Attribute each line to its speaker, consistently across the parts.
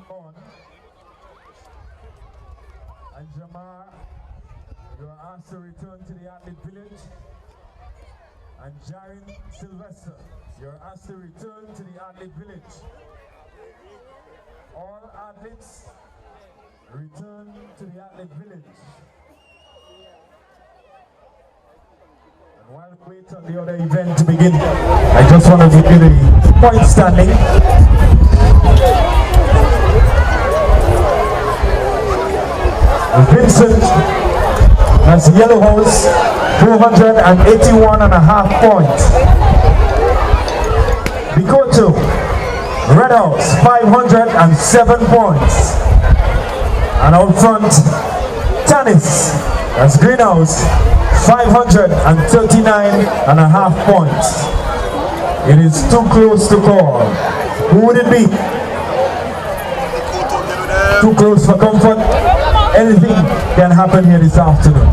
Speaker 1: on. And Jamar, you are asked to return to the athlete village. And Jarin Sylvester, you're asked to return to the athlete village. All athletes, return to the athlete village. And while we wait on the other event to begin, I just want to give you the point standing. Vincent has Yellow House, 481.5 points. Bikoto, Red House, 507 points. And out front, Tanis, that's Greenhouse, 539.5 points. It is too close to call. Who would it be? Too close for comfort? Anything can happen here this afternoon.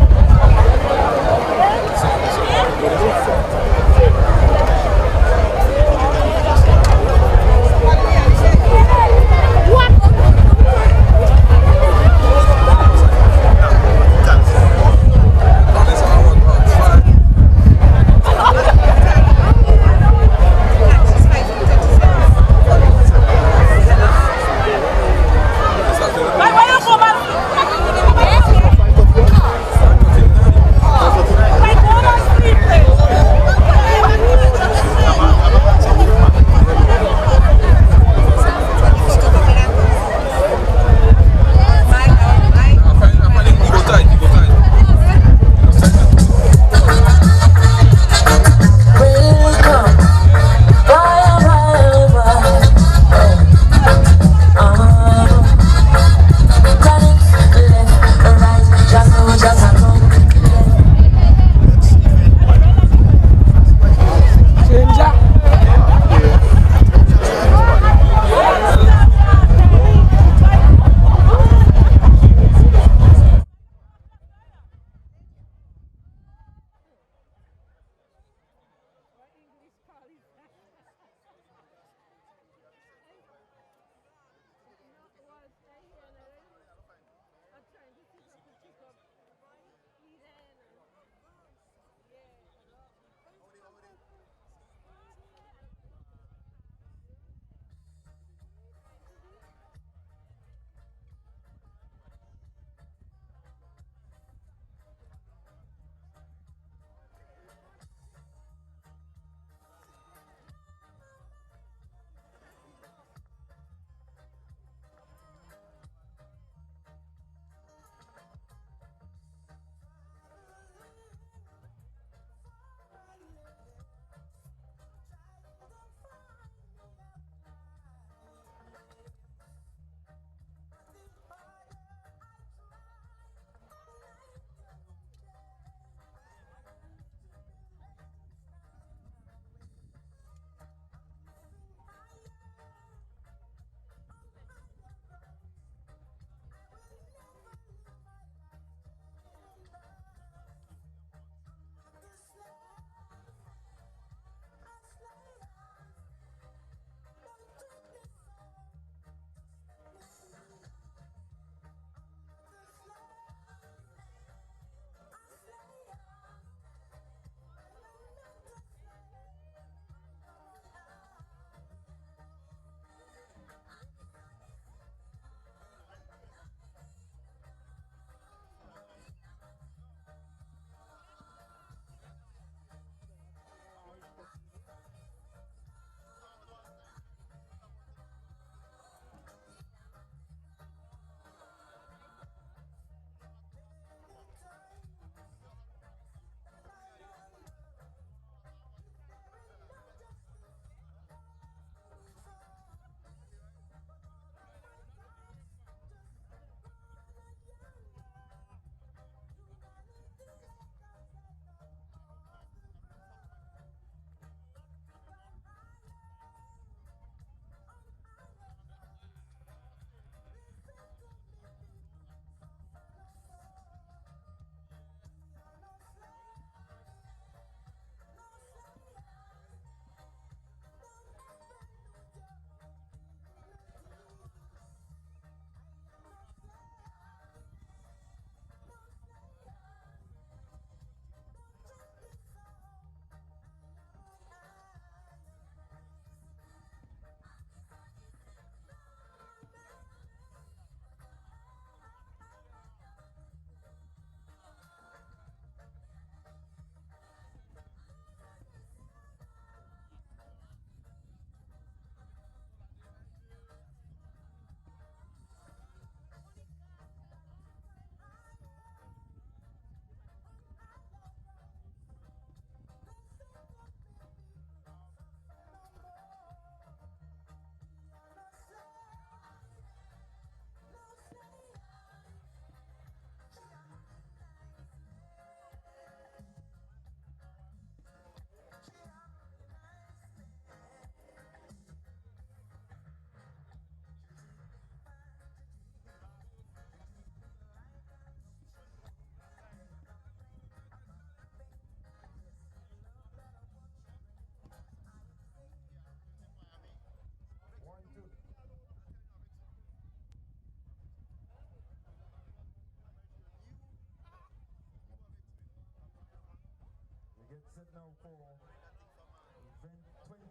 Speaker 1: set now for event 20.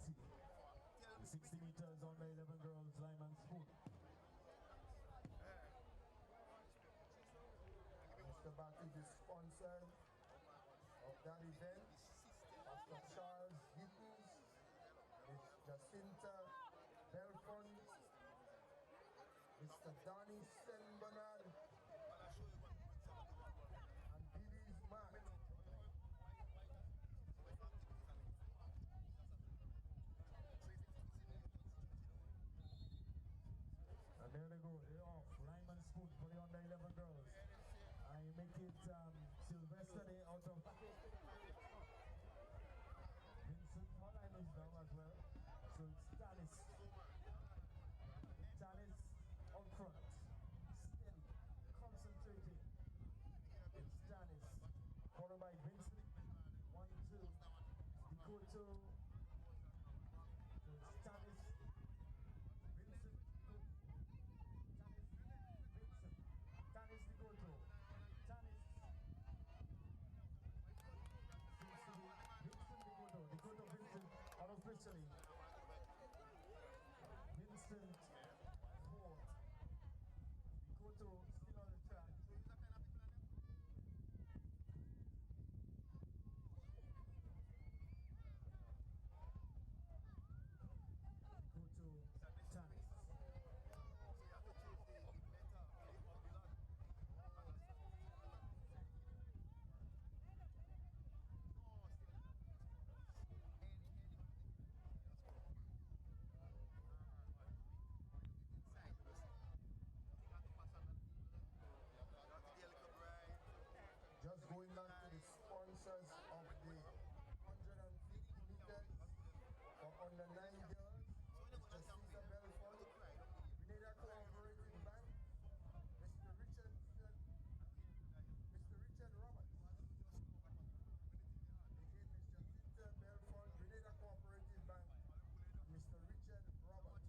Speaker 1: 60 meters on the 11 girls, Lyman Spoon.
Speaker 2: Mr. Batty is sponsor of that event. Pastor Charles Gittens, Miss Jacinta Belfon, Mr. Donny Senbernard, and Billy's Matt.
Speaker 1: And there they go, they're off. Lyman Spoon for the under 11 girls. I make it Sylvester Day out of Vincent Holland is down as well. So it's Tanis. Tanis up front. Steady. Concentrating. It's Tanis. Followed by Vincent. 1, 2. Dikoto. So it's Tanis. Vincent. Tanis Dikoto. Tanis. Dikoto Vincent unofficially. Vincent Ford. Dikoto still on the track. Dikoto Tanis.
Speaker 2: Just going back to the sponsors of the 150 meters for under 9 girls, Mr. Caesar Belfort, Grenada Cooperating Bank, Mr. Richard Roberts. Again, Mr. Caesar Belfort, Grenada Cooperating Bank, Mr. Richard Roberts.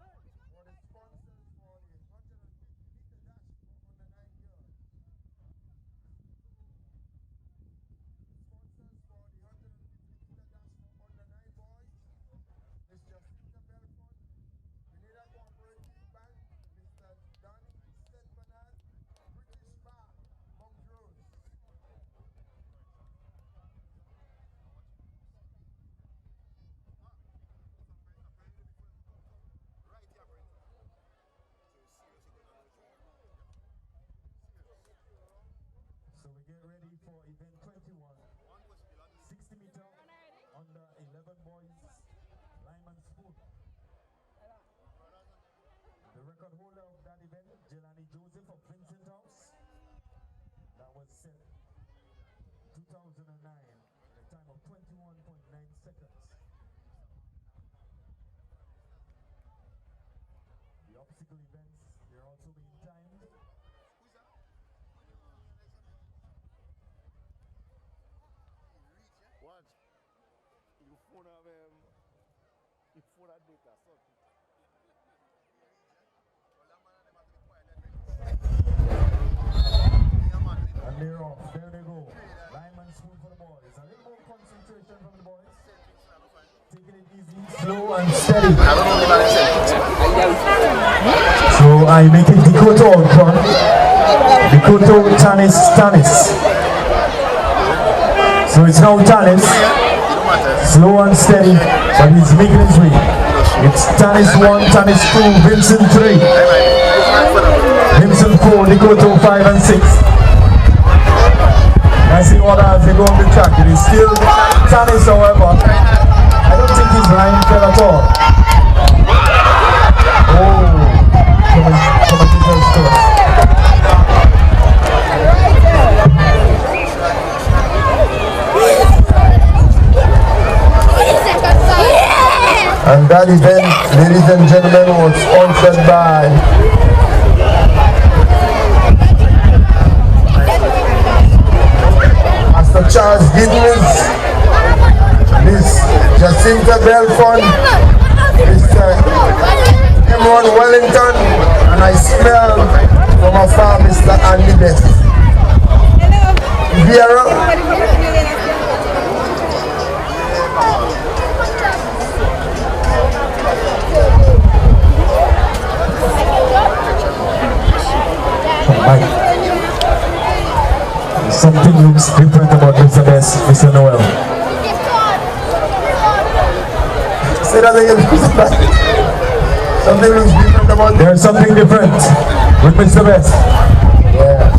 Speaker 2: And these were the sponsors for the 150 meter dash for under 9 girls. Sponsors for the 150 meter dash for under 9 boys, Mr. Caesar Belfort, Grenada Cooperative Bank, Mr. Donny St. Bernard, British Bar, Montrose.
Speaker 1: So we get ready for event 21. 60 meter under 11 boys, Lyman Spoon. The record holder of that event, Jelani Joseph of Vincent House. That was set 2009 in a time of 21.9 seconds. The obstacle events, they're also being timed.
Speaker 3: Watch. You phone of you phone of data, so.
Speaker 1: And they're off. There they go. Lyman Spoon for the boys. A little more concentration from the boys. Taking it easy, slow and steady. So I make it Dikoto out front. Dikoto, Tanis. So it's now Tanis. Slow and steady, but he's making his way. It's Tanis 1, Tanis 2, Vincent 3. Vincent 4, Dikoto 5 and 6. I see all as they go on the track. It is still Tanis, however. I don't think his line fell at all. Commentators first.
Speaker 2: And that event, ladies and gentlemen, was sponsored by Mr. Charles Gittens, Miss Jacinta Belfon, Mr. M1 Wellington, and I smell from afar Mr. Andy Best. If Riviera.
Speaker 1: Something looks different about Mr. Best, Mr. Noel.
Speaker 2: Say that again. Something looks different about.
Speaker 1: There's something different with Mr. Best.
Speaker 2: Yeah.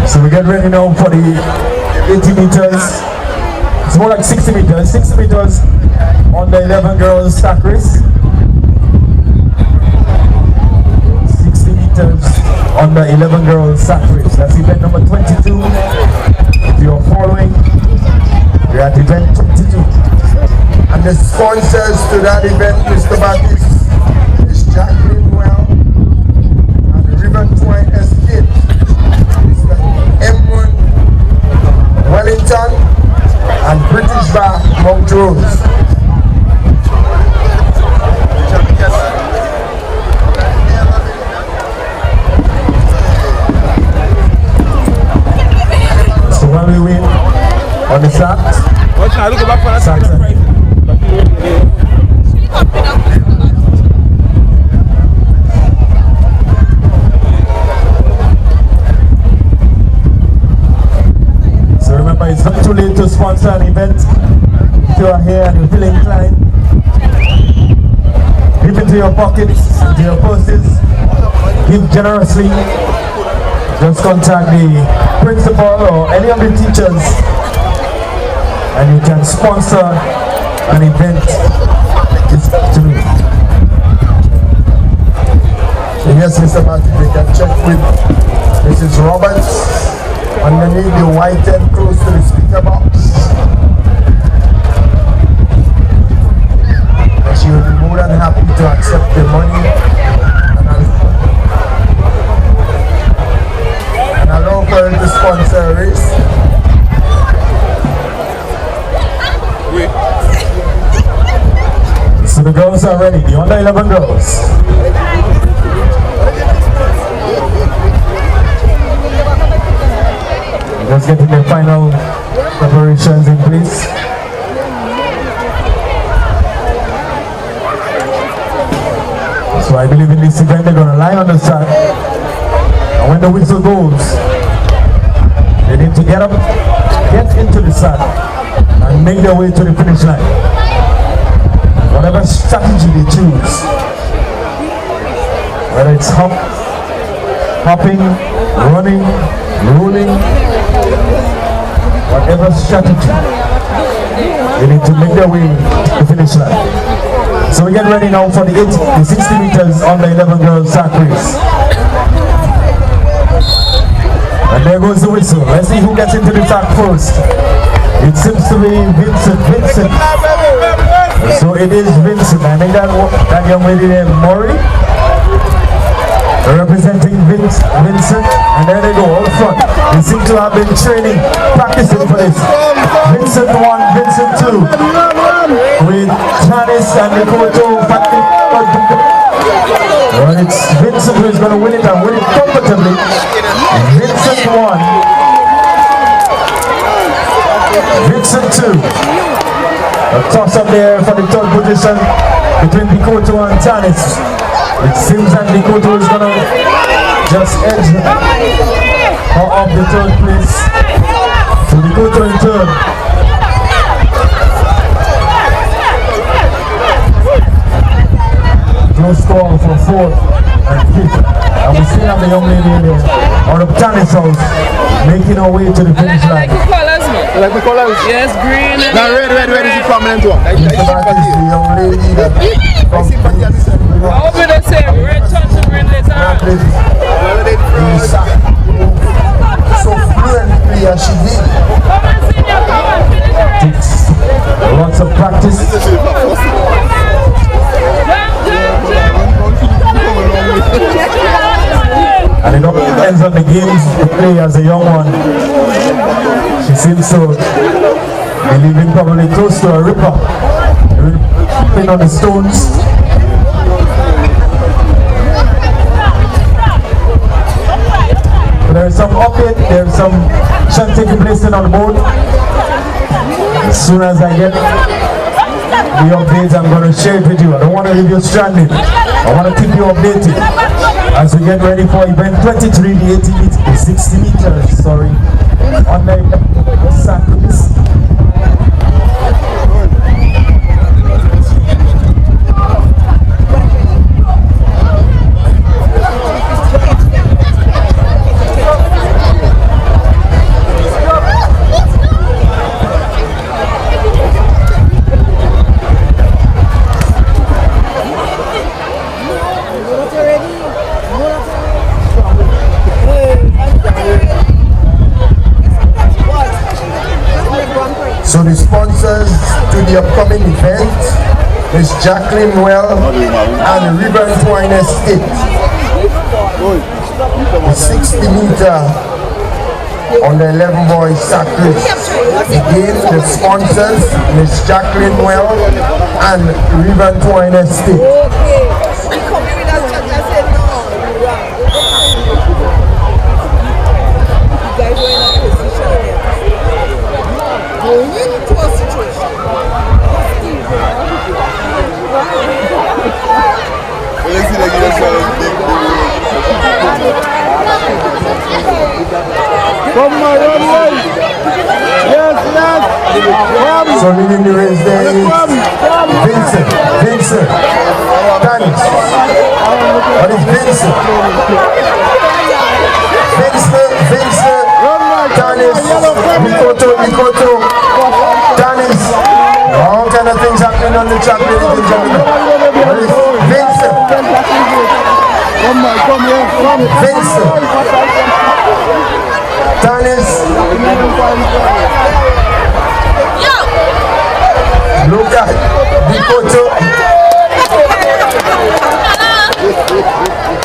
Speaker 1: So we get ready now for the 80 meters. It's more like 60 meters. 60 meters on the 11 girls stack race. 60 meters on the 11 girls stack race. That's event number 22. If you're following, we're at event 22.
Speaker 2: And the sponsors to that event, Mr. Baptiste, is Jacqueline Well and River Twine Escape. M1 Wellington and British Bar Montrose.
Speaker 1: So when we win on the start, it's not too late to sponsor an event. If you are here and you feel inclined, dip into your pockets, into your purses, give generously. Just contact the principal or any of the teachers and you can sponsor an event this afternoon.
Speaker 2: Yes, Mr. Martin, we can check with Mrs. Roberts underneath the white tent close to the speaker box. And she will be more than happy to accept the money and allow for her to sponsor a race.
Speaker 1: So the girls are ready, the under 11 girls. Just getting the final preparations in place. So I believe in this event they're going to lie on the side. And when the whistle goes, they need to get up, get into the saddle, and make their way to the finish line. Whatever strategy they choose, whether it's hopping, running, rolling, whatever strategy, they need to make their way to the finish line. So we get ready now for the 60 meters on the 11 girls sack race. And there goes the whistle. Let's see who gets into the sack first. It seems to be Vincent. So it is Vincent. I think that young lady named Maury representing Vincent, and there they go, all front. They seem to have been training, practicing for this. Vincent 1, Vincent 2, with Janice and Nikoto. Well, it's Vincent who is going to win it and win it comfortably. Vincent 1, Vincent 2. A toss up there for the third position between Nikoto and Janice. It seems that Nikoto is going to just edge her off the third place. So Nikoto in third. Close score for fourth and fifth. And we still have the young lady in there, out of Janice's house, making her way to the finish line.
Speaker 4: Like the colors? Yes, green.
Speaker 3: Now red is the prominent one.
Speaker 2: That is the young lady that
Speaker 4: I hope they say red touch and green letter.
Speaker 2: so fluently as she did.
Speaker 1: Takes lots of practice. And depends on the games you play as a young one. She seems to be living probably close to a ripper, playing on the stones. But there is some update, there is some shot taking place on the board. As soon as I get the updates, I'm going to share it with you. I don't want to leave you stranded. I want to keep you updated as we get ready for event 23, the 60 meters, sorry, on the circuits.
Speaker 2: So the sponsors to the upcoming event is Jacqueline Well and River Twine Estate. The 60 meter on the 11 boys sack race. Again, the sponsors is Jacqueline Well and River Twine Estate. So leading the race there is Vincent, Tanis. What is Vincent? Tanis, Mikoto, Tanis. All kind of things happening on the track, ladies and gentlemen. What is Vincent? Vincent. Tanis. Look at Mikoto.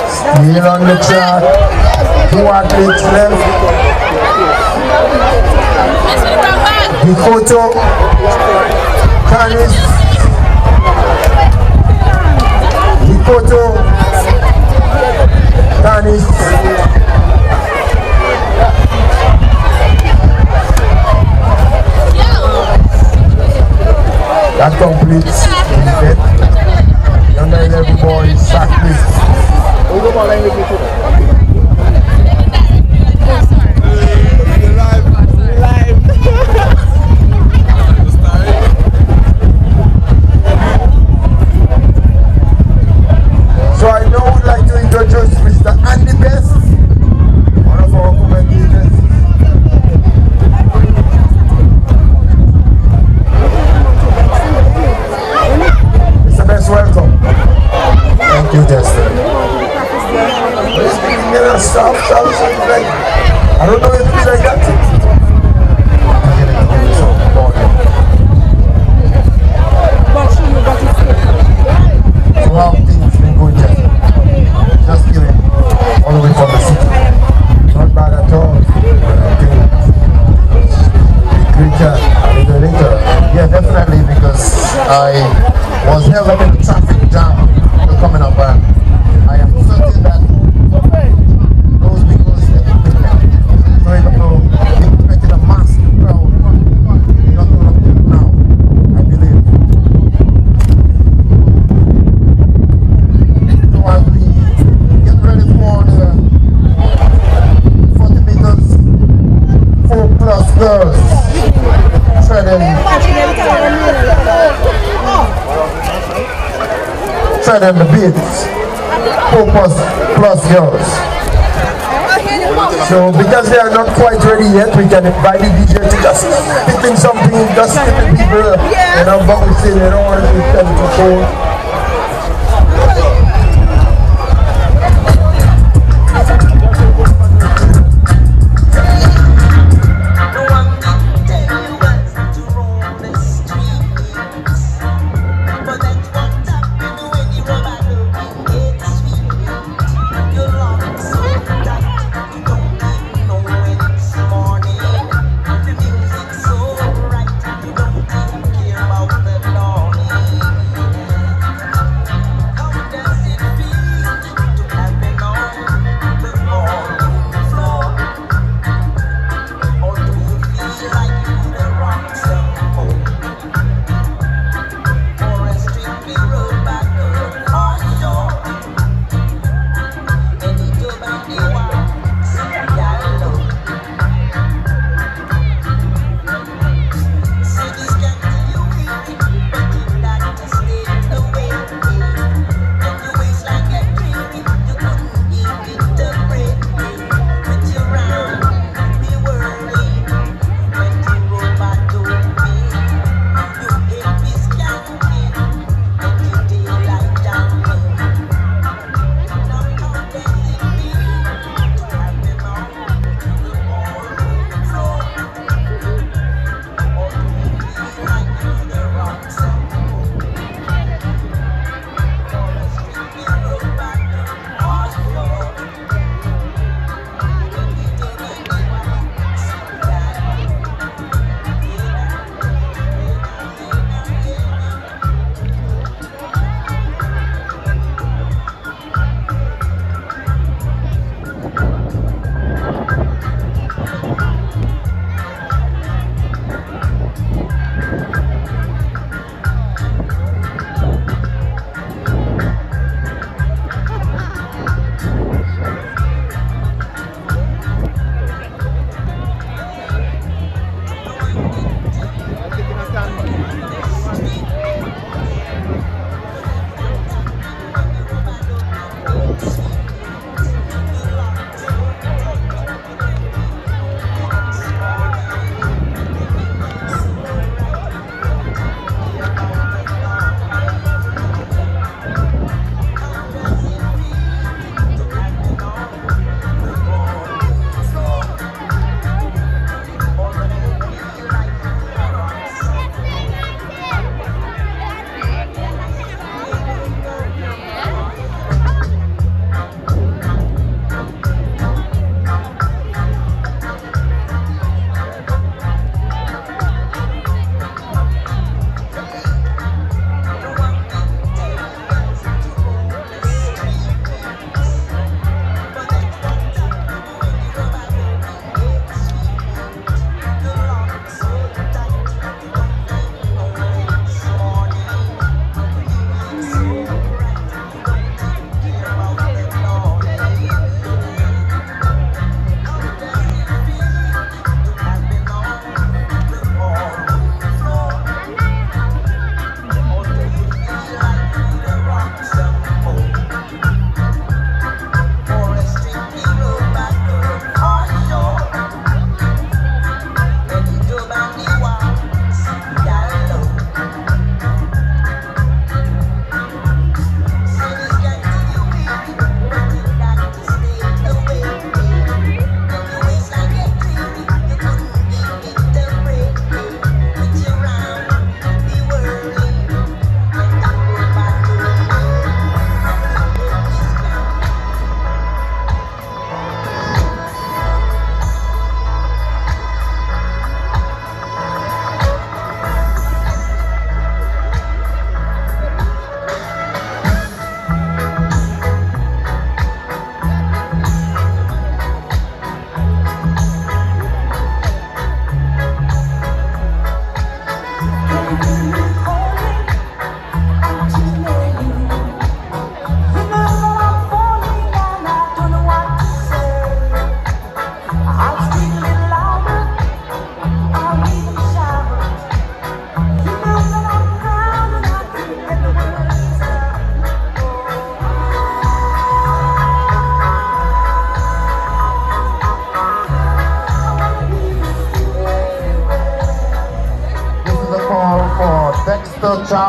Speaker 2: Still on the track. 2 athletes left. Mikoto. Tanis. Mikoto. Tanis. That completes the event. The under 11 boys sack race. So I now would like to introduce Mr. Andy Best, one of our commentators. Mr. Best, welcome. Thank you, Justin. It's been a soft, like, I don't know if it's like that. So how things been going, Justin? Just kidding. All the way from the city. Not bad at all. Greater a little later. Yeah, definitely, because I was held up in the traffic jam coming up, and I am certain that those vehicles so even though they expected a massive crowd, they're not going to do now, I believe. So as we get ready for the 40 meters, 4+ girls treading the beats, 4+ girls. So because they are not quite ready yet, we can invite the DJ to just pick in something, just keep people, you know, bouncing, you know, and we tell to go.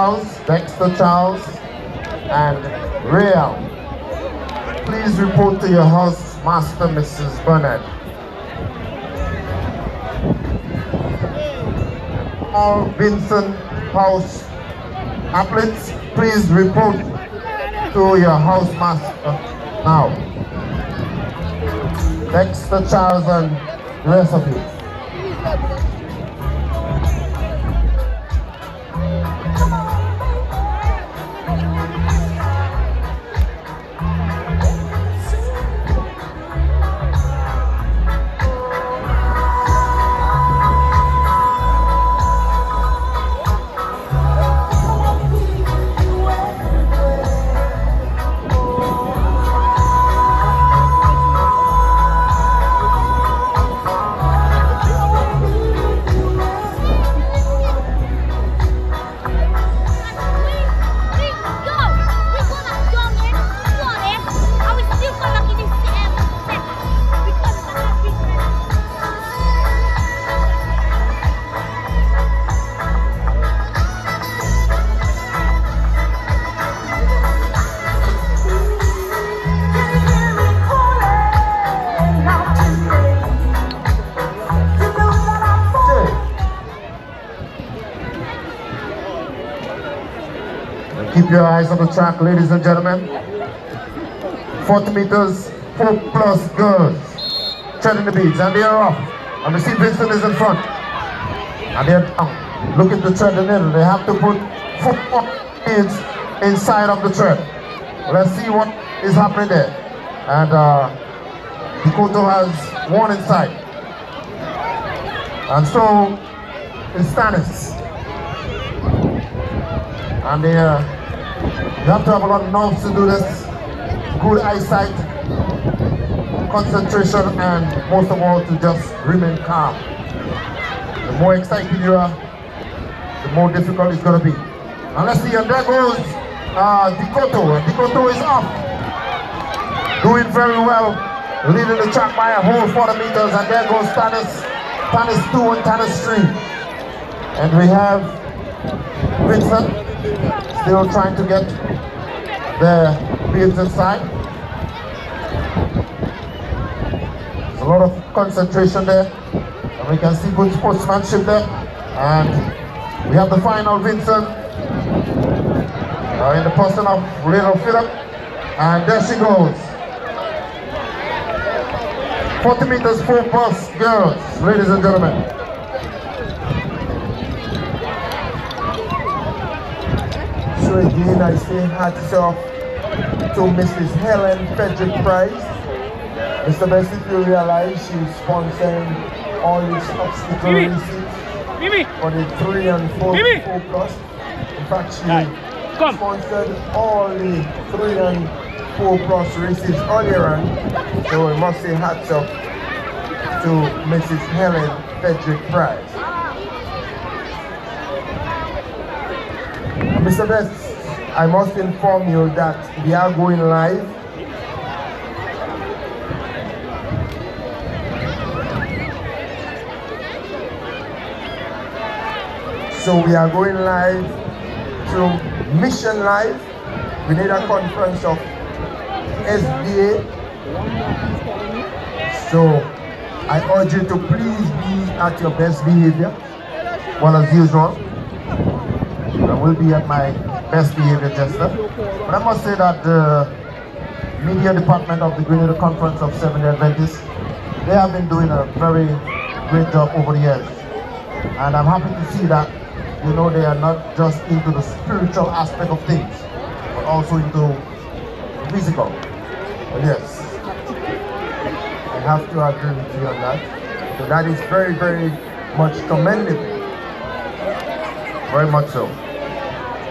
Speaker 2: Charles, Dexter Charles, and Real. Please report to your house master, Mrs. Bernard. All Vincent House athletes, please report to your house master now. Dexter Charles and the rest of you. Keep your eyes on the track, ladies and gentlemen. 40 meters, 4+ girls. Treading the beads, and they are off. And we see Vincent is in front. And they're down. Looking to tread the needle. They have to put 4 beads inside of the tread. Let's see what is happening there. And Dakota has 1 inside. And so is Stannis. And they you have to have a lot of nerves to do this. Good eyesight, concentration, and most of all to just remain calm. The more excited you are, the more difficult it's going to be. And let's see, and there goes Dakota. Dakota is up. Doing very well, leading the track by a whole 40 meters, and there goes Stannis. Stannis 2 and Stannis 3. And we have Vincent still trying to get the beads inside. There's a lot of concentration there, and we can see good sportsmanship there. And we have the final Vincent in the person of little Philip, and there she goes. 40 meters 4+ girls, ladies and gentlemen. So again, I say hats off to Mrs. Helen Frederick Price. Mr. Best, if you realize she's sponsoring all these obstacle races for the 3 and 4+. In fact, she sponsored all the 3 and 4+ races earlier on. So we must say hats off to Mrs. Helen Frederick Price. Mr. Best, I must inform you that we are going live. So we are going live through Mission Live. We need a conference of SDA. So I urge you to please be at your best behavior. Well, as usual, I will be at my best behavior, Chester. But I must say that the media department of the Grenada Conference of Seventh-day Adventists, they have been doing a very great job over the years. And I'm happy to see that, you know, they are not just into the spiritual aspect of things, but also into the physical. But yes, I have to agree with you on that. So that is very, very much commendable. Very much so.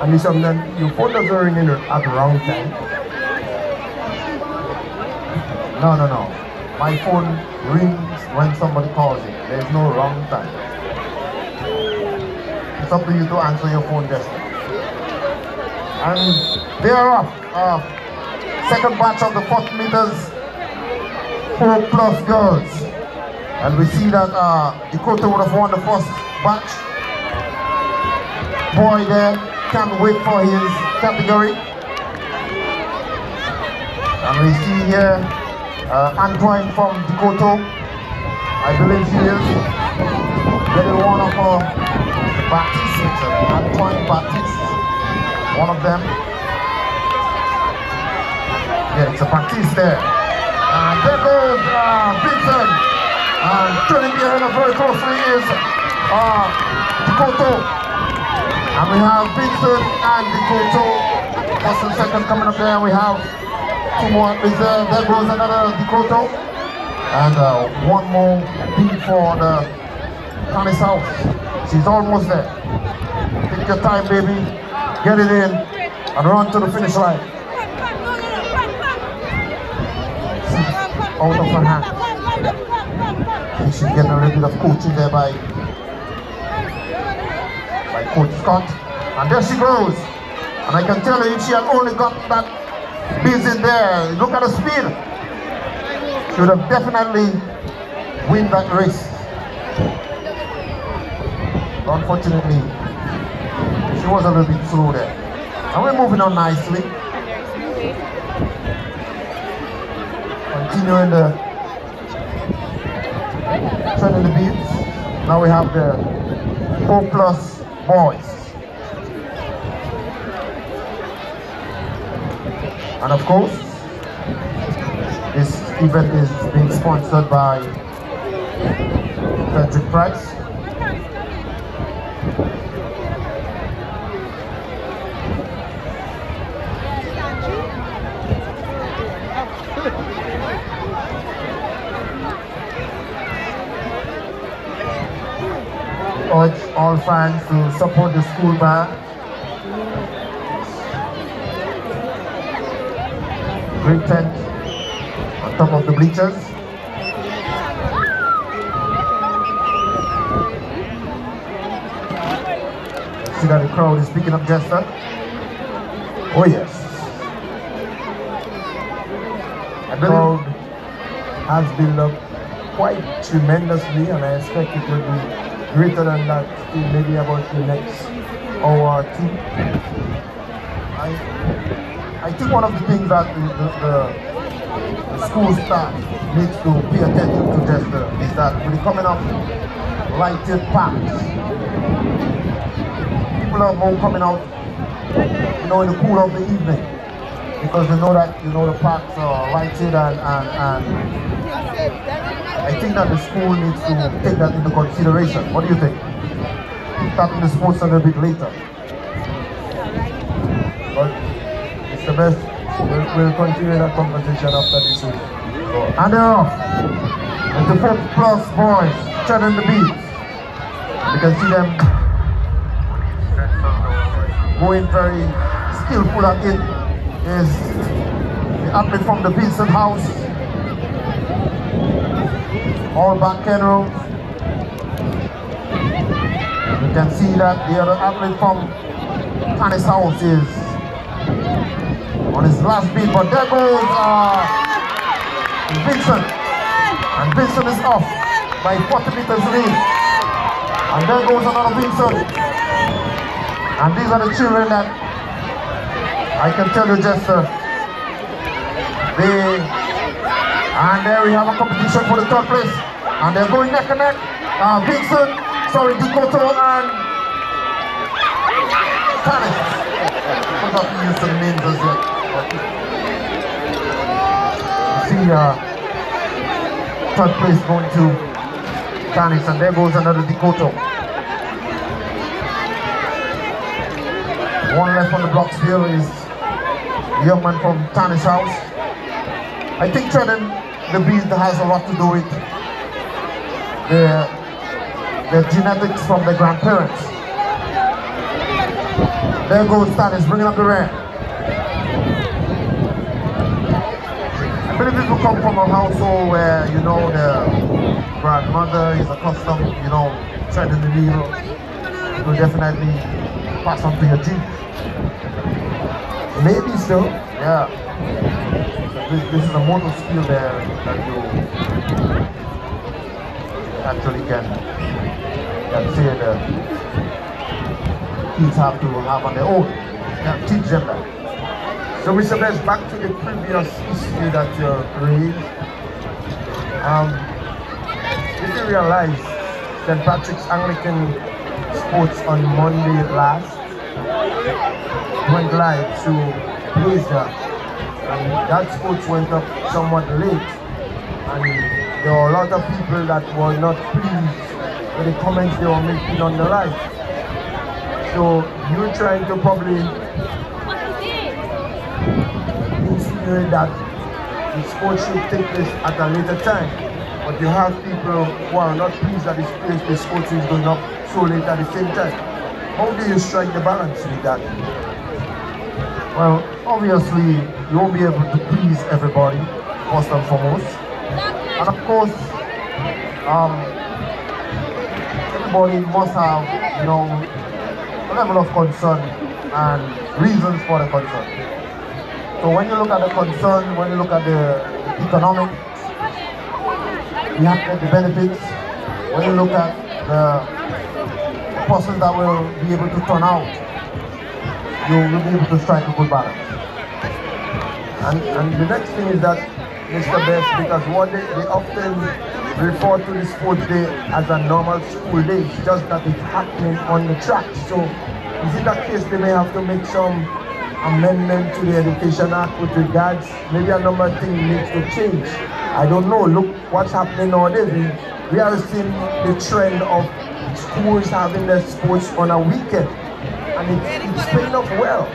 Speaker 2: And it's something that your phone doesn't ring in at the wrong time. No. My phone rings when somebody calls it. There's no wrong time. It's up to you to answer your phone just. And they are off. Second batch of the 40 meters 4+ girls. And we see that Dakota would have won the first batch. Boy there, can't wait for his category. And we see here Antoine from Dakota. I believe she is getting one of her Baptiste, Antoine Baptiste, one of them. Yeah, it's a Baptiste there. And there goes Vincent. And turning behind us very closely is Dakota. And we have Vincent and Dakota. First and second coming up there. We have two more reserve. There goes another Dakota. And one more beat for the Tannis house. She's almost there. Take your time, baby. Get it in and run to the finish line. Out of her hand. She's getting a little bit of coaching there by Coach Scott. And there she goes. And I can tell you, if she had only got that biz in there, look at the speed. She would have definitely win that race. Unfortunately, she was a little bit slow there. And we're moving on nicely. Continuing the trend in the beats. Now we have the 4+ boys. And of course, this event is being sponsored by Frederick Price. Urge all fans to support the school band. Great tent on top of the bleachers. See that the crowd is picking up Jester. Oh yes. The crowd has built up quite tremendously, and I expect it will be greater than that in maybe about the next hour or two. I think one of the things that the school staff needs to pay attention to Jester is that when you're coming up lighted parks, people are more coming out, in the cool of the evening, because they know that the parks are lighted, and I think that the school needs to take that into consideration. What do you think? Starting the sports a little bit later.
Speaker 1: But it's the best. We'll continue that conversation after this week.
Speaker 2: And they're off. And the 4+ boys treading the beat. You can see them going very skillful at it. Is the athlete from the Vincent house. All back Kenro. You can see that the other athlete from Tannis house is on his last beat, but there goes Vincent. And Vincent is off by 40 meters lead. And there goes another Vincent. And these are the children that I can tell you, Jester. And there we have a competition for the third place. And they're going neck and neck. Dakota and Tannis. I'm not used to the names as yet. You see third place going to Tannis, and there goes another Dakota. One left on the blocks here is the young man from Tannis house. I think treading the beat has a lot to do with the genetics from the grandparents. There goes Tannis bringing up the rear. I believe people come from a household where, the grandmother is accustomed, treading the wheel. It will definitely pass on to your genes.
Speaker 1: Maybe so.
Speaker 2: Yeah. This is a motor skill there that you actually can say that kids have to have on their own. Yeah, teach them that.
Speaker 3: So Mr. Best, back to the previous issue that you raised. If you realize St. Patrick's Anglican Sports on Monday last went live to Blazer, and that sports went up somewhat late, and there were a lot of people that were not pleased with the comments they were making on the live. So you're trying to probably insinuate that the sport should take place at a later time, but you have people who are not pleased that the sport is going up so late at the same time. How do you strike the balance with that?
Speaker 2: Well, obviously, you won't be able to please everybody, first and foremost. And of course, everybody must have, you know, a level of concern and reasons for the concern. So when you look at the concern, when you look at the economic, you have to get the benefits. When you look at the persons that will be able to turn out, you will be able to strike a good balance.
Speaker 3: And the next thing is that, Mr. Best, because what they often refer to the sports day as a normal school day, it's just that it's happening on the track. So is it a case they may have to make some amendment to the Education Act with regards, maybe a number of things needs to change? I don't know. Look what's happening nowadays. We are seeing the trend of schools having their sports on a weekend, and it's paying off well.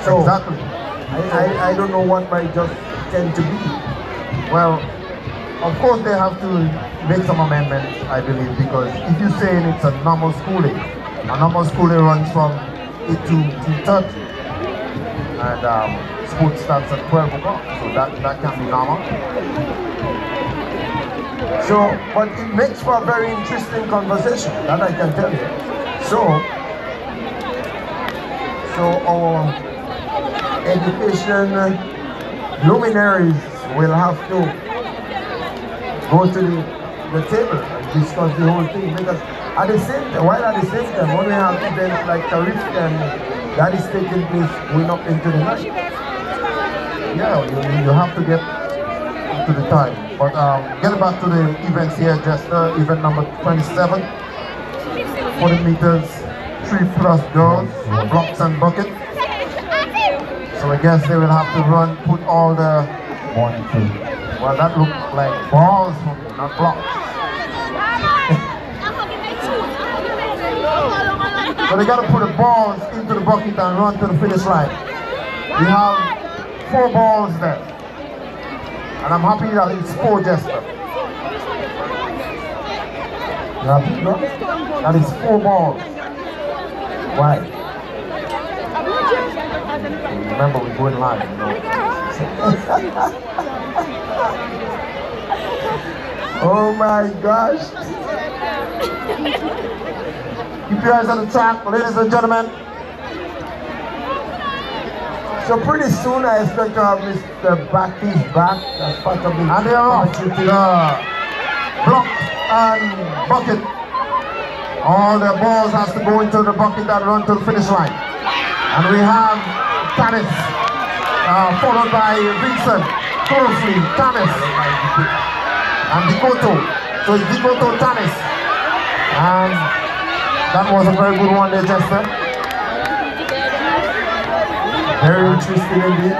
Speaker 3: So
Speaker 2: Exactly.
Speaker 3: I don't know what might just tend to be.
Speaker 2: Well, of course they have to make some amendments, I believe, because if you're saying it's a normal school day, a normal school day runs from 8 to 2:30, and sports starts at 12 o'clock, so that can be normal.
Speaker 3: So, but it makes for a very interesting conversation, that I can tell you. So our education luminaries will have to go to the table and discuss the whole thing, because at the same time, when we have events like Tariq and that is taking place going up into the night.
Speaker 2: Yeah, you have to get to the time. But getting back to the events here, just event number 27, 40 meters, 3+ girls, blocks and bucket. So I guess they will have to run, put all the, well, that looked like balls, not blocks. So they got to put the balls into the bucket and run to the finish line. We have 4 balls there. And I'm happy that it's 4 Jester. You happy, no? That is 4 balls. Why? Remember, we're going live, you know.
Speaker 3: Oh my gosh.
Speaker 2: Keep your eyes on the track, ladies and gentlemen.
Speaker 3: So pretty soon I expect to have Mr. Backy's back as part of the
Speaker 2: And they are off. The block and bucket. All the balls has to go into the bucket and run to the finish line. And we have Tanis, followed by Vincent, Torfley, Tanis, and Dikoto. So it's Dikoto, Tanis. And that was a very good one there, Jester.
Speaker 3: Very interesting indeed.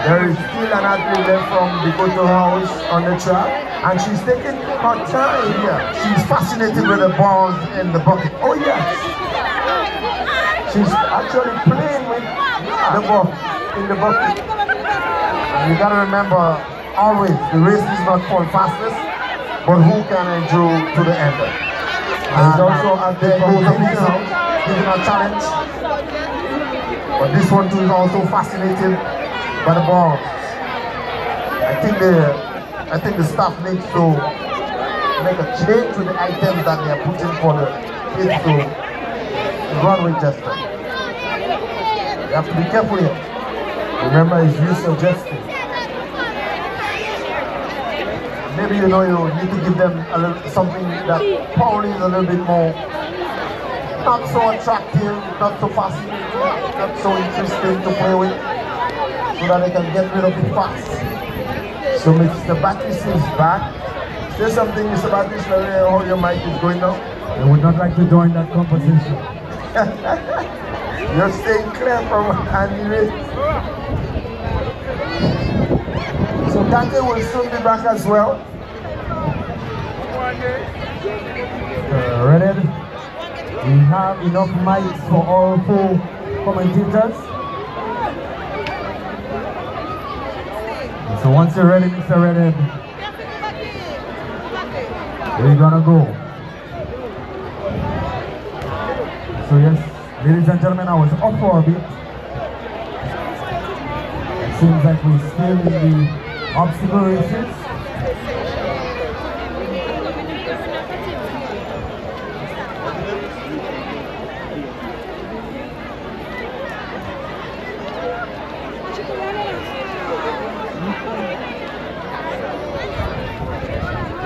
Speaker 3: There is still an athlete left from Dikoto House on the track, and she's taking her time here.
Speaker 2: She's fascinated with the balls in the bucket.
Speaker 3: Oh yes. She's actually playing with the ball in the bucket.
Speaker 2: And you gotta remember, always, the race is not for fastest, but who can endure to the end.
Speaker 3: There's also a
Speaker 2: there goes a big house, giving a challenge. But this one too is also fascinated by the balls. I think the staff needs to make a change with the items that they are putting for the kids to run with Jester. You have to be careful here.
Speaker 3: Remember his use of justice.
Speaker 2: Maybe you need to give them a little something that probably is a little bit more
Speaker 3: not so attractive, not so fascinating, not so interesting to play with, so that they can get rid of it fast. So Mr. Baptist is back. Say something, Mr. Baptist, how your mic is going now.
Speaker 1: I would not like to join that competition.
Speaker 3: You're staying clear from Andy Ray. So Dante will soon be back as well.
Speaker 1: Ready? We have enough mics for all 4 commentators. So once you're ready, Mr. Redhead, we're gonna go. So yes, ladies and gentlemen, I was off for a bit. It seems like we're still in the obstacle races.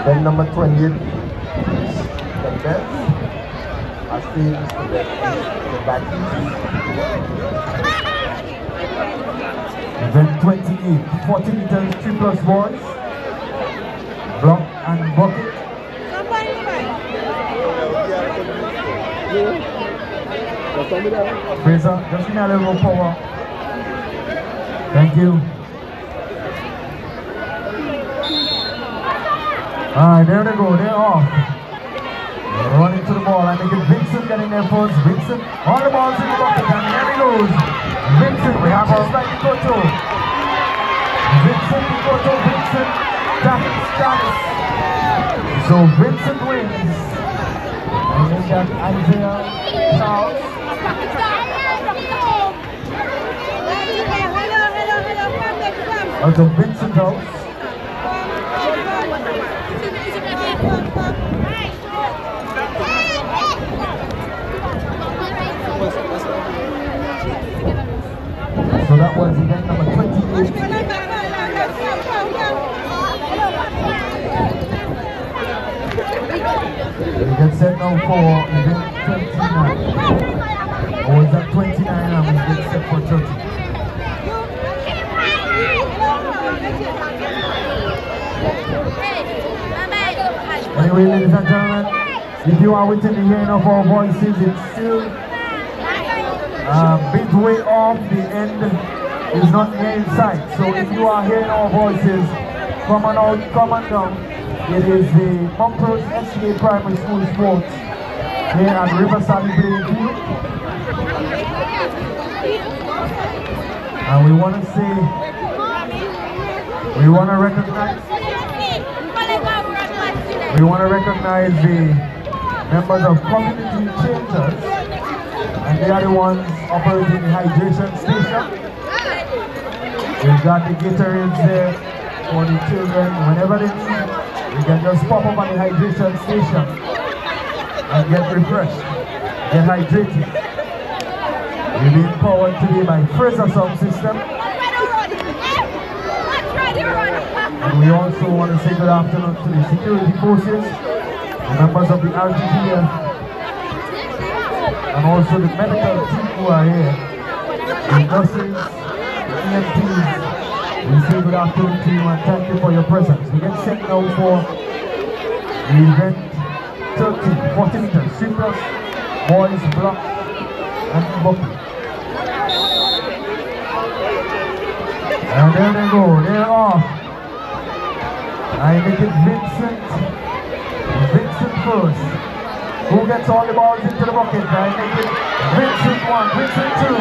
Speaker 3: Then number 28, the best. I see Mr. the Baptist.
Speaker 1: Then 28, 40 meters 3+ boys, block and bucket. Fraser, just give me a little more power. Thank you. Alright, there they go, they're off. Running to the ball, I think it's Vincent getting there first. Vincent, all the balls in the bucket, and there he goes. Vincent, we have our right Nikoto. Vincent, Nikoto, Vincent, Status. So Vincent wins. And then got Isaiah Charles. Out of Vincent House. So that was event number 28. We get set now for event 29. Or was that 29 and we get set for 30? Anyway, ladies and gentlemen, if you are within the hearing of our voices, it's still midway off, the end is not near in sight. So if you are hearing our voices, come on out, come on down. It is the Bumpers SDA Primary School Sports here at Riverside Playing Field. And we want to say, we want to recognize the members of community changers, and they are the ones operating the hydration station. We've got the Gatorades there for the children. Whenever they need, we can just pop up on the hydration station and get refreshed, get hydrated. We've been powered today by Fraser Sound System. And we also want to say good afternoon to the security forces, the members of the RGPF, and also the medical team who are here, the nurses, the EMTs. We say good afternoon to you and thank you for your presence. We get set now for the event 30, 40 meters, 3+, boys, block, and bucket. And there they go, they're off. I make it Vincent first. Who gets all the balls into the bucket? I make it Vincent 1, Vincent 2.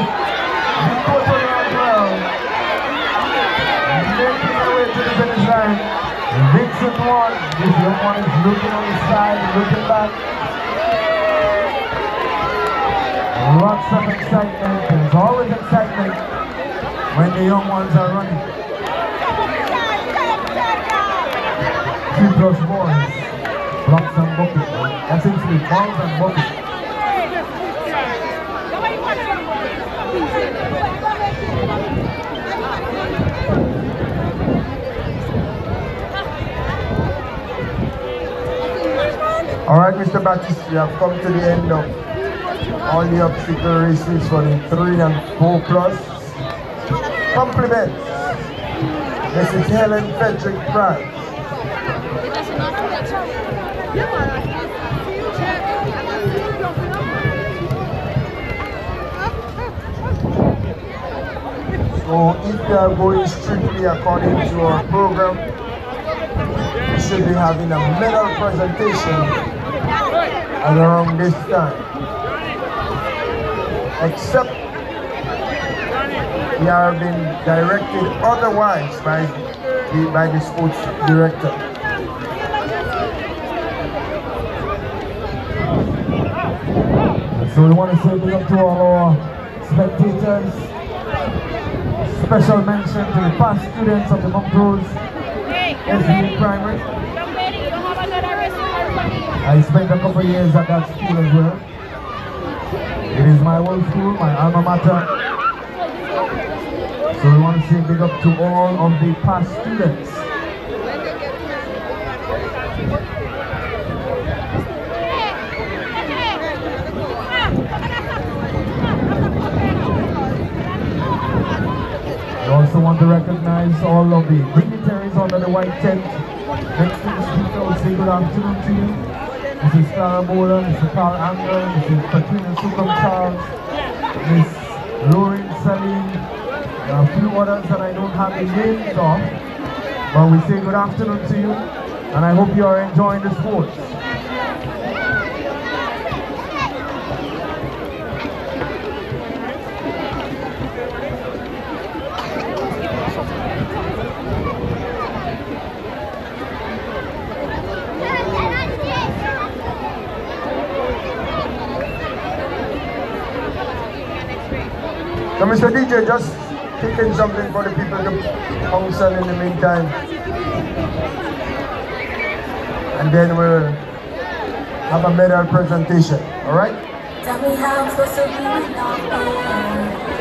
Speaker 1: Nikoto as well. Making their way to the finish line. Vincent 1. This young one is looking on the side, looking back. Lots of excitement. There's always excitement when the young ones are running. 3+ boys, blocks and buckets. Essentially balls and buckets.
Speaker 3: All right, Mr. Baptist, we have come to the end of all the obstacle races for the 3 and 4 plus. Compliments Mrs. Helen Frederick Price. So if we are going strictly according to our program, we should be having a medal presentation at around this time. Except we are being directed otherwise by the sports director.
Speaker 1: So we want to say big up to all our spectators. Special mention to the past students of the Montrose SDA Primary. I spent a couple of years at that school as well. It is my old school, my alma mater. So we want to say big up to all of the past students. We also want to recognize all of the dignitaries under the white tent. Next to the speaker, we'll say good afternoon to you. Mrs. Clara Bola, Mr. Carl Anger, Mrs. Katrina Sukum Charles, Miss Lauren Salim, a few others that I don't have the names of, but we say good afternoon to you, and I hope you are enjoying the sports.
Speaker 3: So Mr. DJ, just kick in something for the people to counsel in the meantime. And then we'll have a medal presentation, alright?
Speaker 5: Tell me how I'm supposed to be without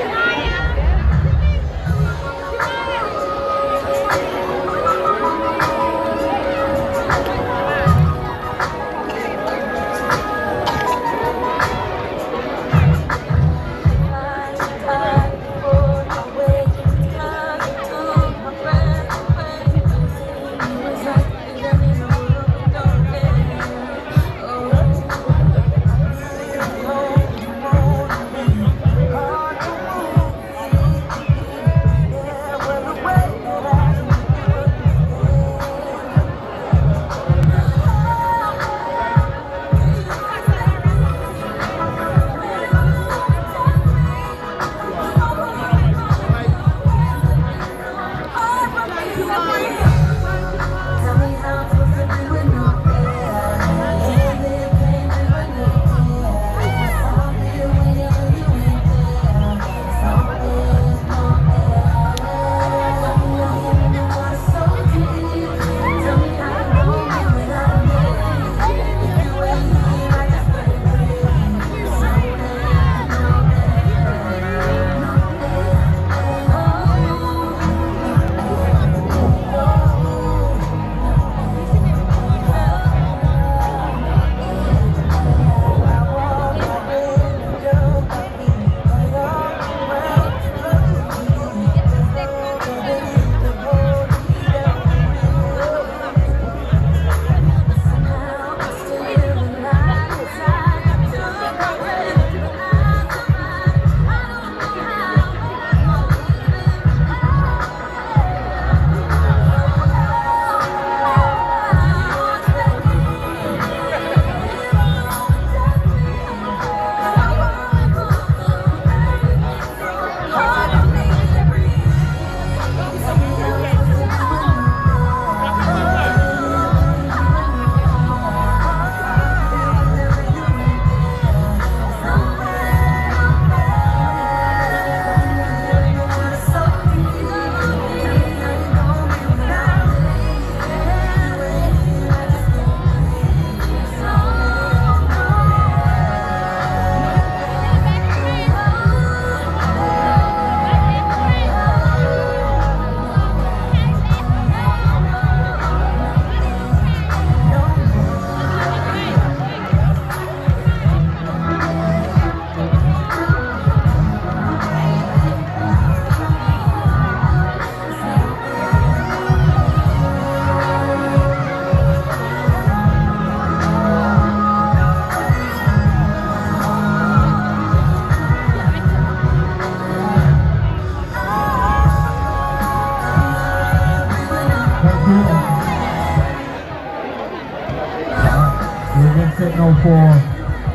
Speaker 1: set now for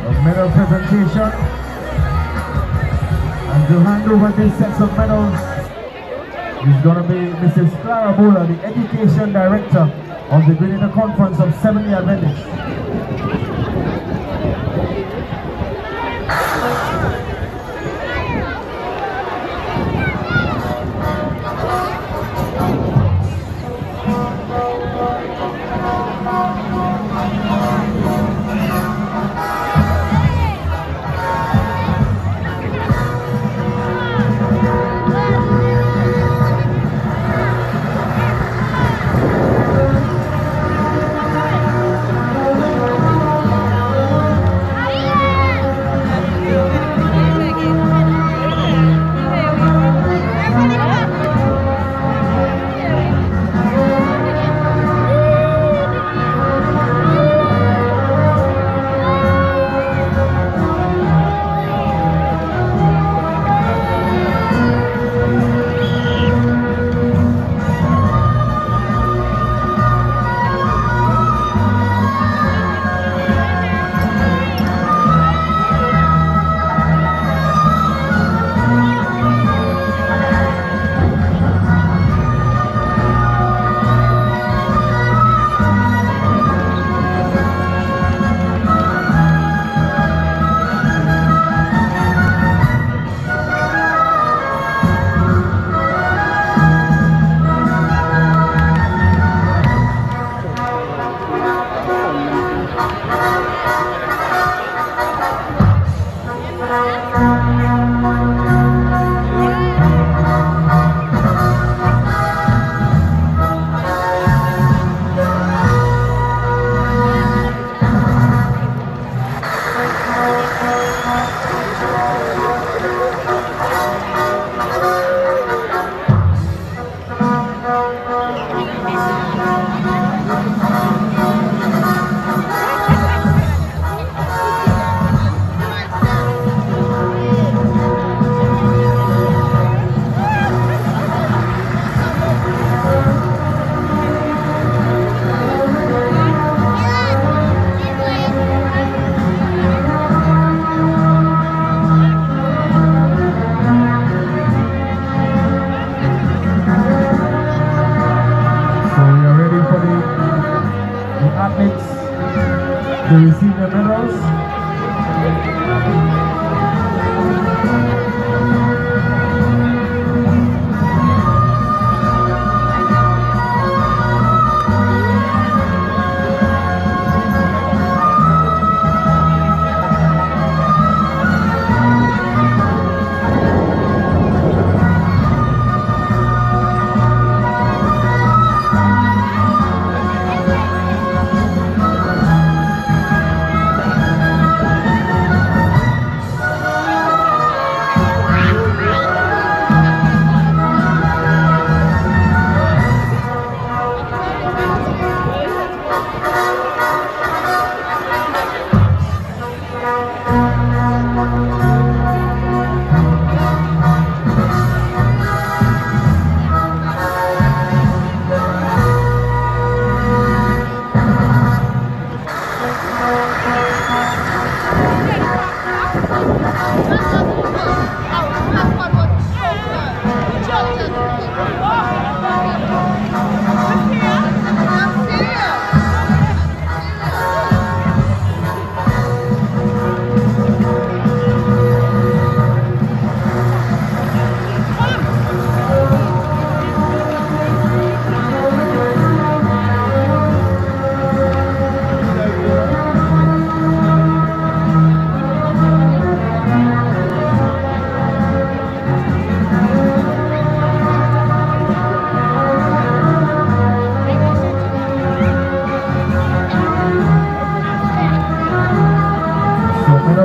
Speaker 1: a medal presentation. And to hand over these sets of medals is going to be Mrs. Clara Bowler, the Education Director of the Grenada Conference of Seventh-day Adventists. To receive the medals.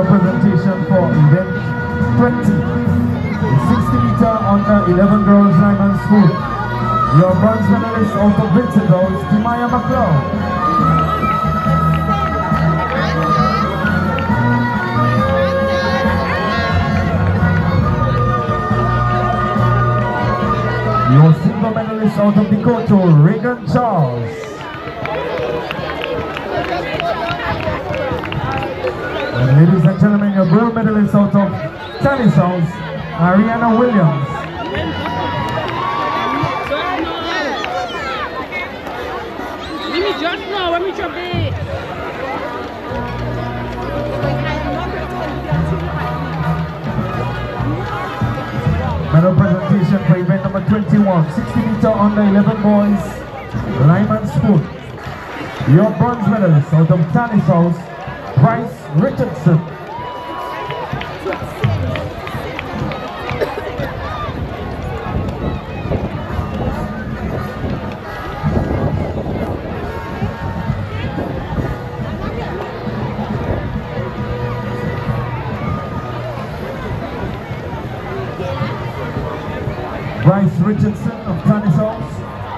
Speaker 1: Presentation for event 20, the 60 meter under 11 girls Diamond School. Your bronze medalist out of Vincent House, Timaya McLeod. Your silver medalist out of Dakota, Reagan Charles. And ladies and gentlemen, your gold medalist out of tennis house, Ariana Williams.
Speaker 4: Let me just know, let me drop it.
Speaker 1: Medal presentation for event number 21, 60 meter under 11 boys, Lyman Spoon. Your bronze medalist out of tennis house, Bryce Richardson. Bryce Richardson of tennis house,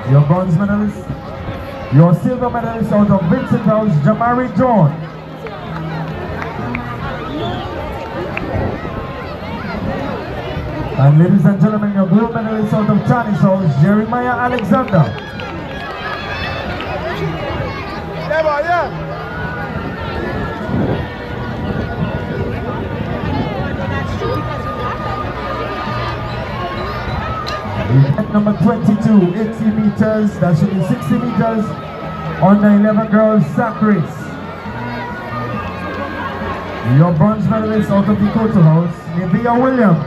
Speaker 1: your bronze medalist. Your silver medalist out of Vincent House, Jamari John. And ladies and gentlemen, your gold medalist out of tennis house, Jeremiah Alexander. Event number 22, 80 meters, that should be 60 meters, under 11 girls sack race. Your bronze medalist out of the Dakota House, Nevia Williams.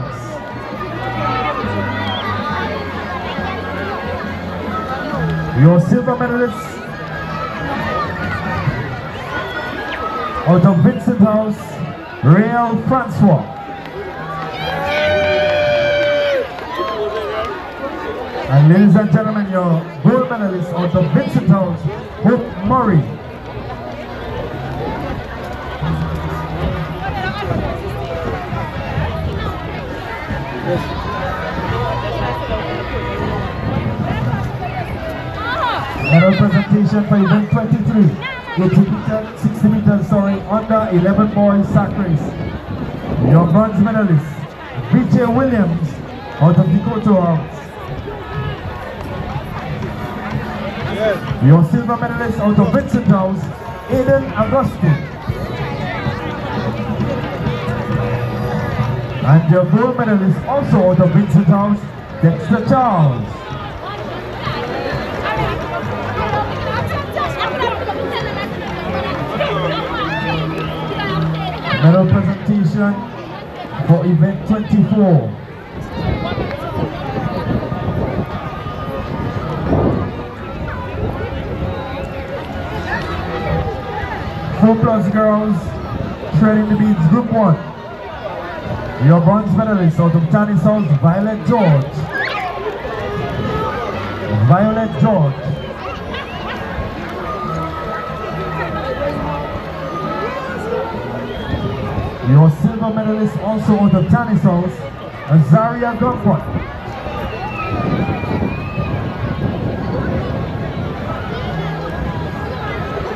Speaker 1: Your silver medalist out of Vincent House, Real Francois. And ladies and gentlemen, your gold medalist out of Vincent House, Hope Murray. Medal presentation for event 23, 80 meters, 60 meters, under 11 boys sack race. Your bronze medalist, BJ Williams out of Dakota House. Your silver medalist out of Vincent House, Aiden Augustine. And your gold medalist also out of Vincent House, Dexter Charles. Medal presentation for event 24. Four-plus girls, treading the beads, group 1. Your bronze medalist out of tennis house, Violet George. Violet George. Your silver medalist also out of tennis house, Azaria Gunport.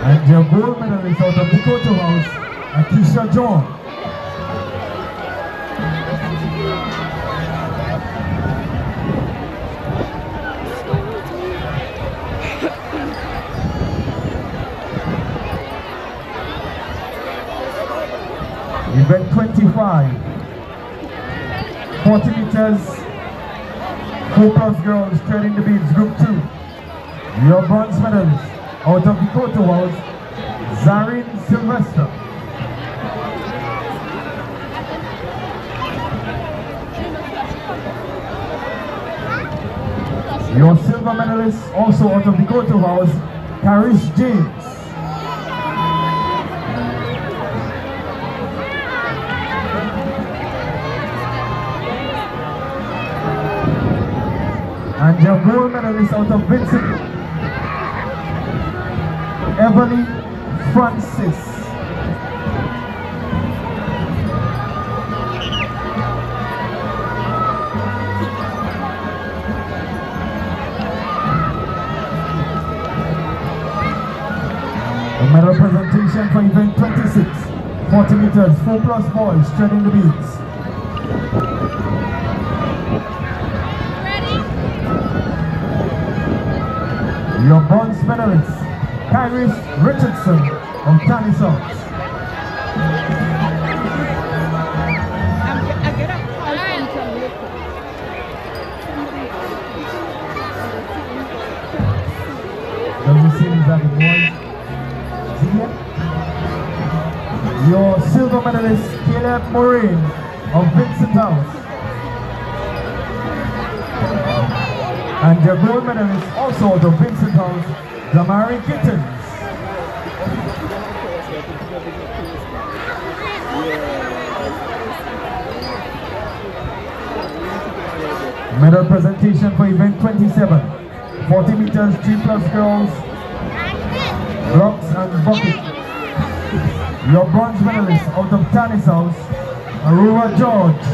Speaker 1: And your gold medalist out of Dakota House, Akisha John. Event 25, 40 meters, 4+ girls treading the beads, group 2. Your bronze medalist out of Dakota House, Zarin Sylvester. Your silver medalist also out of Dakota House, Caris James. And your gold medalist out of Vincent, Everly Francis. The medal presentation for event 26, 40 meters, 4+ boys treading the beads. Your bronze medalist, Caris Richardson. of Tanisons. Doesn't seem that the boys. See it? Your silver medalist, Caleb Morin of Vincent House. And your gold medalist, also out of Vincent House, Damari Kittens. Medal presentation for event 27. 40 meters, 3+ girls, blocks and bucket. Your bronze medalist out of Tanis House, Aurora George.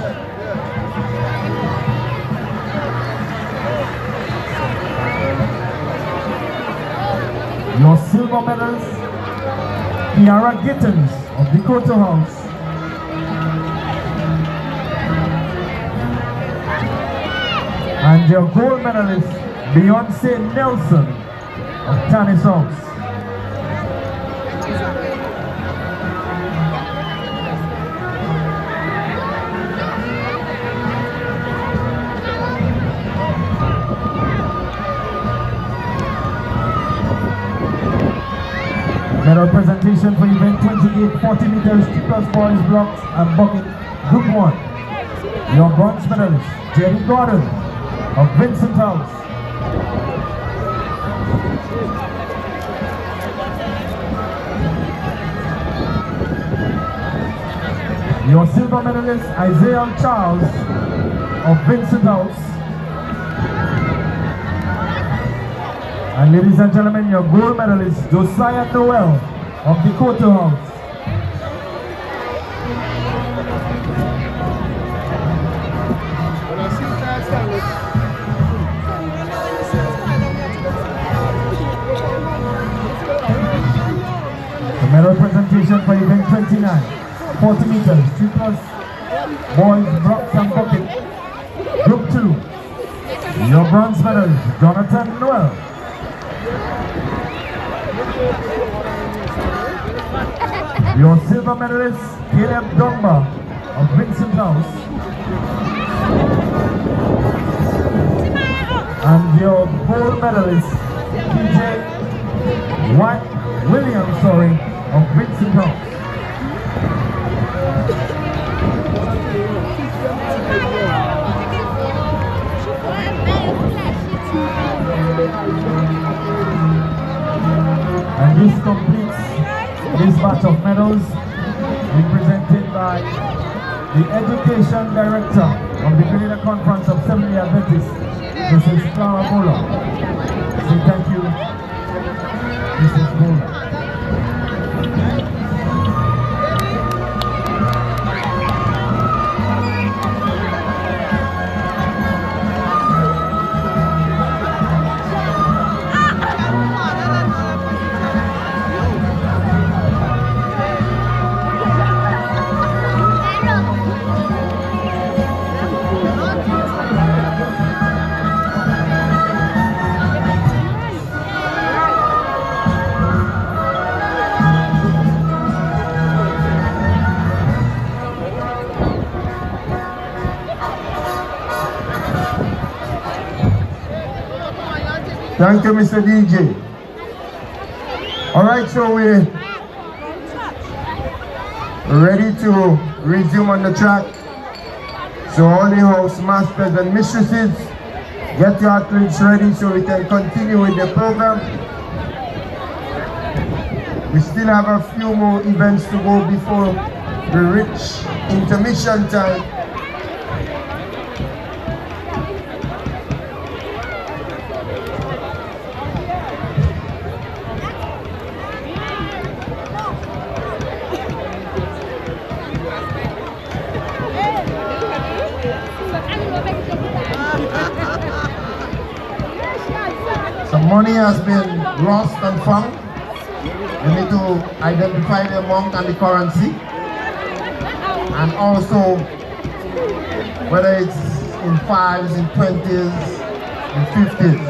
Speaker 1: Your silver medalist, Kiara Gittens of Dakota House. And your gold medalist, Beyonce Nelson of Tanis House. Medal presentation for event 28, 40 meters, 2+ boys, blocks and bucket, group 1. Your bronze medalist, Jenny Gordon of Vincent House. Your silver medalist, Isaiah Charles of Vincent House. And ladies and gentlemen, your gold medalist, Josiah Noel of Dakota House. The medal presentation for event 29, 40 meters, 3+ boys, blocks and bucket, group 2. Your bronze medalist, Jonathan Noel. Your silver medalist, Caleb Dongba of Vincent House. And your gold medalist, PJ Williams, of Vincent House. And this completes this batch of medals represented by the Education Director of the Grenada Conference of Seventh-day Adventists, Mrs. Clara Mola. Say thank you, Mrs. Mola.
Speaker 3: Thank you, Mr. DJ. All right, so we're ready to resume on the track. So all the house masters and mistresses, get your athletes ready so we can continue with the program. We still have a few more events to go before we reach intermission time. Some money has been lost and found. We need to identify the amount and the currency, and also whether it's in 5s, in 20s, in 50s.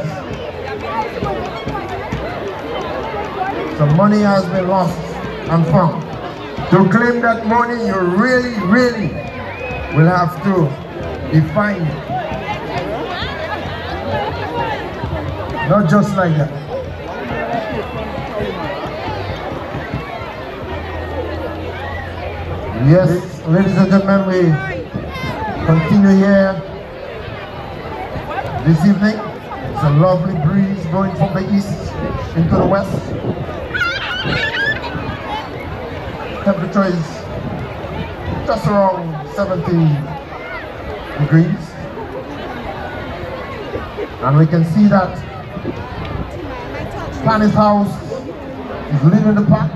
Speaker 3: Some money has been lost and found. To claim that money, you really will have to be fined. Not just like that. Yes, ladies and gentlemen, we continue here this evening. It's a lovely breeze going from the east into the west. Temperature is just around 70 degrees. And we can see that Spanish House is leading the pack.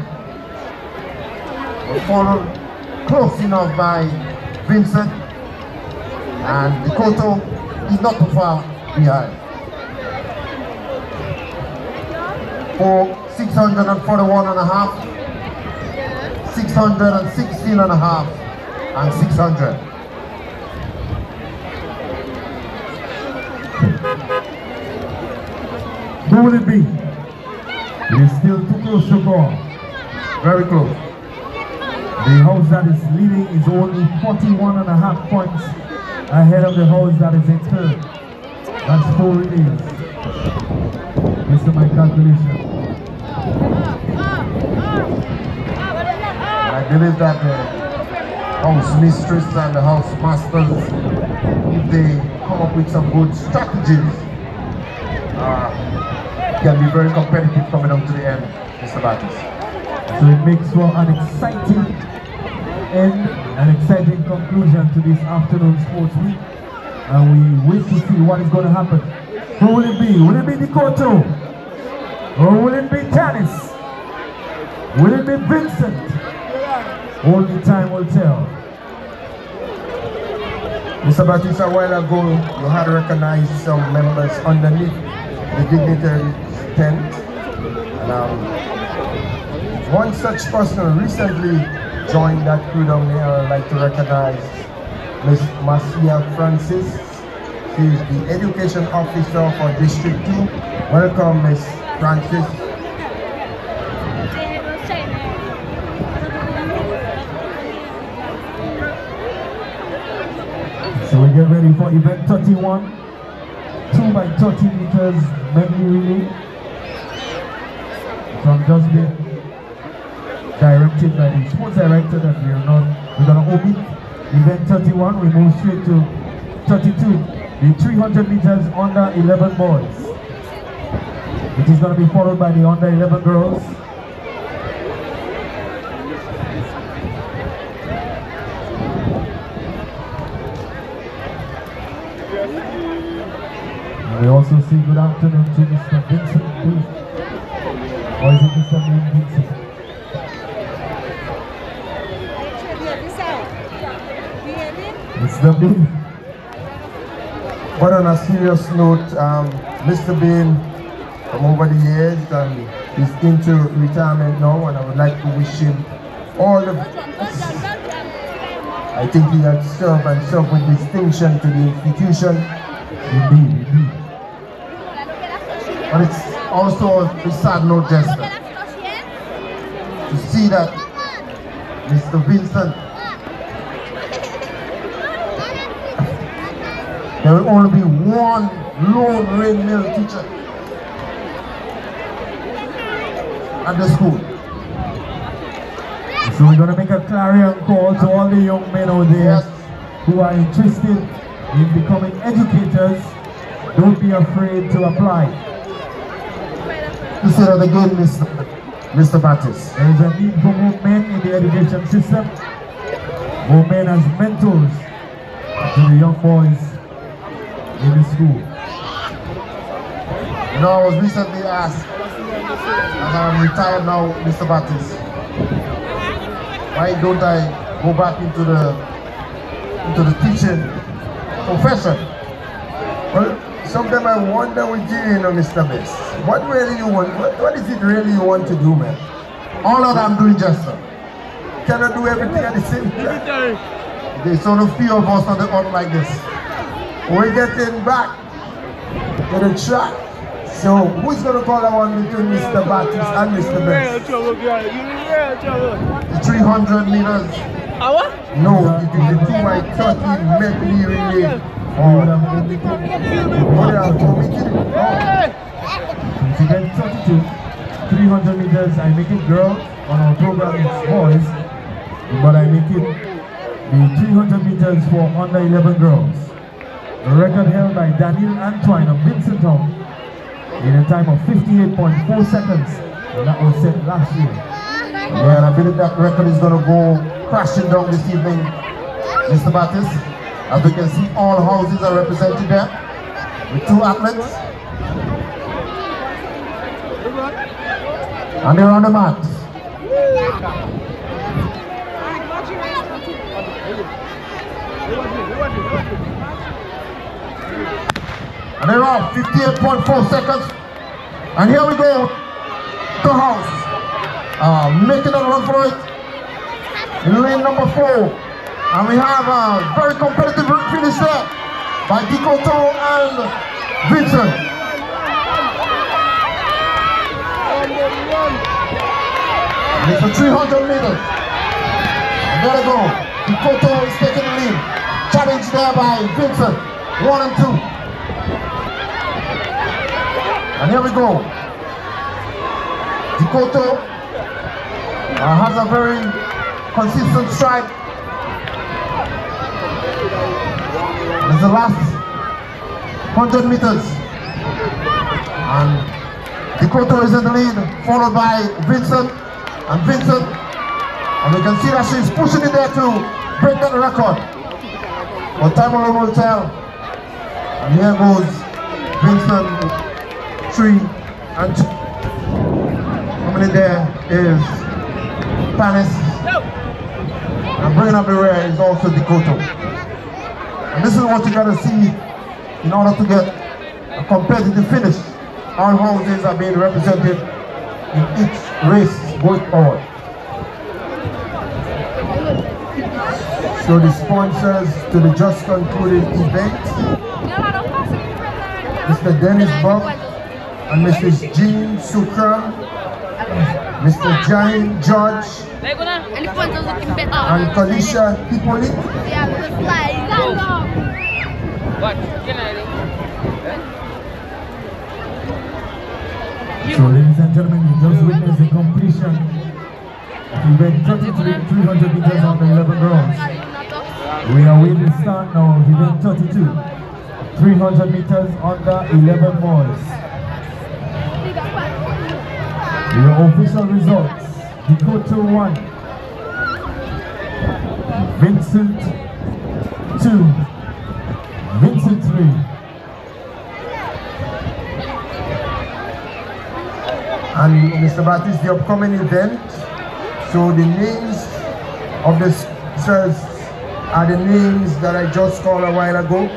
Speaker 3: We're followed close enough by Vincent, and Dakota is not too far behind. For 641.5, 616.5, and 600.
Speaker 1: Who will it be? It is still too close to call.
Speaker 3: Very close.
Speaker 1: The house that is leading is only 41.5 points ahead of the house that is in third. That's 4 relays. This is my calculation.
Speaker 3: I believe that the house mistress and the house masters, if they come up with some good strategies, can be very competitive coming up to the end, Mr. Baptist.
Speaker 1: So it makes for an exciting end, an exciting conclusion to this afternoon sports week. And we wait to see what is going to happen. Who will it be? Will it be Dakota? Or will it be Tanis? Will it be Vincent? Only time will tell.
Speaker 3: Mr. Baptist, a while ago, you had recognized some members underneath the dignitary tent. And one such person recently joined that crew down there. I'd like to recognize Miss Marcia Francis. She is the Education Officer for District 2. Welcome, Miss Francis.
Speaker 1: So we get ready for event 31, 2 by 30 meters medley relay. So I'm just being directed by the sports director that we're gonna omit event 31. We move straight to 32, the 300 meters under 11 boys. It is gonna be followed by the under 11 girls. We also say good afternoon to Mr. Vincent B. Or is it Mr. Vincent? Mr. Bean.
Speaker 3: But on a serious note, Mr. Bean, from over the years, is into retirement now, and I would like to wish him all the best. I think he has served with distinction to the institution.
Speaker 1: Indeed.
Speaker 3: But it's also a sad note, Jester, to see that Mr. Vincent, there will only be one lone rain mill teacher at the school.
Speaker 1: So we're going to make a clarion call to all the young men out there who are interested in becoming educators. Don't be afraid to apply.
Speaker 3: To say that again, Mr. Baptist.
Speaker 1: There is a need for more men in the education system. More men as mentors to the young boys in the school.
Speaker 3: You know, I was recently asked, as I'm retired now, Mr. Baptist, why don't I go back into the teaching profession? Well, sometimes I wonder with you, Mr. Best, what really you want? What is it really you want to do, man? All that I'm doing, Jester. Cannot do everything at the same time. There's sort of few of us on the earth like this. We're getting back to the track, So who's gonna call that one between Mr. Baptist and Mr. Best? 300 meters. No, it is the 2x30 medley relay. What they are committed.
Speaker 1: If you get 32, 300 meters, I make it girls. On our program it's boys, but I make it the 300 meters for under 11 girls. The record held by Daniel Antoine of Vincentton in a time of 58.4 seconds, and that was set last year.
Speaker 3: Yeah, and I believe that record is going to go crashing down this evening, Mr. Baptist. As we can see, all houses are represented there with 2 athletes. And they're on the mat. And they're off 58.4 seconds. And here we go to house. Making a run for it in lane number 4. And we have a very competitive finish there by Dikoto and Vincent. And it's for 300 meters. And there they go. Dikoto is taking the lead. Challenge there by Vincent. 1 and 2. And here we go. Dikoto has a very consistent stride. It's the last 100 meters. And Dikoto is in the lead, followed by Vincent. And Vincent, and we can see that she's pushing it there to break that record. But time alone will tell. And here goes Vincent, 3 and 2. Coming in there is Panis. And bringing up the rear is also Dikoto. And this is what you gotta see in order to get a competitive finish. All houses are being represented in each race going forward.
Speaker 2: So the sponsors to the just concluded event, Mr. Dennis Bob and Mrs. Jean Sukram, Mr. Jain George, and Kalisha Hippolyte.
Speaker 1: So ladies and gentlemen, you just witnessed the completion of event 33, 300 meters on the 11 girls. We are waiting to start now of event 32, 300 meters under 11 boys. Your official results: Dikoto 1, Vincent 2, Vincent 3.
Speaker 2: And Mr. Baptist, the upcoming event, so the names of the sponsors are the names that I just called a while ago.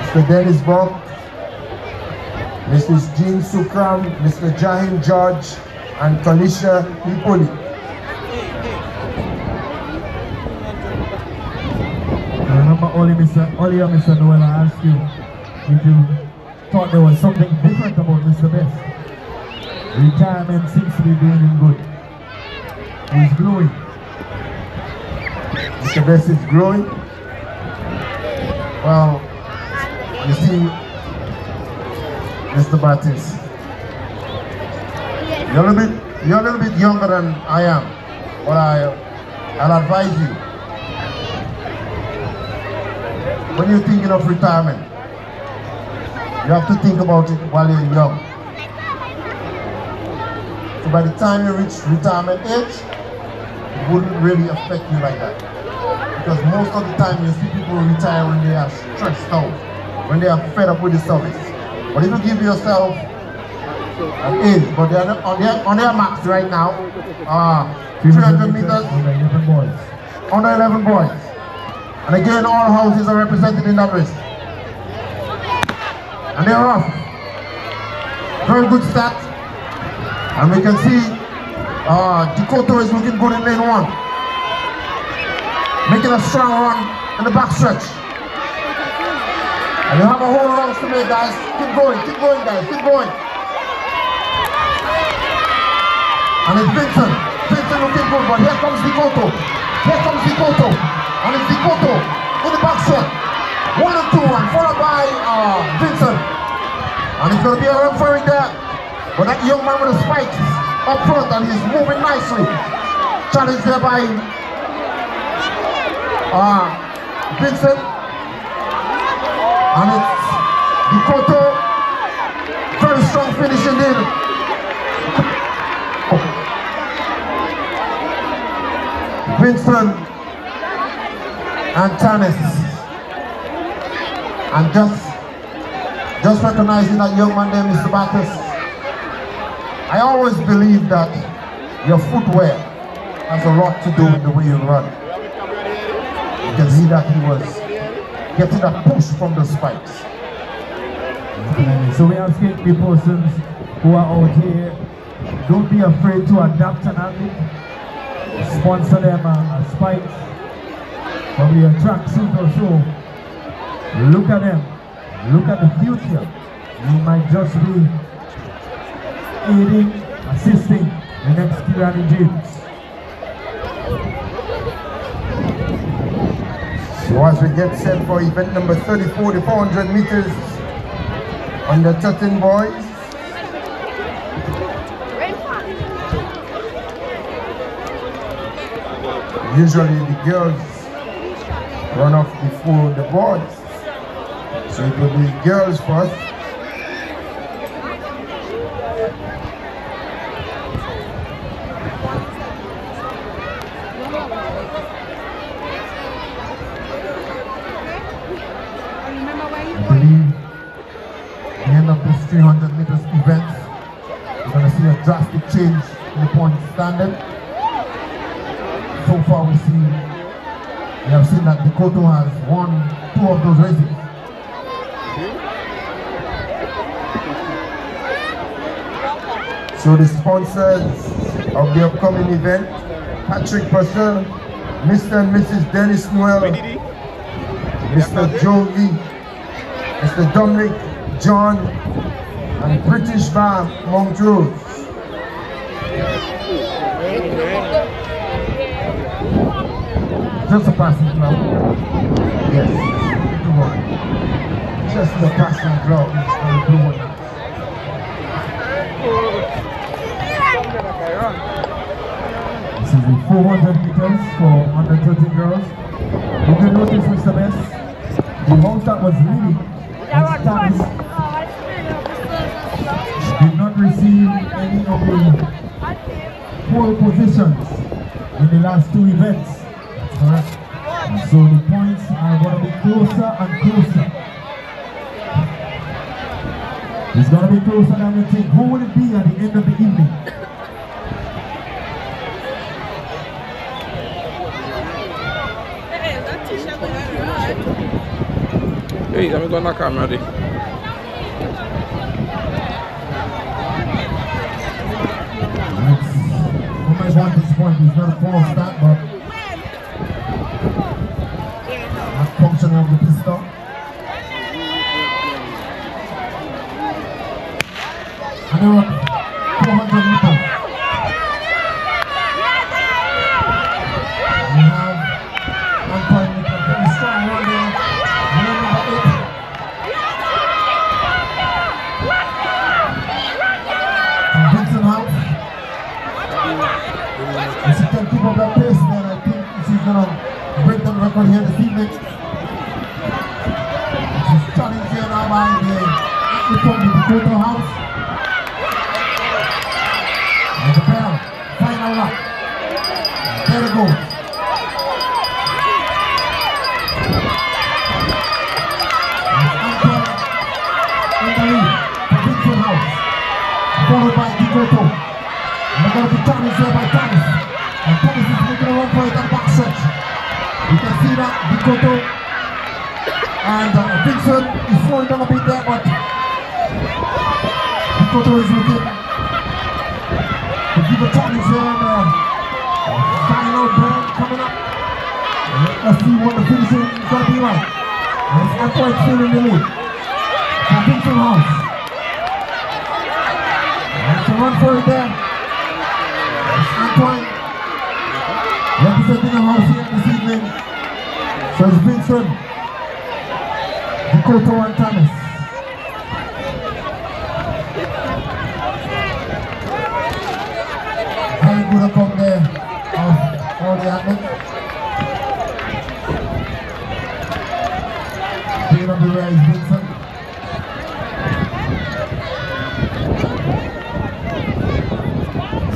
Speaker 2: Mr. Dennis Bob, Mrs. Jean Sukram, Mr. Jahin George, and Kalisha Hippolyte.
Speaker 1: Remember earlier Mr. Noel, I asked you if you thought there was something different about Mr. Best. Retirement seems to be doing him good. He's growing.
Speaker 2: Mr. Best is growing. Well, you see, Mr. Baptist, you're a little bit younger than I am, but I'll advise you. When you're thinking of retirement, you have to think about it while you're young. So by the time you reach retirement age, it wouldn't really affect you like that. Because most of the time you see people retire when they are stressed out, when they are fed up with the service. But if you give yourself an age, but they are on their max right now, 300 meters, under 11 boys. And again, all houses are represented in that race. And they're off. Very good start. And we can see Dikoto is looking good in lane 1. Making a strong run in the backstretch.
Speaker 3: And you have a whole round to make, guys. Keep going, guys, keep going. And it's Vincent. Vincent looking good, but here comes Dikoto. And it's Dikoto in the back set. 1 and 2, and followed by Vincent. And it's going to be a run for it there. But that young man with the spikes up front, and he's moving nicely. Challenged there by Vincent. And it's Dikoto. Very strong finish indeed. Vincent and Tanis. And just recognizing that young man there, Mr. Bacchus. I always believe that your footwear has a lot to do with the way you run. You can see that he was getting that push from the spikes.
Speaker 1: So we have skate persons who are out here. Don't be afraid to adapt an athlete. Sponsor them a spikes, probably a tracksuit or so. Look at them. Look at the future. You might just be aiding, assisting the next Kirani James.
Speaker 3: So as we get set for event number 34, the 400 meters under 13 boys. Usually the girls run off before the boys. So it will be girls first.
Speaker 1: I believe at the end of this 300 meters event, we're going to see a drastic change in the point standard. So far we have seen that Dikoto has won 2 of those races.
Speaker 3: So the sponsors of the upcoming event, Patrick Purcell, Mr. and Mrs. Dennis Noel, Mr. Joey, Mr. Dominic, John, and British Bar Montrose.
Speaker 1: Just a passing club.
Speaker 3: Yes.
Speaker 1: Just a passing club. This is the 400 meters for under 13 girls. You can notice, Mr. Best, the house that was leading and Tanis did not receive any of the pole positions in the last 2 events. Correct. So the points are going to be closer and closer. It's going to be closer than you think. Who will it be at the end of the evening?
Speaker 4: Hey, I'm going to camera ready.
Speaker 1: From my vantage point, it's not a false start, but function of the pistol. And they were 400 meters. We have 1 meter, very strong one there. Number 8. From Vincent House. If she can keep up that pace, then I think she's going to break the record here this evening. Challenge here now by the Dikoto House. And the bell, final lap. There it goes. And Anton in the lead for Vincent House, followed by Dikoto. And they're going to be challenged here by Tanis. And Tanis is making a run for it on the back stretch. You can see that Dikoto and Vincent is slowing down a bit there, but Dikoto is looking to give a challenge here and final bell coming up. Let's see what the finishing is going to be like. And it's Antoine still in the lead.
Speaker 3: Vincent House. That's a run for it there. That's Antoine. Representing the house here this evening. So it's Vincent, Dakota and Thomas. Very good to come there of all the athletes. Picking up the rear is Vincent.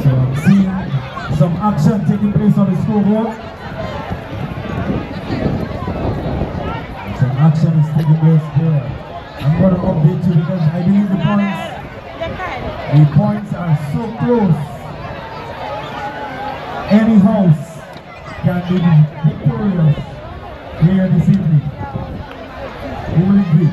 Speaker 3: So I'm seeing some action taking place on the scoreboard. Some action is taking place here. I'm going to update you because I believe the points are so close. Any house can be victorious here this evening. Who will it be?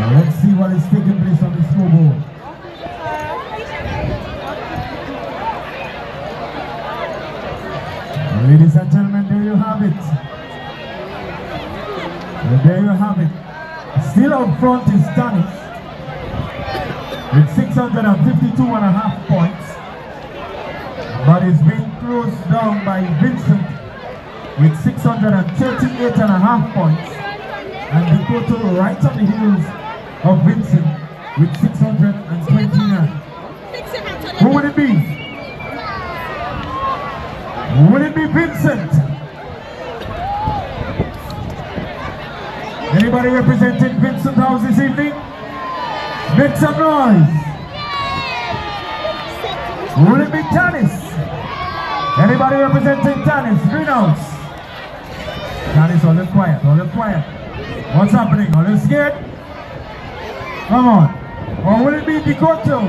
Speaker 3: Let's see what is taking place on the scoreboard. Ladies and gentlemen, there you have it. There you have it. Still out front is Tanis with 652.5 points, but it's been closed down by Vincent with 638.5 points, and Dakota right on the heels of Vincent with 629. Who would it be? Would it be Vincent? Anybody representing Vincent House this evening? Make some noise. Will it be Tanis? Anybody representing Tanis? Greenhouse. Tanis, all look quiet, all look quiet. What's happening? All look scared? Come on. Or will it be Dakota?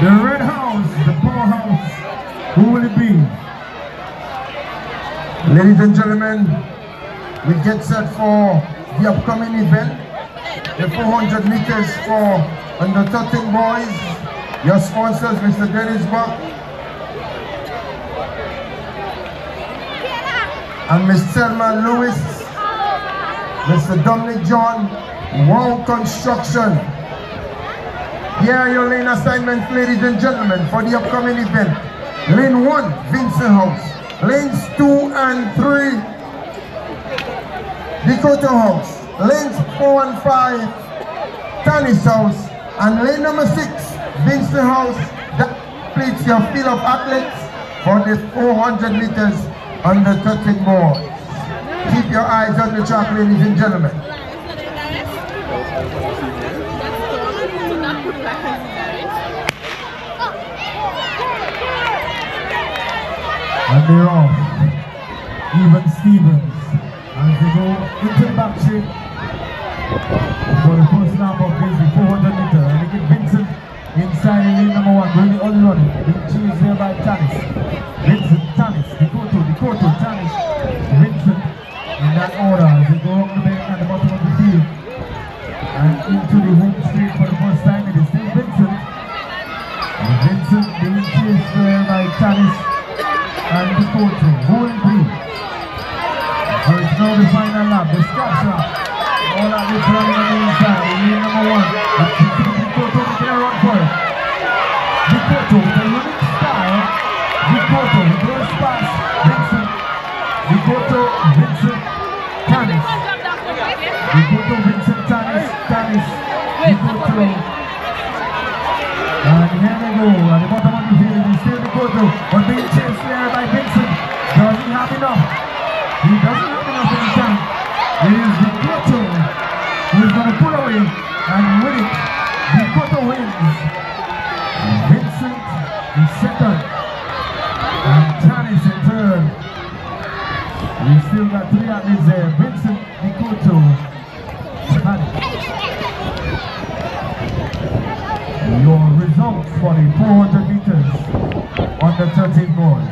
Speaker 3: The Red House, the powerhouse. Who will it be?
Speaker 2: Ladies and gentlemen, we get set for the upcoming event, the 400 meters for under 13 boys. Your sponsors, Mr. Dennis Buck and Ms. Selma Lewis, Mr. Dominic John, Wow Construction. Here are your lane assignments, ladies and gentlemen, for the upcoming event. Lane 1, Vincent House. Lanes 2 and 3, Dakota House. Lanes 4 and 5, Tanis House. And lane number 6, Vincent House. That completes your field of athletes for the 400 meters under 13 boards. Keep your eyes on the track, ladies and gentlemen.
Speaker 3: And they're off. Even Stevens as they go into the back shape for the first lap of this 400 meter. And they get Vincent inside in lane number 1, doing the early running. Being chased there by Tanis. Vincent, Tanis, Dakota, Tanis, Vincent in that order as they go up the bend at the bottom of the field and into the home straight for the first time. It is still Vincent. And Vincent being chased there by Tanis and Dakota. Who will it be? So it's now the final lap, the scratch lap. All that is running on the inside, in lane number 1. It's Dakota making a run for it. Dakota with a unique style. Dakota, the first pass, Vincent. Dakota, Vincent, Tanis. Dakota, Vincent, Tanis, Dakota. And here they go, at the bottom of the field, it's still Dakota, but being chased there by Vincent. Does he have enough? He doesn't have enough in the tank. It is Dakota who is going to pull away and win it. Dakota wins. Vincent in second. And Tanis in third. We've still got 3 athletes there. Vincent, Dakota, Tanis. Your results for the 400 meters on the 13 boards.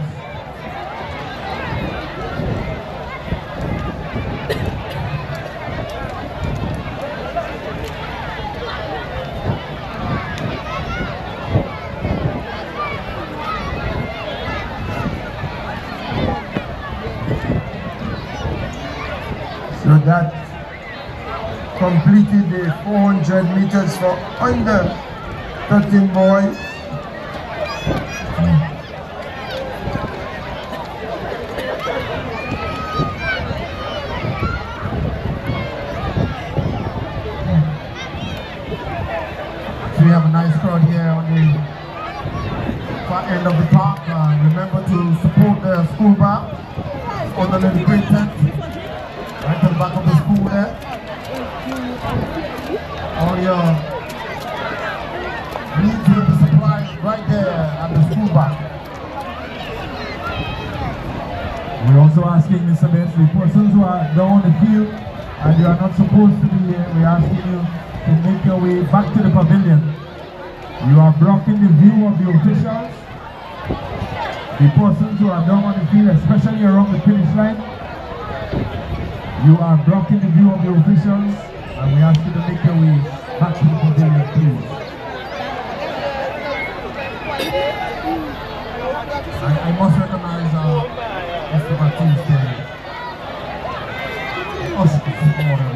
Speaker 3: So that completed the 400 meters for under 13 boys. So we have a nice crowd here on the far end of the park. Remember to support the school bar on the little green tent right to the back of the school there. All your needs will be supplied right there at the school bar.
Speaker 1: We're also asking Mr. Benz, the persons who are down on the field and you are not supposed to be here, we're asking you to make your way back to the pavilion. You are blocking the view of the officials. The persons who are down on the field, especially around the finish line, you are blocking the view of the officials, and we ask you to make your way back to the pavilion, please. I must recognize Mr. Baptiste there. Also, for the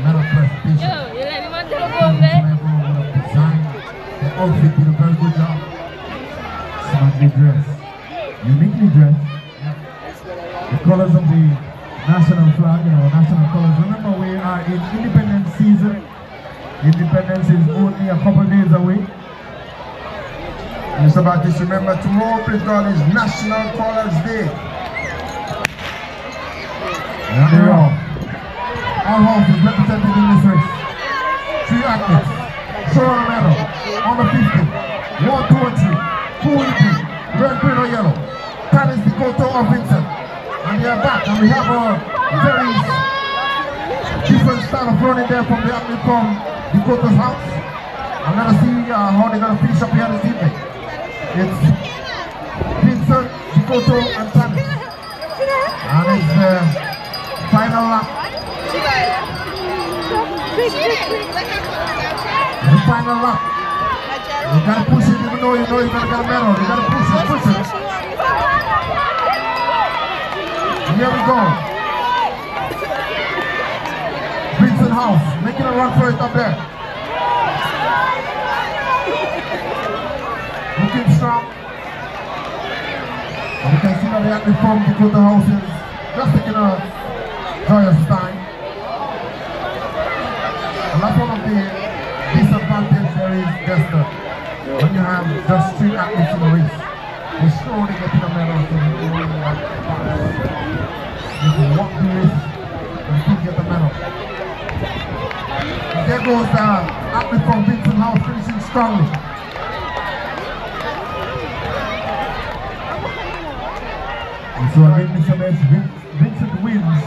Speaker 1: medal presentation.
Speaker 4: You let him on the phone there?
Speaker 1: Designed the outfit, did a very good job. Smartly dressed, uniquely dressed. The colors of the national flag, national colors. Remember, we are in Independence season. Independence is only a couple days away.
Speaker 3: Mr. Baptiste, remember tomorrow, please God, is National Colors Day.
Speaker 1: And they are. Our house is represented in this race. 3 athletes. Show on a medal. On the 50. 1, 2, and 3. 2 EP. Red, green, or yellow. Tanis, Dakota, or Vincent. And they are back. And we have a very different style of running there from the athlete from Dakota's house. And let us see how they're going to finish up here this evening. It's Vincent, Dakota, and Tanis. And it's the final lap. The final lap. You gotta push it even though you know you're gonna get a medal. You gotta push it. And here we go. Vincent House making a run for it up there. Looking strong. And you can see that the athlete from Dakota House is just taking a joyous time. And that's one of the disadvantages there is just when you have just 3 athletes in the race. They slowly getting a medal so you don't really like you can walk the race and still get the medal. And there goes the athlete from Vincent House finishing strongly. And so again, Mr. Best, Vincent wins.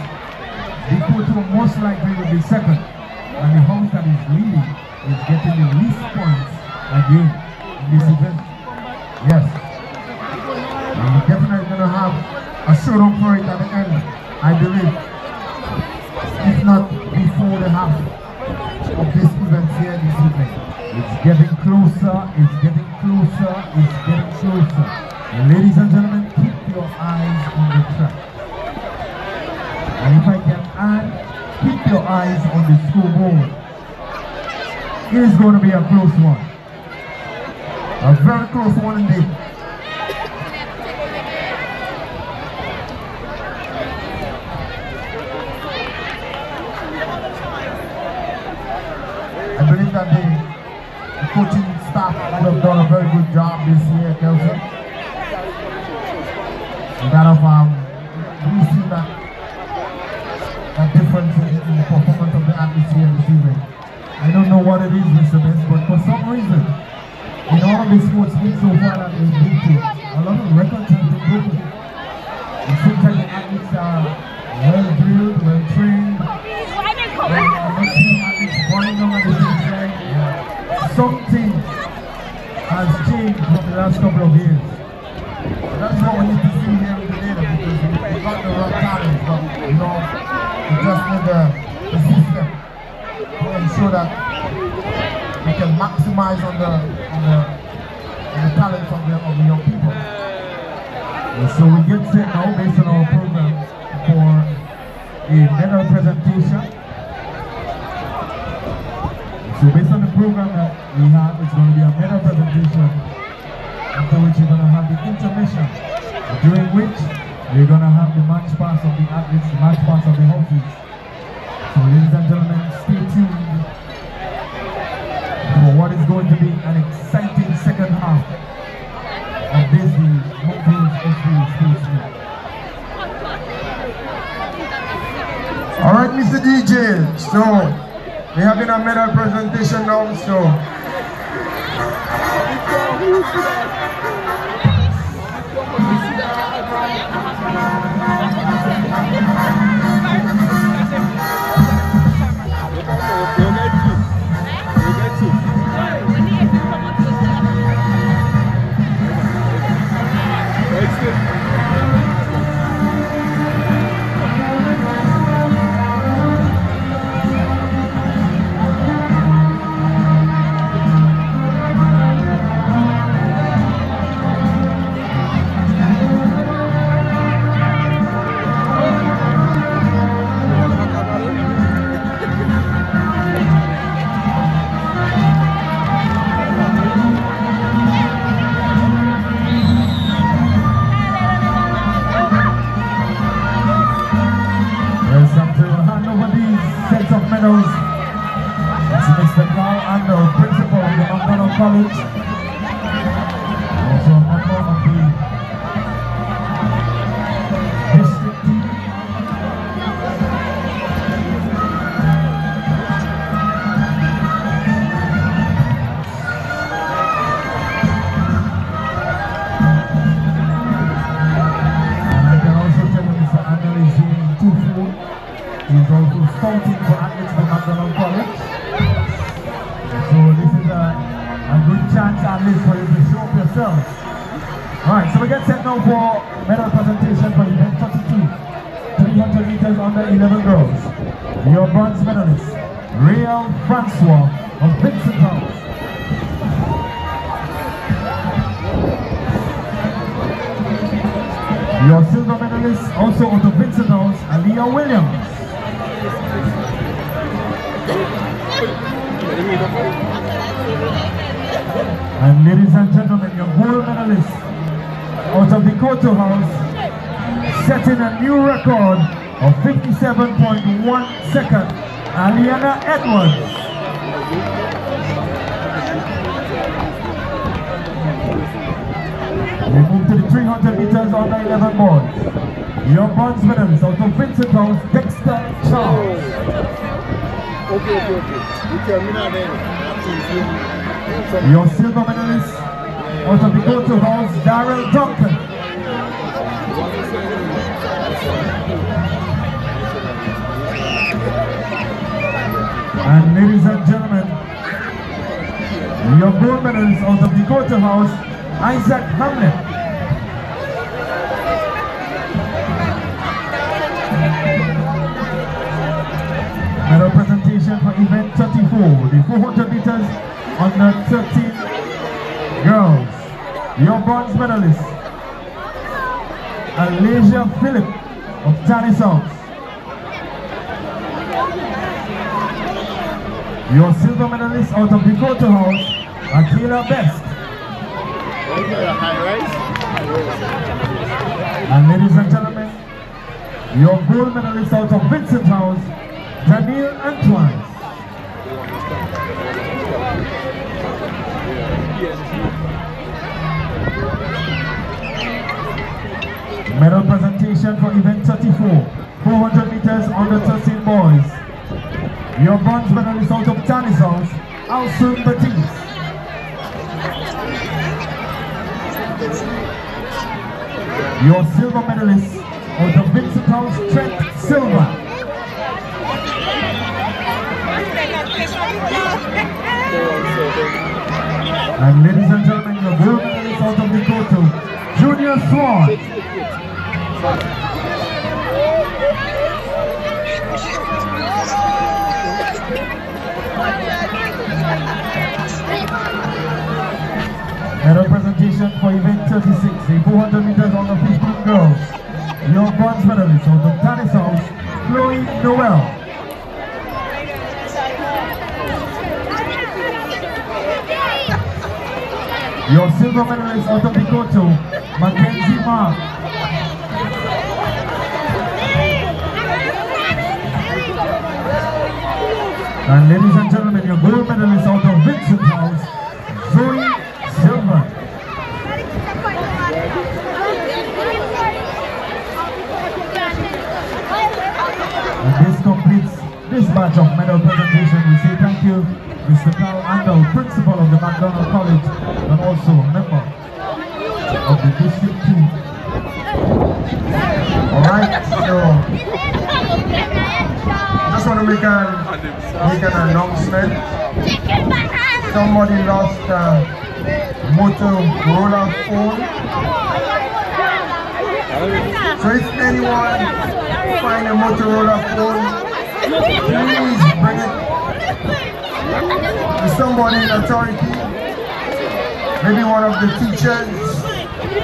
Speaker 1: Dakota most likely will be second. And the house that is leading is getting the least points again in this event. Yes. And we're definitely going to have a showdown for it at the end, I believe. If not before the half of this event here this evening. It's getting closer, it's getting closer, it's getting closer. Ladies and gentlemen, keep your eyes on the track. And if I can add, keep your eyes on the scoreboard. It is going to be a close one. A very close one indeed. I believe that the coaching staff would have done a very good job this year, Kelson. We see that difference in the performance of the athletes here this evening. I don't know what it is, Mr. Benz, but for some reason, in all of the sports meets so far that we've been to, a lot of records have been broken. It seems like the athletes are well drilled, well trained. I'm not seeing athletes running down at the finish line. Something has changed from the last couple of years. That's what we need to see here in the data, because we got the wrong talent, but we just need the system to ensure that we can maximize on the talents of the young people. And so we get set now based on our program for a medal presentation going to be a medal presentation, after which you're going to have the intermission, during which you're going to have the match pass of the athletes, the match pass of the horses. So ladies and gentlemen, stay tuned for what is going to be an exciting second half of this Mountains SDA Sports Meet.
Speaker 3: Alright, Mr. DJ, so we're having a medal presentation now, so
Speaker 1: College, also a member of the district team. And I can also tell you Mr. Anthony Tufu is also scouting for athletes from McDonald College. So this is a good chance at least for you to show up yourselves. Alright, so we get set now for medal presentation for event 32, 300 meters under 11 girls. Your bronze medalist, Real Francois of Vincent House. Your silver medalist, also out of Vincent House, Aliyah Williams. And ladies and gentlemen, your gold medalist out of the Koto House, setting a new record of 57.1 seconds, Aliana Edwards. We move to the 300 meters under 11 boys. Your bronze medalist out of Vincent House, Dexter Charles.
Speaker 2: Okay.
Speaker 1: Your silver medalist out of the Koto House, Darrell Duncan. And ladies and gentlemen, your gold medalist out of the Koto House, Isaac Hamlin. Medal presentation for event 34, the 400 meters under 13 girls. Your bronze medalist, Alasia Phillip of Tannis House. Your silver medalist out of the Koto House, Akila Best. And ladies and gentlemen, your gold medalist out of Vincent House, Daniel Antoine. Medal presentation for event 34, 400 meters under 13 boys. Your bronze medalist out of Tannis House, Alsun Batiste. Your silver medalist out of Vincent House, Trent Silva. And ladies and gentlemen, your gold medalist out of the Koto, Junior Swan. Medal presentation for event 36, the 400 meters on the 15 girls. Your bronze medalist out of Tannis House, Chloe Noel. Your silver medalist out of Bikoto, Mackenzie Mark. And ladies and gentlemen, your gold medalist out of Vincent House, Zoe Silver. And this completes this batch of medal presentation. We say thank you, Mr. Carl Andel, principal of the McDonald College, and also a member of the district team. Alright, so just want to make an announcement. Somebody lost a Motorola phone. So if anyone find a Motorola phone, please bring it to somebody in authority, maybe one of the teachers,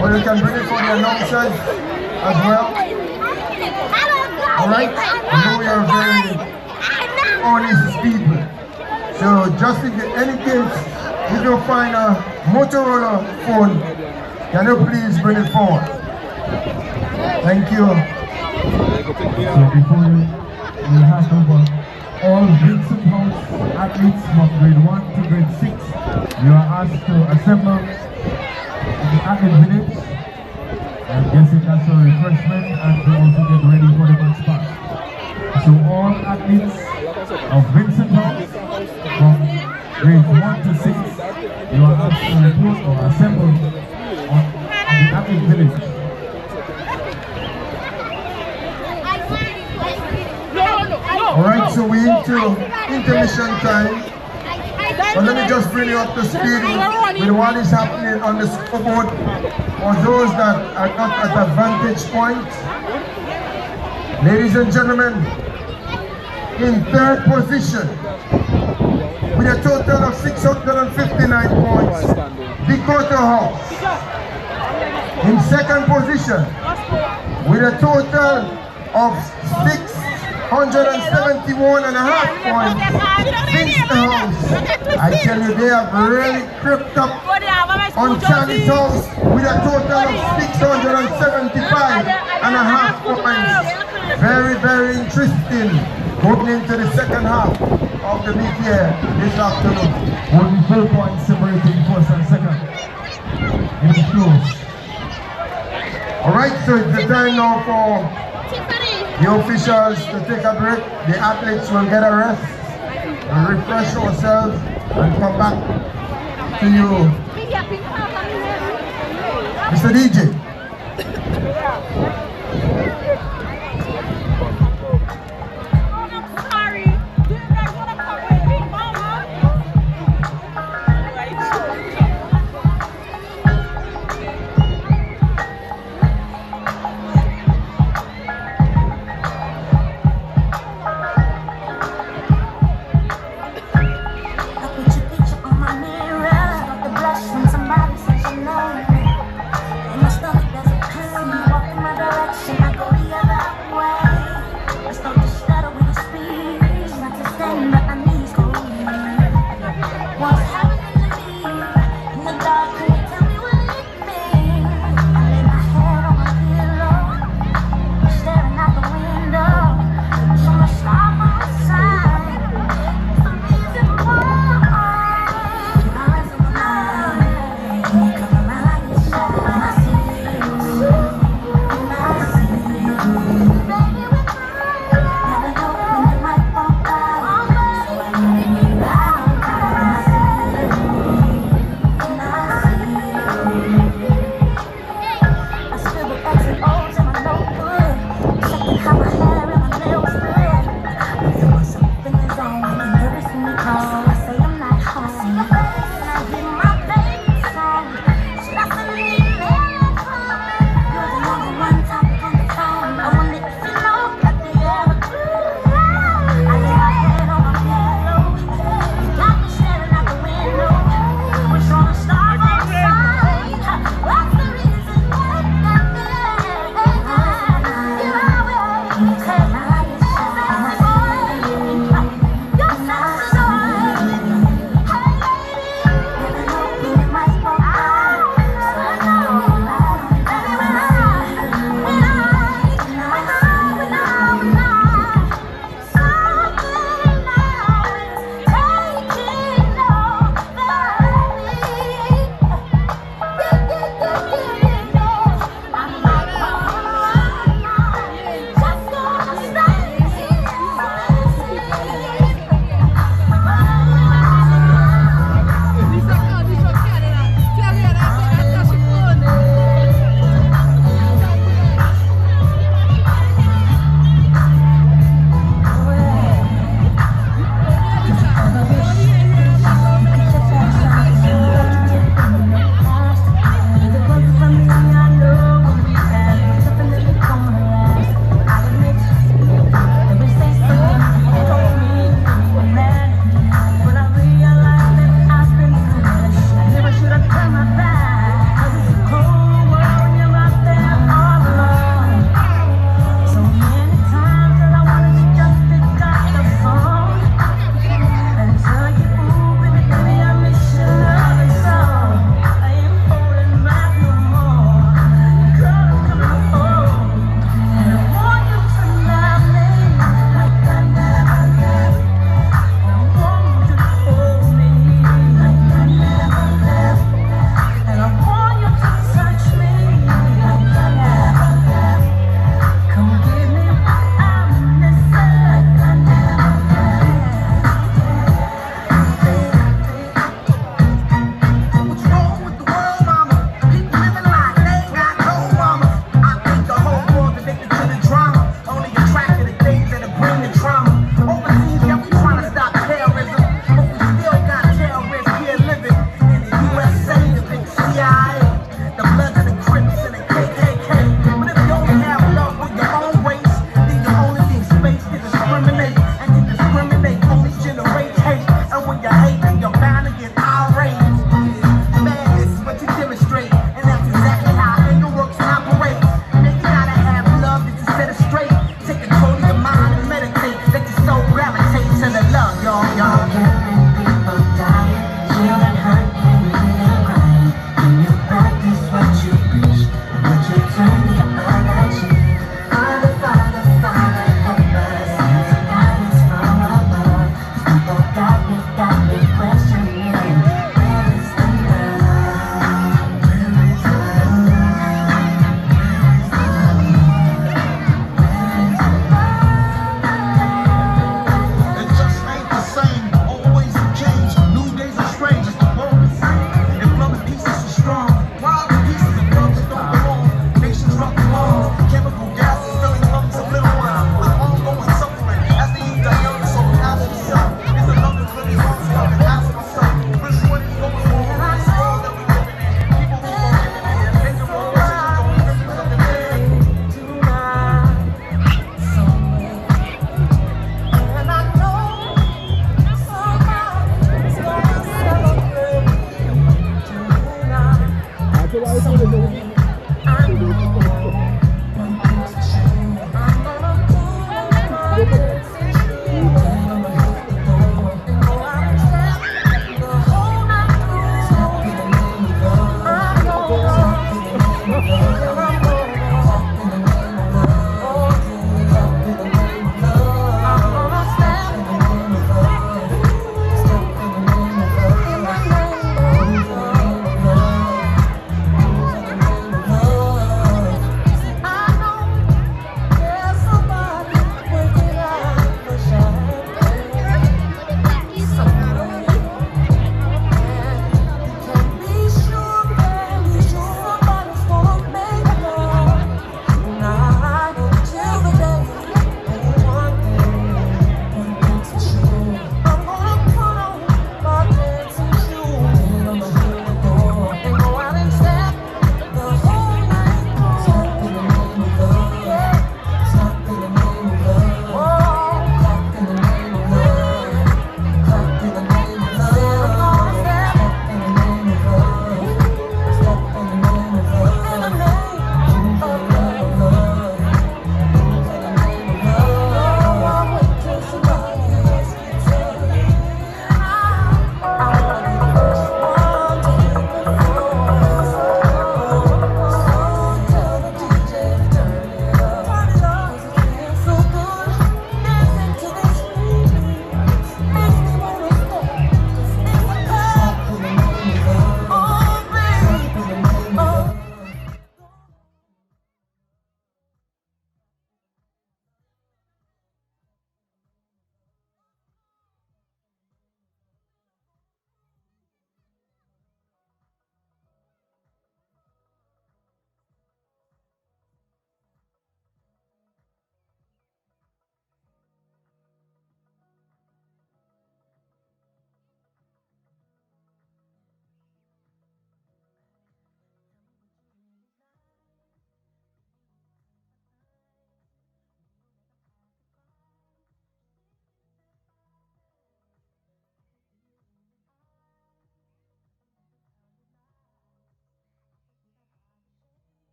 Speaker 1: or you can bring it for the announcers as well. Alright? I know we are very honest people. So just in any case, if you find a Motorola phone, can you please bring it forward? Thank you. So before you hand over, all Vincent House athletes from grade 1 to grade 6, you are asked to assemble in the athlete village and get it as a refreshment and to also get ready for the match pass. So all athletes of Vincent House from grade 1 to 6, you are asked to report or assemble on the athlete village.
Speaker 3: Alright, so we're into intermission time. But let me just bring you up to speed with what is happening on the scoreboard for those that are not at a vantage point. Ladies and gentlemen, in third position, with a total of 659 points, Bikoto House. In second position, with a total of 671.5 points, Vincent House. I tell you, they have really crept up on Charlie's House with a total of 675.5 points. Very, very interesting. Moving into the second half of the big year this afternoon.
Speaker 1: Only 4 points separating first and second. In the close.
Speaker 3: Alright, so it's the time now for the officials to take a break. The athletes will get a rest, refresh ourselves, and come back to you. Mr. DJ.
Speaker 5: Somebody says you know me.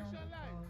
Speaker 4: Intermission line.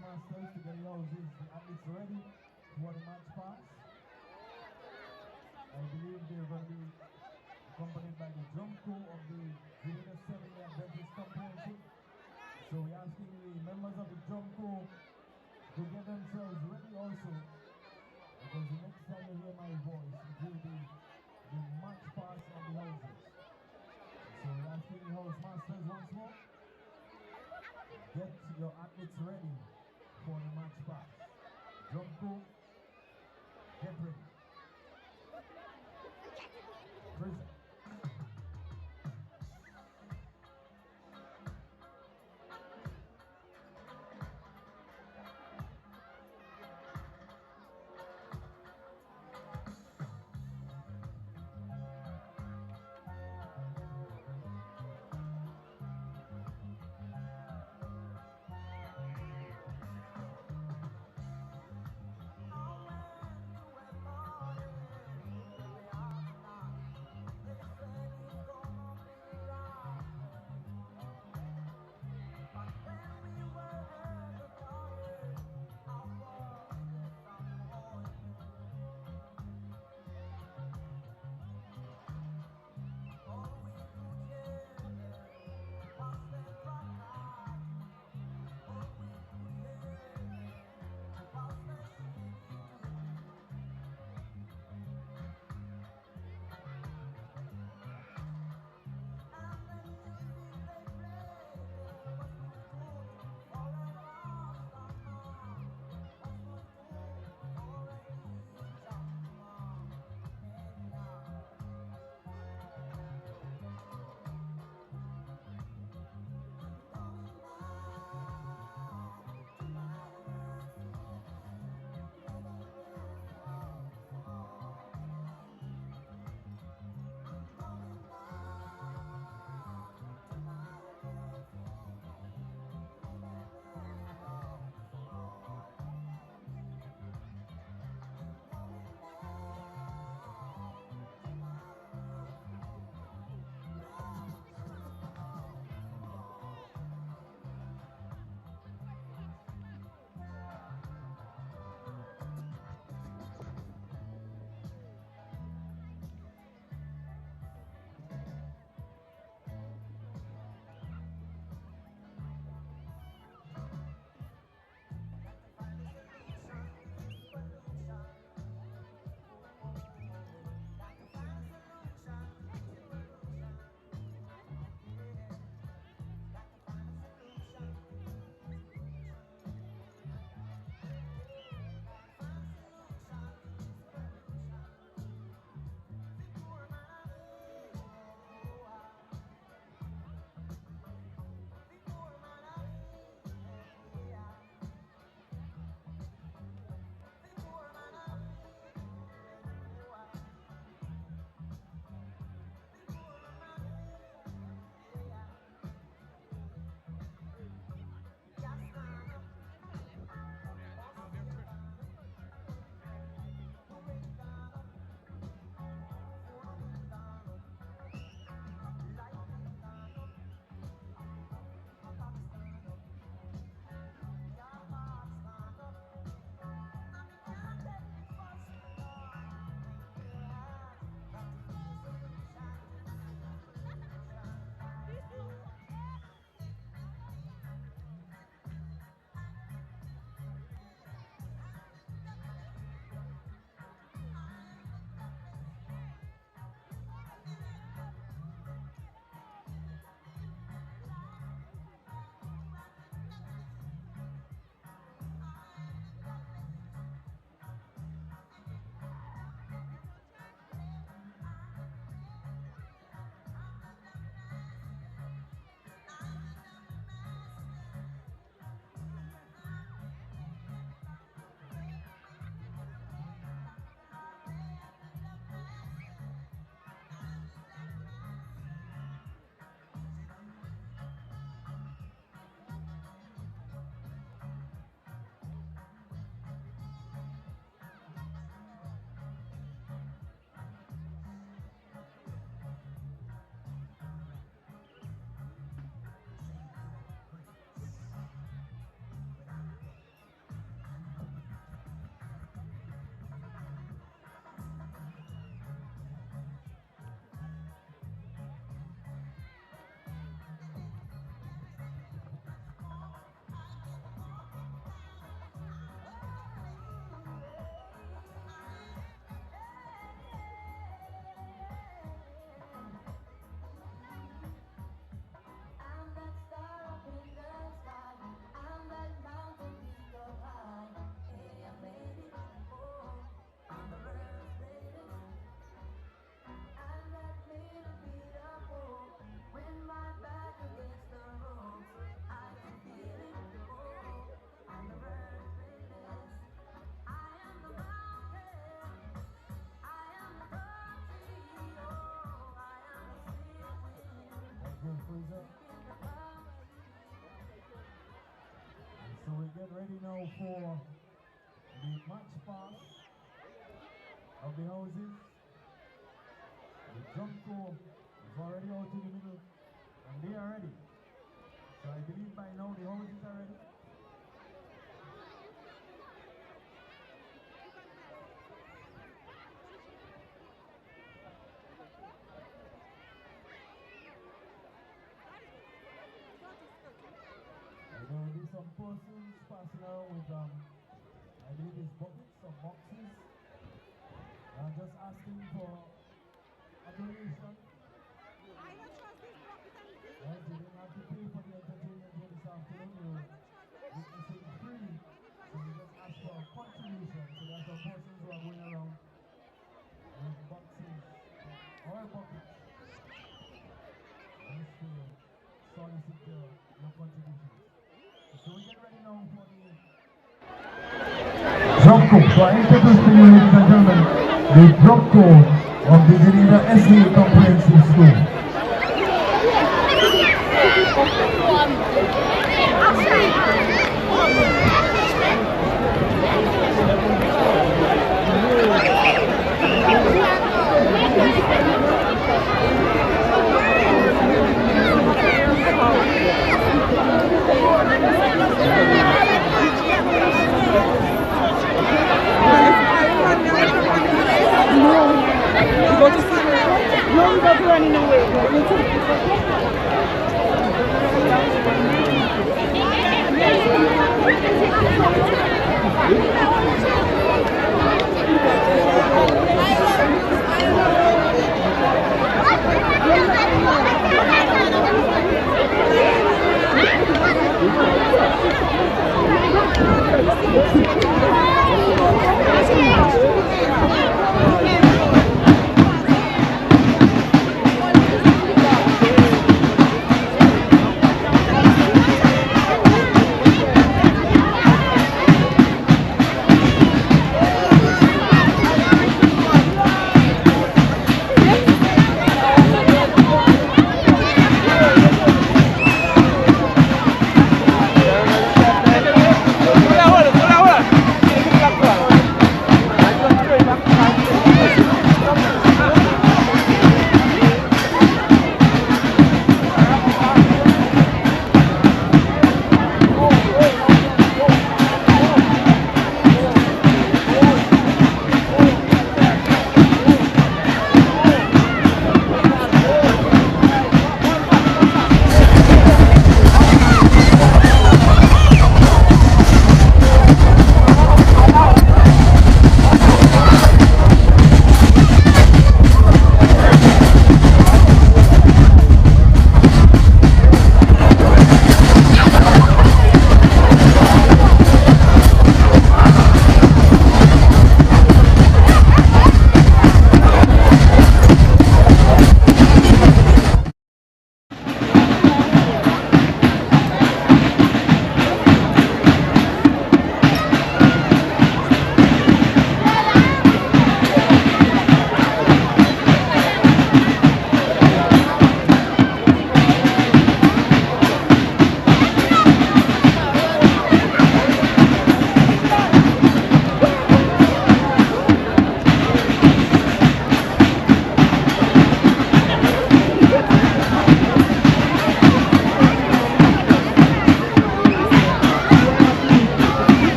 Speaker 1: Masters to get the houses, the athletes ready for the match pass. I believe they're going to be accompanied by the drum crew of the Junior 7 Adventist Championship. So we're asking the members of the drum crew to get themselves ready also, because the next time you hear my voice, it will be the match pass of the houses. So we're asking the house masters once more, get your athletes ready for the match pass. Drum crew, get ready. Prison.
Speaker 5: Oh,
Speaker 1: we get ready now for the match pass of the houses. The drum corps is already out in the middle and they are ready. So I believe by now the houses are ready. There will be some persons passing out with, I believe it's buckets or boxes. I'm just asking for a donation. Right, you don't have to pay for the entertainment here this afternoon. You're witnessing free. So you just ask for a contribution. So there are some persons who are going around with boxes or buckets. Just to solicit your contributions. So we get ready now for the drum corps. So I introduce to you, ladies and gentlemen, the drum corps of the Geneva SDA Comprehensive School.
Speaker 4: No, we don't run away.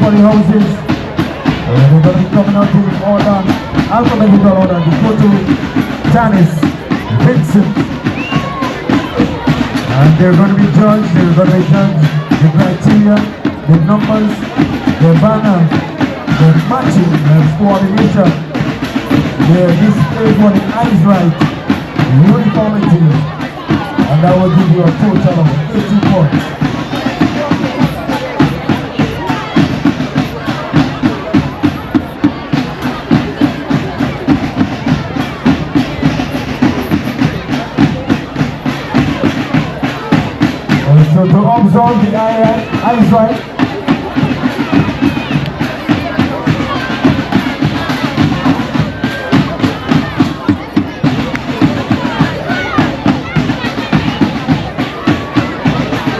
Speaker 1: for the houses. They're going to be coming out in order, alphabetical order. Dakota, Janice, Vincent. And they're going to be judged. They're going to be judged the criteria, the numbers, the banner, the matching, the coordination, the display for the eyes right, uniformity, and that will give you a total of 80 points. So to observe the eyes right,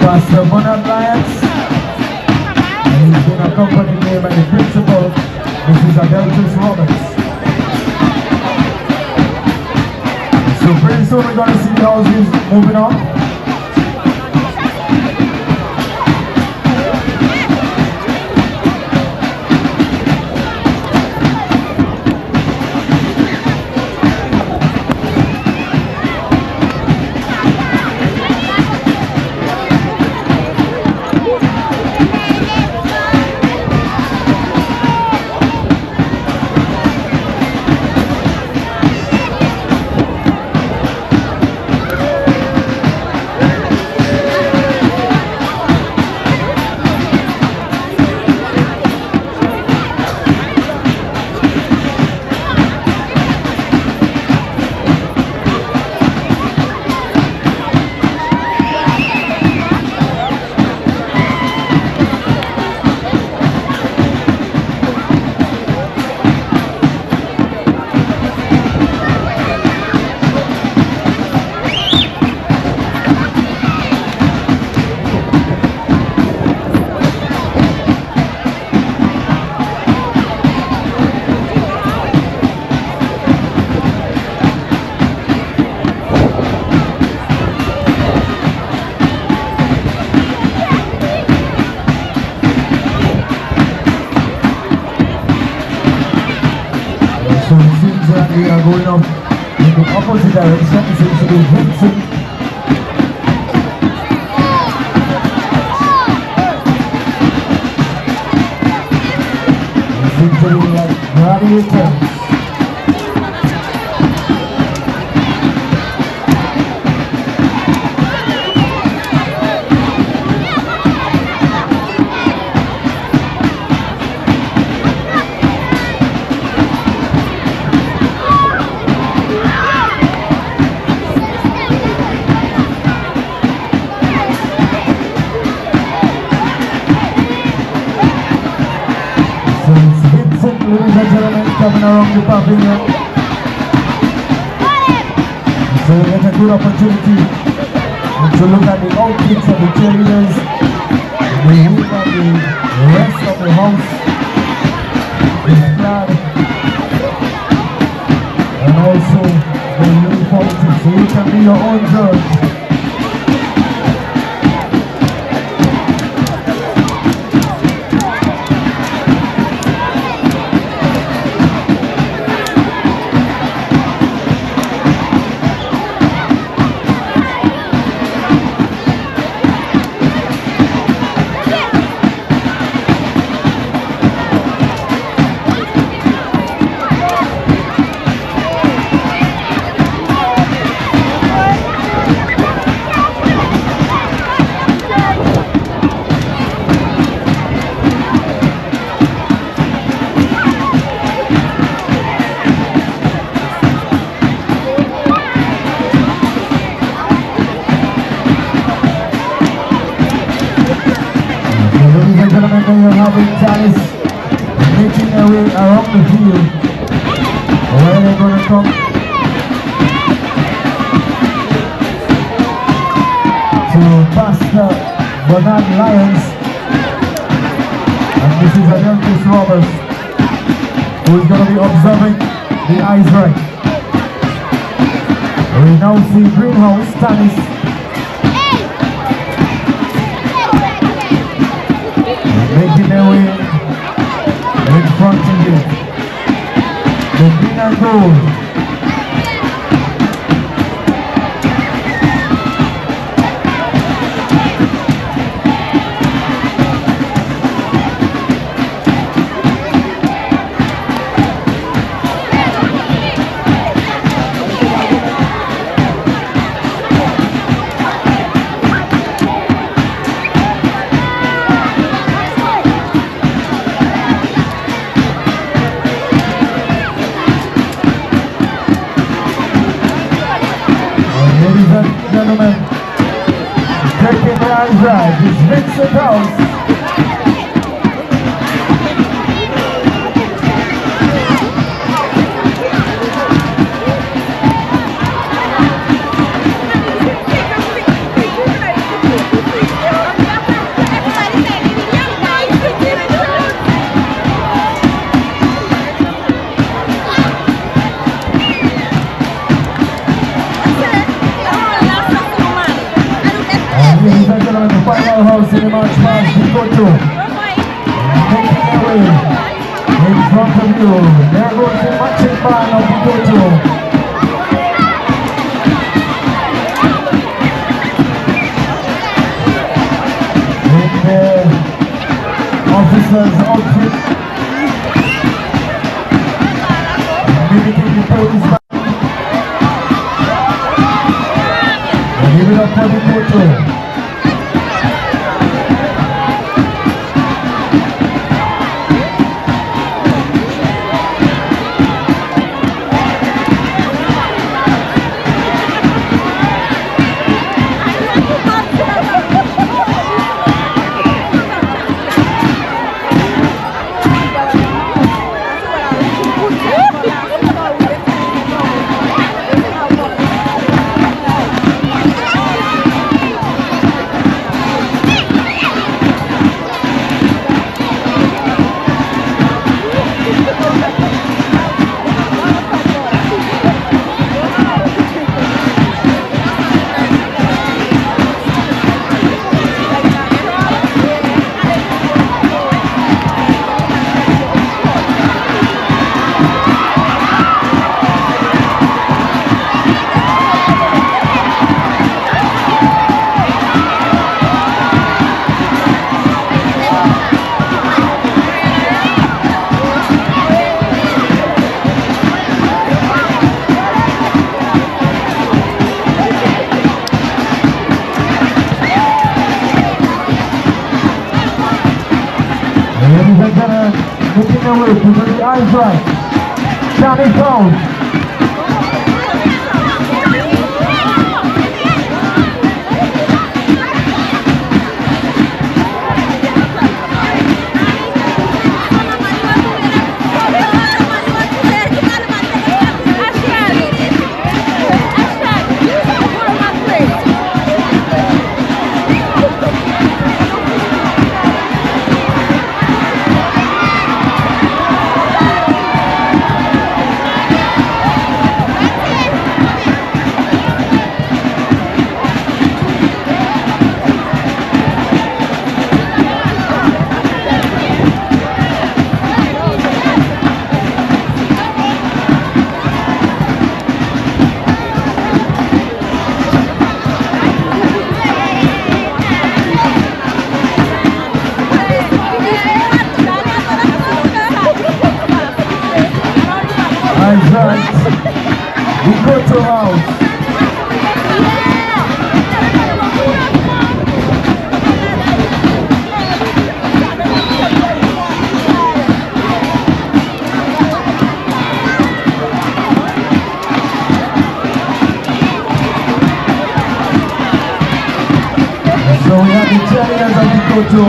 Speaker 1: Pastor Bernard Lyons, and he's been accompanied here by the principal, Mrs. Adelphus Roberts. So pretty soon we're going to see the houses moving on. So it seems that we are going up in the opposite direction. It seems to be Vincent. It seems to be like gladiators. Ladies and gentlemen, coming around the pavilion. So we get a good opportunity to look at the outfits of the cheerleaders, the wing of the rest of the house, the flag, and also the uniformity. So you can be your own judge. Gentlemen, they are having Janice making their way around the field. Where they're going to come to Pastor Bernard Lyons and Mrs. Adelphus Roberts, who is going to be observing the eyes right. We now see Greenhouse, Tanis, making their way fronting it. The green and gold. Gentlemen, taking the eyes right is Vincent House. Ladies and gentlemen, the final house in the match pass, Bikoto. Making their way in front of you. There goes the matching band of Bikoto. In the officer's outfit. Mimicking the police band. And give it up for Bikoto. Ladies and gentlemen, making their way to the eyes right. Johnny Jones. Eyes right. We go to house. So we have the Italians of Bikoto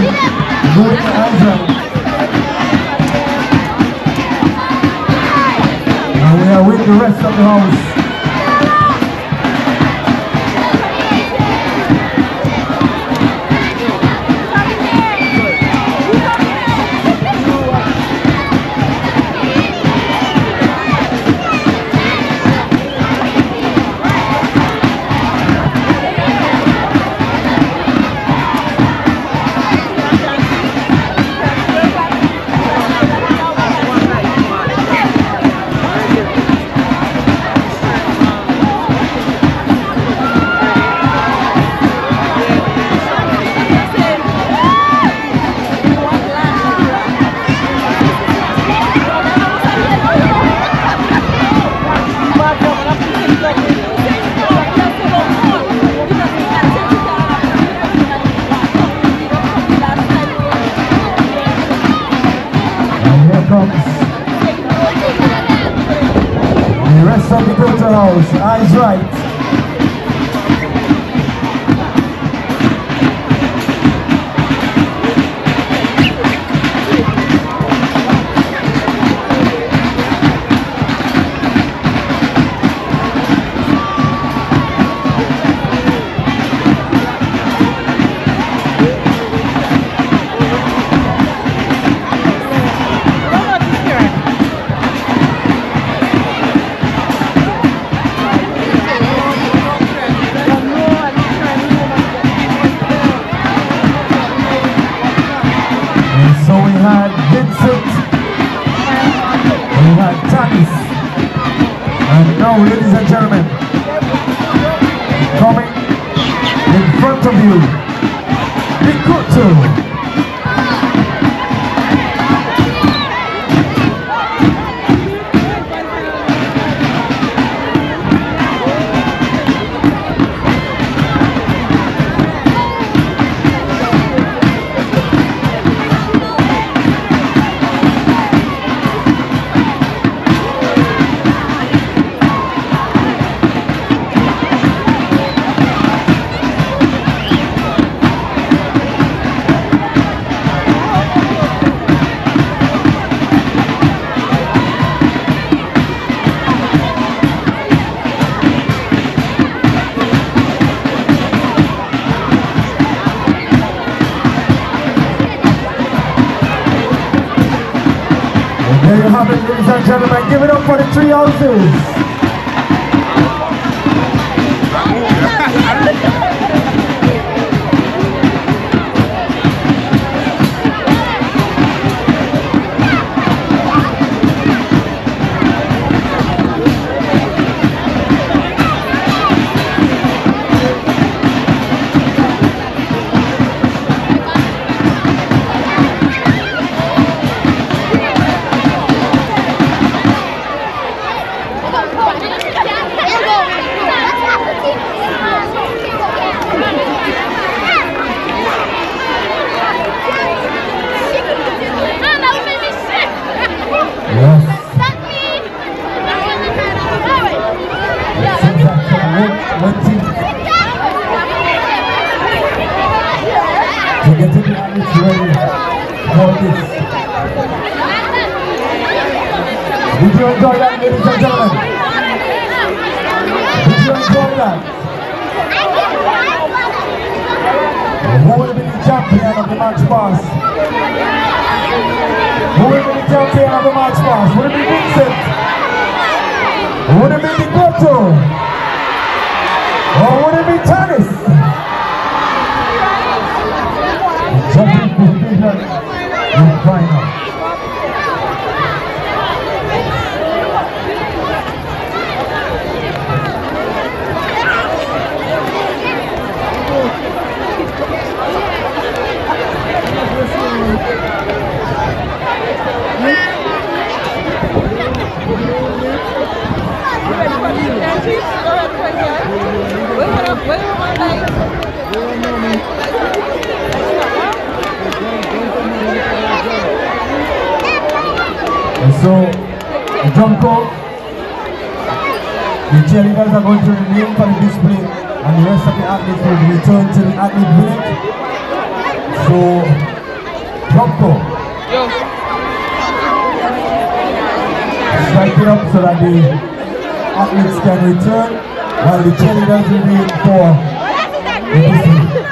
Speaker 1: moving the eyes right. And we are with the rest of the house. the rest of the total house, eyes right. Ladies and gentlemen, coming in front of you, Bikutu. There you have it, ladies and gentlemen. Give it up for the 3 ounces. Did you enjoy that, ladies and gentlemen? Did you enjoy that? Who will be the champion of the match pass? Who will be the champion of the match pass? Would it be Vincent? Would it be Bikutu? Or would it be Tanis? The judging decision is final. And so, the drum corps, the cheerleaders are going to remain for the display, and the rest of the athletes will return to the athlete village. So, drum corps, strike it up so that the athletes can return, while the cheerleaders remain for the display.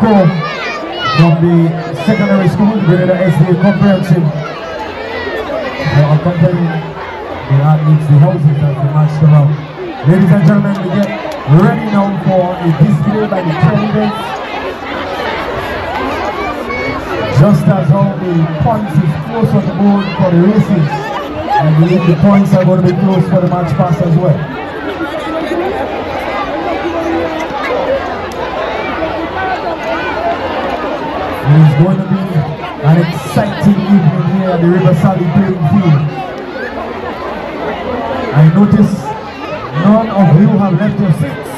Speaker 1: Marco from the secondary school within the SDA comprehensive. Accompanying the athletes, the houses as they march around. Ladies and gentlemen, we get ready now for a display by the candidates. Just as how the points is close on the board for the races, I believe the points are going to be close for the match pass as well. It is going to be an exciting evening here at the Riverside playing field. I notice none of you have left your seats.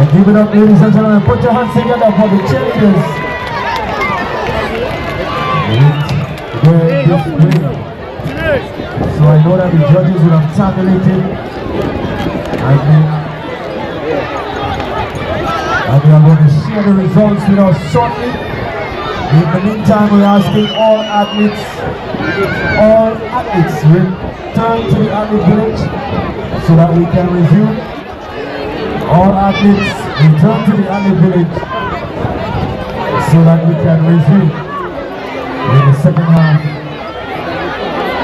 Speaker 1: Give it up, ladies and gentlemen. Put your hands together for the champions. So I know that the judges will have tabulated. And they are going to share the results with us shortly. In the meantime, we're asking all athletes return to the athlete village so that we can resume. All athletes return to the athlete village so that we can resume in the second half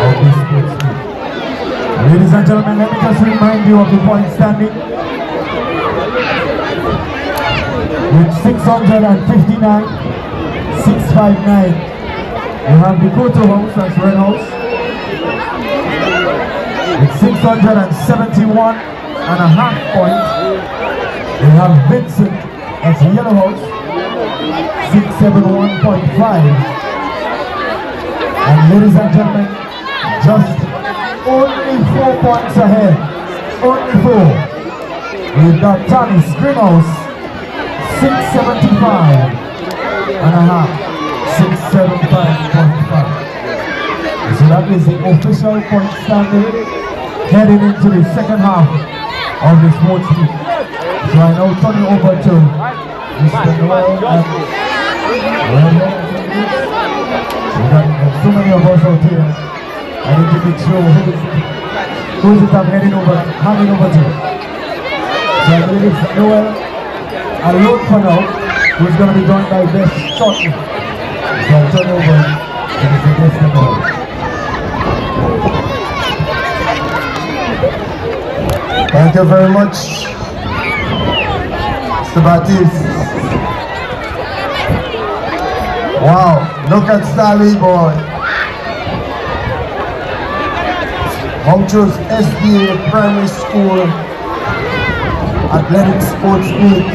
Speaker 1: of this sports meet. Ladies and gentlemen, let me just remind you of the point standing. With 659, 659, you have the Koto House, that's Red House. With 671.5 points, we have Vincent, that's Yellow House, 671.5. And ladies and gentlemen, just only 4 points ahead, only 4. We've got Tommy's Greenhouse, 675.5, 675.5. So that is the official point standing heading into the second half of the sports meet. So I now turn it over to Mr. Noel and we got so many of us out here. I need to make sure who is it I'm handing over to. So I believe it's Noel alone for now, who's going to be joined by Best shortly. So I'll turn over to Mr. Best Noel.
Speaker 3: Thank you very much, Mr. Baptiste. Wow, look at Sally boy. Mountjoy's SDA Primary School Athletic Sports Meet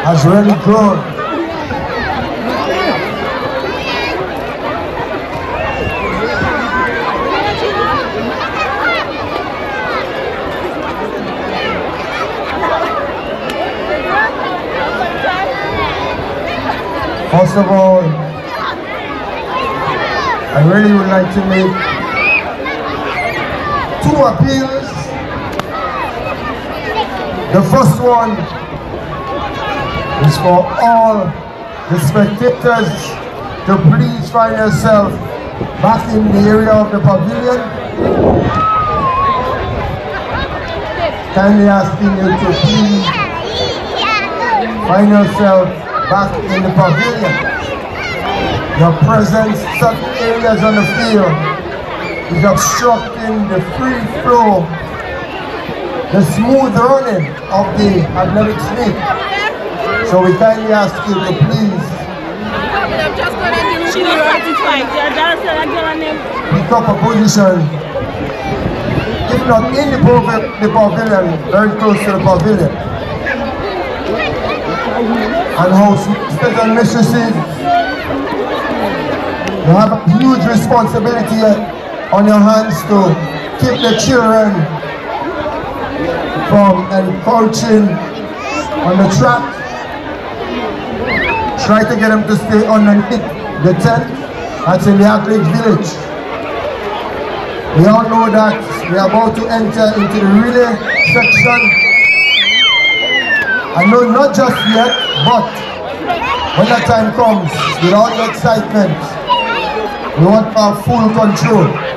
Speaker 3: has really grown. First of all, I really would like to make 2 appeals. The first one is for all the spectators to please find yourself back in the area of the pavilion. Kindly asking you to please find yourself back in the pavilion. Your presence in certain areas on the field is obstructing the free flow, the smooth running of the athletics meet. So we kindly ask you to please pick up a position, if not in the pavilion, very close to the pavilion. And house masters and mistresses, you have a huge responsibility on your hands to keep the children
Speaker 2: encroaching on the track. Try to get them to stay underneath the tent. That's in the Athletic Village. We all know that we are about to enter into the relay section. I know not just yet, but when that time comes, with all the excitement, we want to have full control.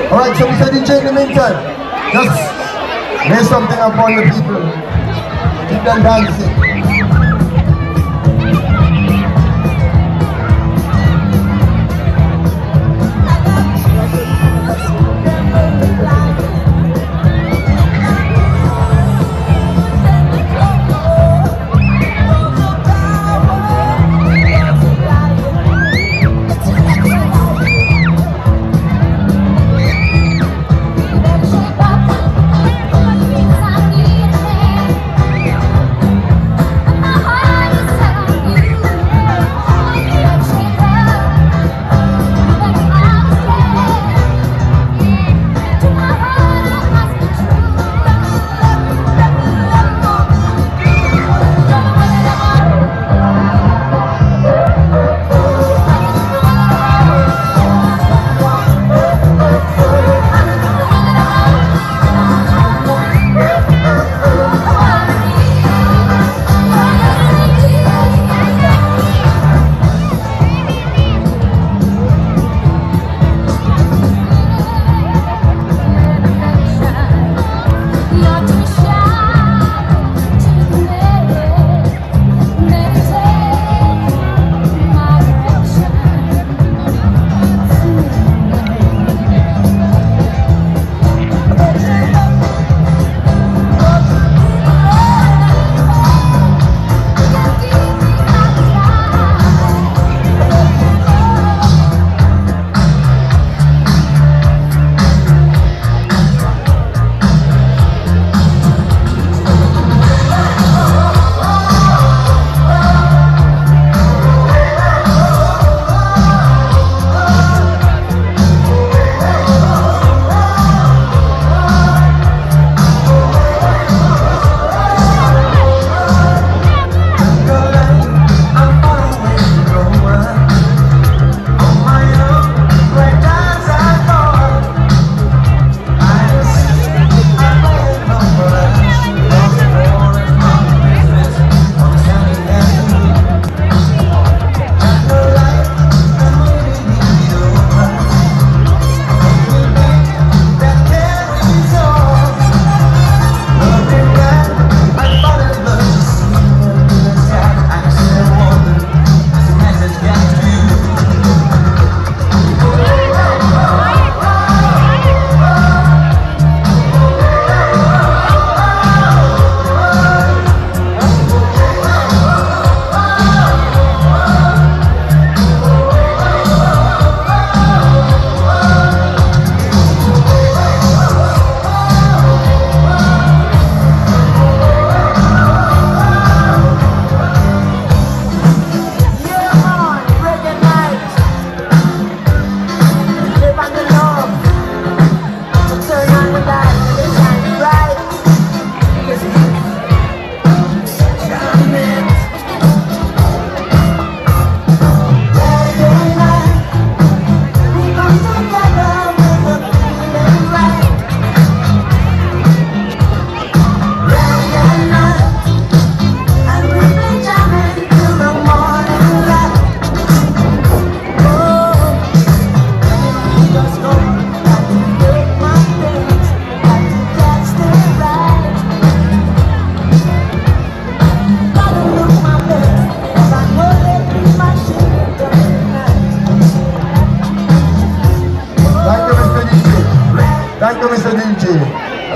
Speaker 2: Alright, so we said DJ in the meantime, just lay something upon the people, keep them dancing.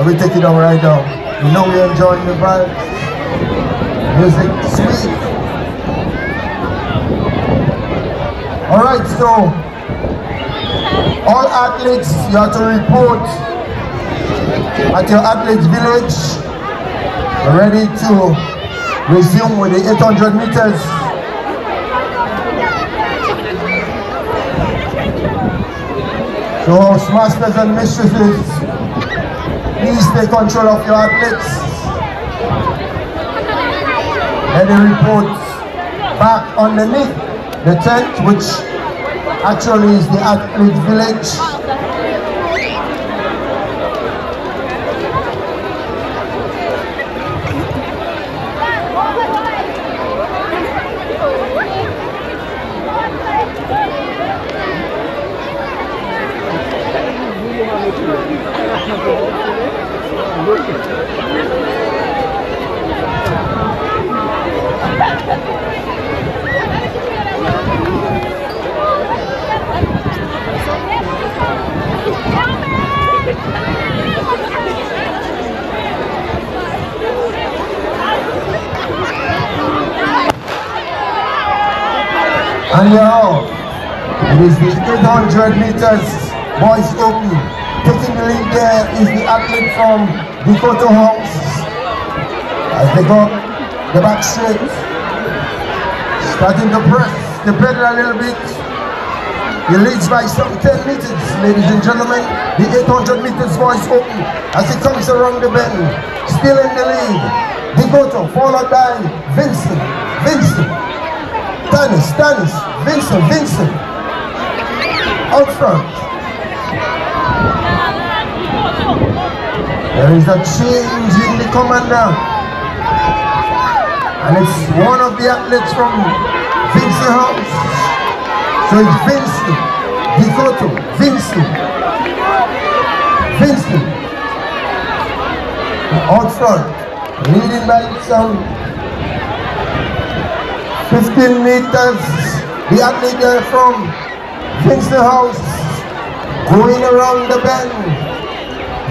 Speaker 3: And we take it on right now. You know we're enjoying the vibe. Music sweet. Alright, so all athletes, you have to report at your athletes village. We're ready to resume with the 800 meters. So house masters and mistresses, please take control of your athletes. Let the report back underneath the tent, which actually is the athletes village. And now, it is the 800 meters boys open. Taking the lead there is the athlete from the photo house. As they go the back straight, starting to press the pedal a little bit. He leads by some 10 meters, ladies and gentlemen. The 800 meters boys open as he comes around the bend, still in the lead. The photo followed by Vincent, Tanis, Vincent, out front. There is a change in the commander, and it's one of the athletes from Vincent House. So it's Vincent, Dikoto, Vincent, out front, leading by some 15 meters. The athlete there from Vincent House going around the bend.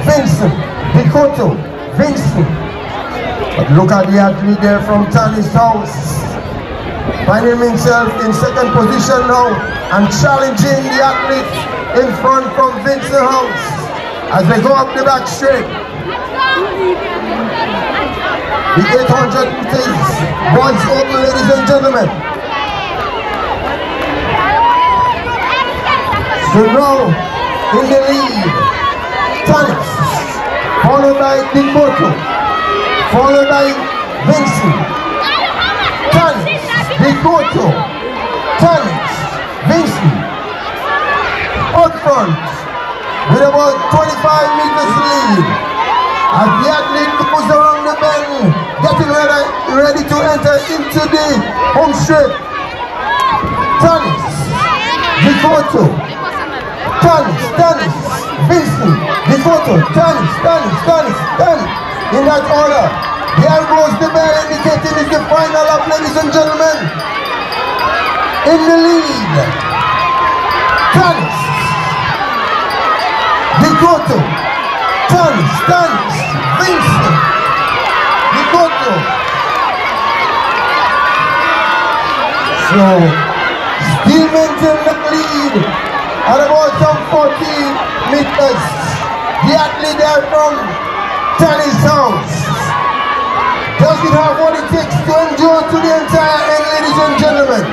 Speaker 3: Vincent, Dikoto, Vincent. But look at the athlete there from Tanis House, finding himself in second position now and challenging the athlete in front from Vincent House as they go up the back straight. The 800 meters boys open, ladies and gentlemen. So now in the lead, Tanis, followed by Dikoto, followed by Vincent. Tanis, Dikoto, Tanis, Vincent, out front with about 25 meters lead. As the athlete goes around the bend, getting ready to enter into the home straight. Tanis, Dikoto, Tanis, Vincent, Dikoto, Tanis. In that order. Here goes the bell indicating it's the final lap, ladies and gentlemen. In the lead, Tanis, Dikoto, Tanis, Vincent, Dikoto. So, still maintain the lead at about some 40 meters. The athlete there from Tanis House doesn't have what it takes to endure to the entire end, ladies and gentlemen.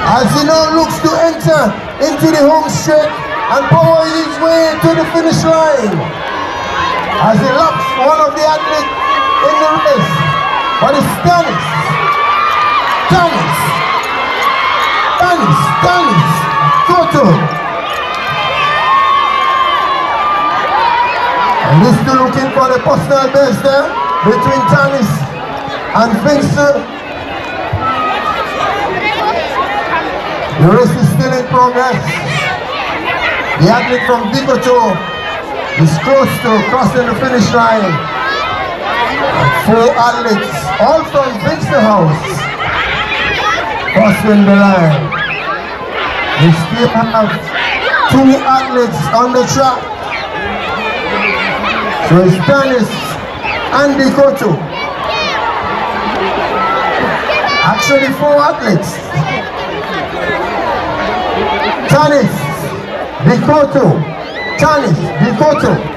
Speaker 3: As he now looks to enter into the home straight and power his way to the finish line. As he laps one of the athletes in the race. But it's Tanis, Toto. And he's still looking for the personal best there between Tanis and Vincent. The race is still in progress. The athlete from Dikoto is close to crossing the finish line. And 4 athletes, all from Vincent House, crossing the line. We still have 2 athletes on the track. So it's Tanis and Dikoto. Actually 4 athletes. Tanis, Dikoto, Tanis, Dikoto.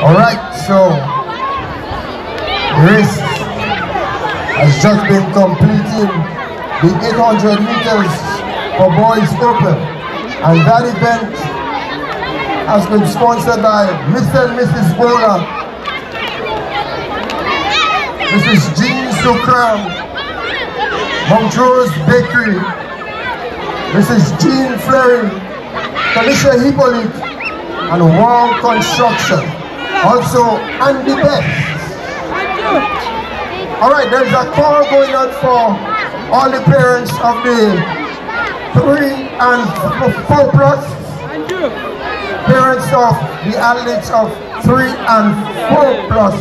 Speaker 3: Alright, so the race has just been completing the 800 meters for boys open, and that event has been sponsored by Mr. and Mrs. Bola, Mrs. Jean Sukram, Montrose Bakery, Mrs. Jean Fleury, Felicia Hippolyte, and Wall Construction. Also, Andy Best. Alright, there's a call going out for all the parents of the 3 and 4 plus. Parents of the athletes of 3 and 4 plus.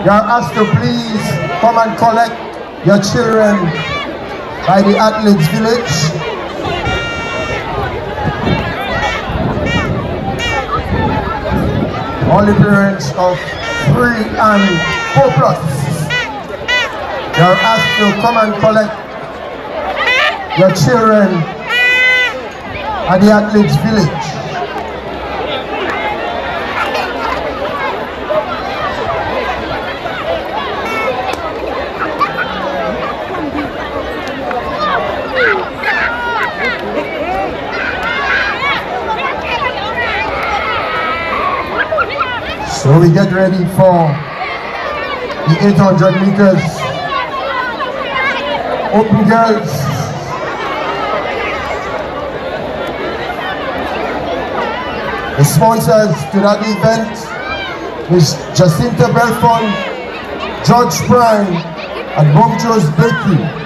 Speaker 3: You are asked to please come and collect your children by the Athletes Village. All the parents of 3 and 4 plus, they are asked to come and collect your children at the Athletes Village. So we get ready for the 800 meters. Open girls. The sponsors to that event is Jacinta Belfon, George Prime, and Montrose Bakery.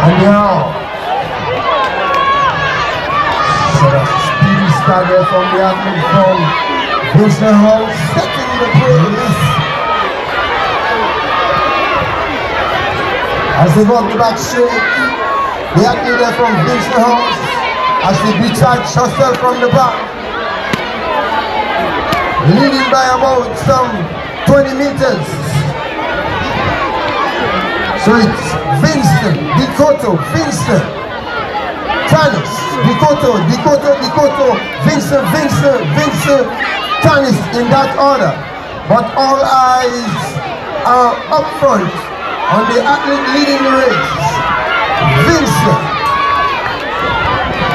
Speaker 3: And now, so the speedy start there from the athlete from Vincent Hall, setting the pace. As they go up the back straight, the athlete there from Vincent Hall, as she detached herself from the back, leading by about some 20 meters. So it's Vincent, Dikoto, Vincent, Tanis, Dikoto, Dikoto, Dikoto, Vincent, Vincent, Vincent, Tanis in that order. But all eyes are up front on the athlete leading the race. Vincent,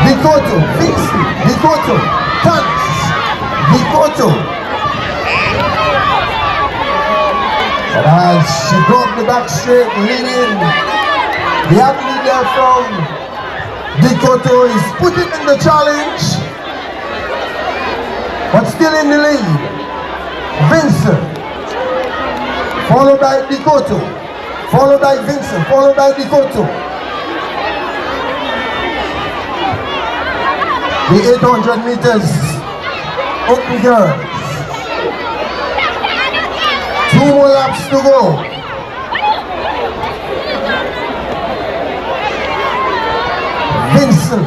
Speaker 3: Dikoto, Vincent, Dikoto, Tanis, Dikoto. But as she go up the back straight, leading, the athlete there from Dikoto is putting in the challenge, but still in the lead. Vincent, followed by Dikoto, followed by Vincent, followed by Dikoto. The 800 meters open girls. 2 more laps to go. Vincent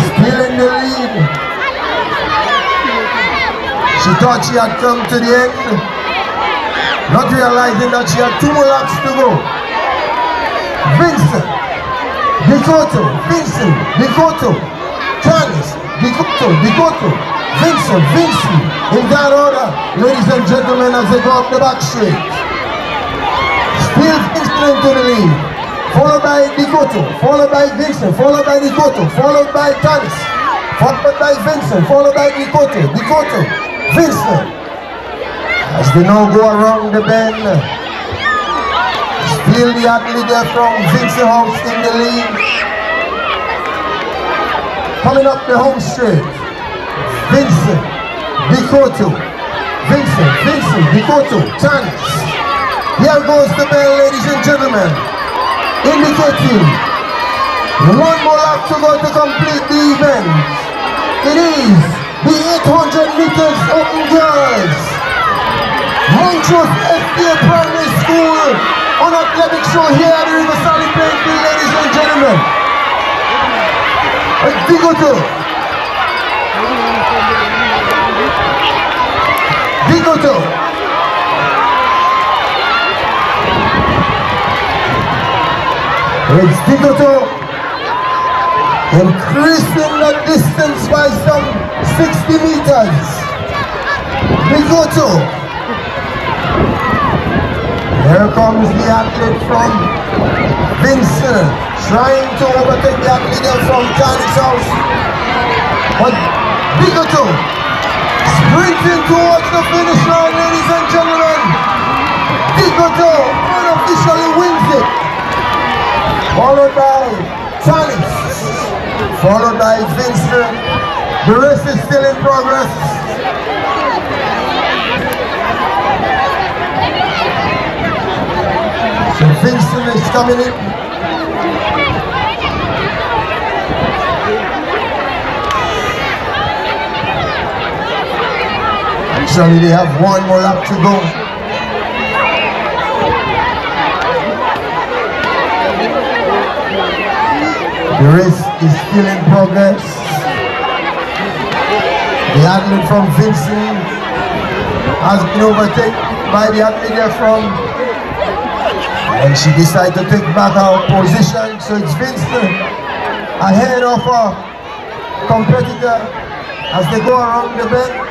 Speaker 3: still in the lead. She thought she had come to the end, not realizing that she had 2 more laps to go. Vincent, Dikoto, Vincent, Dikoto, Tanis, Dikoto, Dikoto. Vincent, in that order, ladies and gentlemen, as they go up the back straight. Still Vincent into the lead, followed by Dikoto, followed by Vincent, followed by Dikoto, followed by Tanis, followed by Vincent, followed by Dikoto, Vincent. As they now go around the bend, still the athlete there from Vincent House in the lead. Coming up the home straight, Vincent, Dikoto, Dikoto, Tanis. Here goes the bell, ladies and gentlemen, indicating one more lap to go to complete the event. It is the 800 meters open girls. Montrose SDA Primary School on athletic show here at the Riverside playing field, ladies and gentlemen. Dikoto. It's Dikoto increasing the distance by some 60 meters. Dikoto. Here comes the athlete from Vincent, trying to overtake the athlete from Tanis House. But Dikoto sprinting towards the finish line, ladies and gentlemen. Dikoto unofficially wins it. Followed by Tanis, followed by Vincent. The race is still in progress. So Vincent is coming in. Actually, they have one more lap to go. The race is still in progress. The athlete from Vincent has been overtaken by the athlete there from, and she decided to take back her position. So it's Vincent ahead of her competitor as they go around the bend.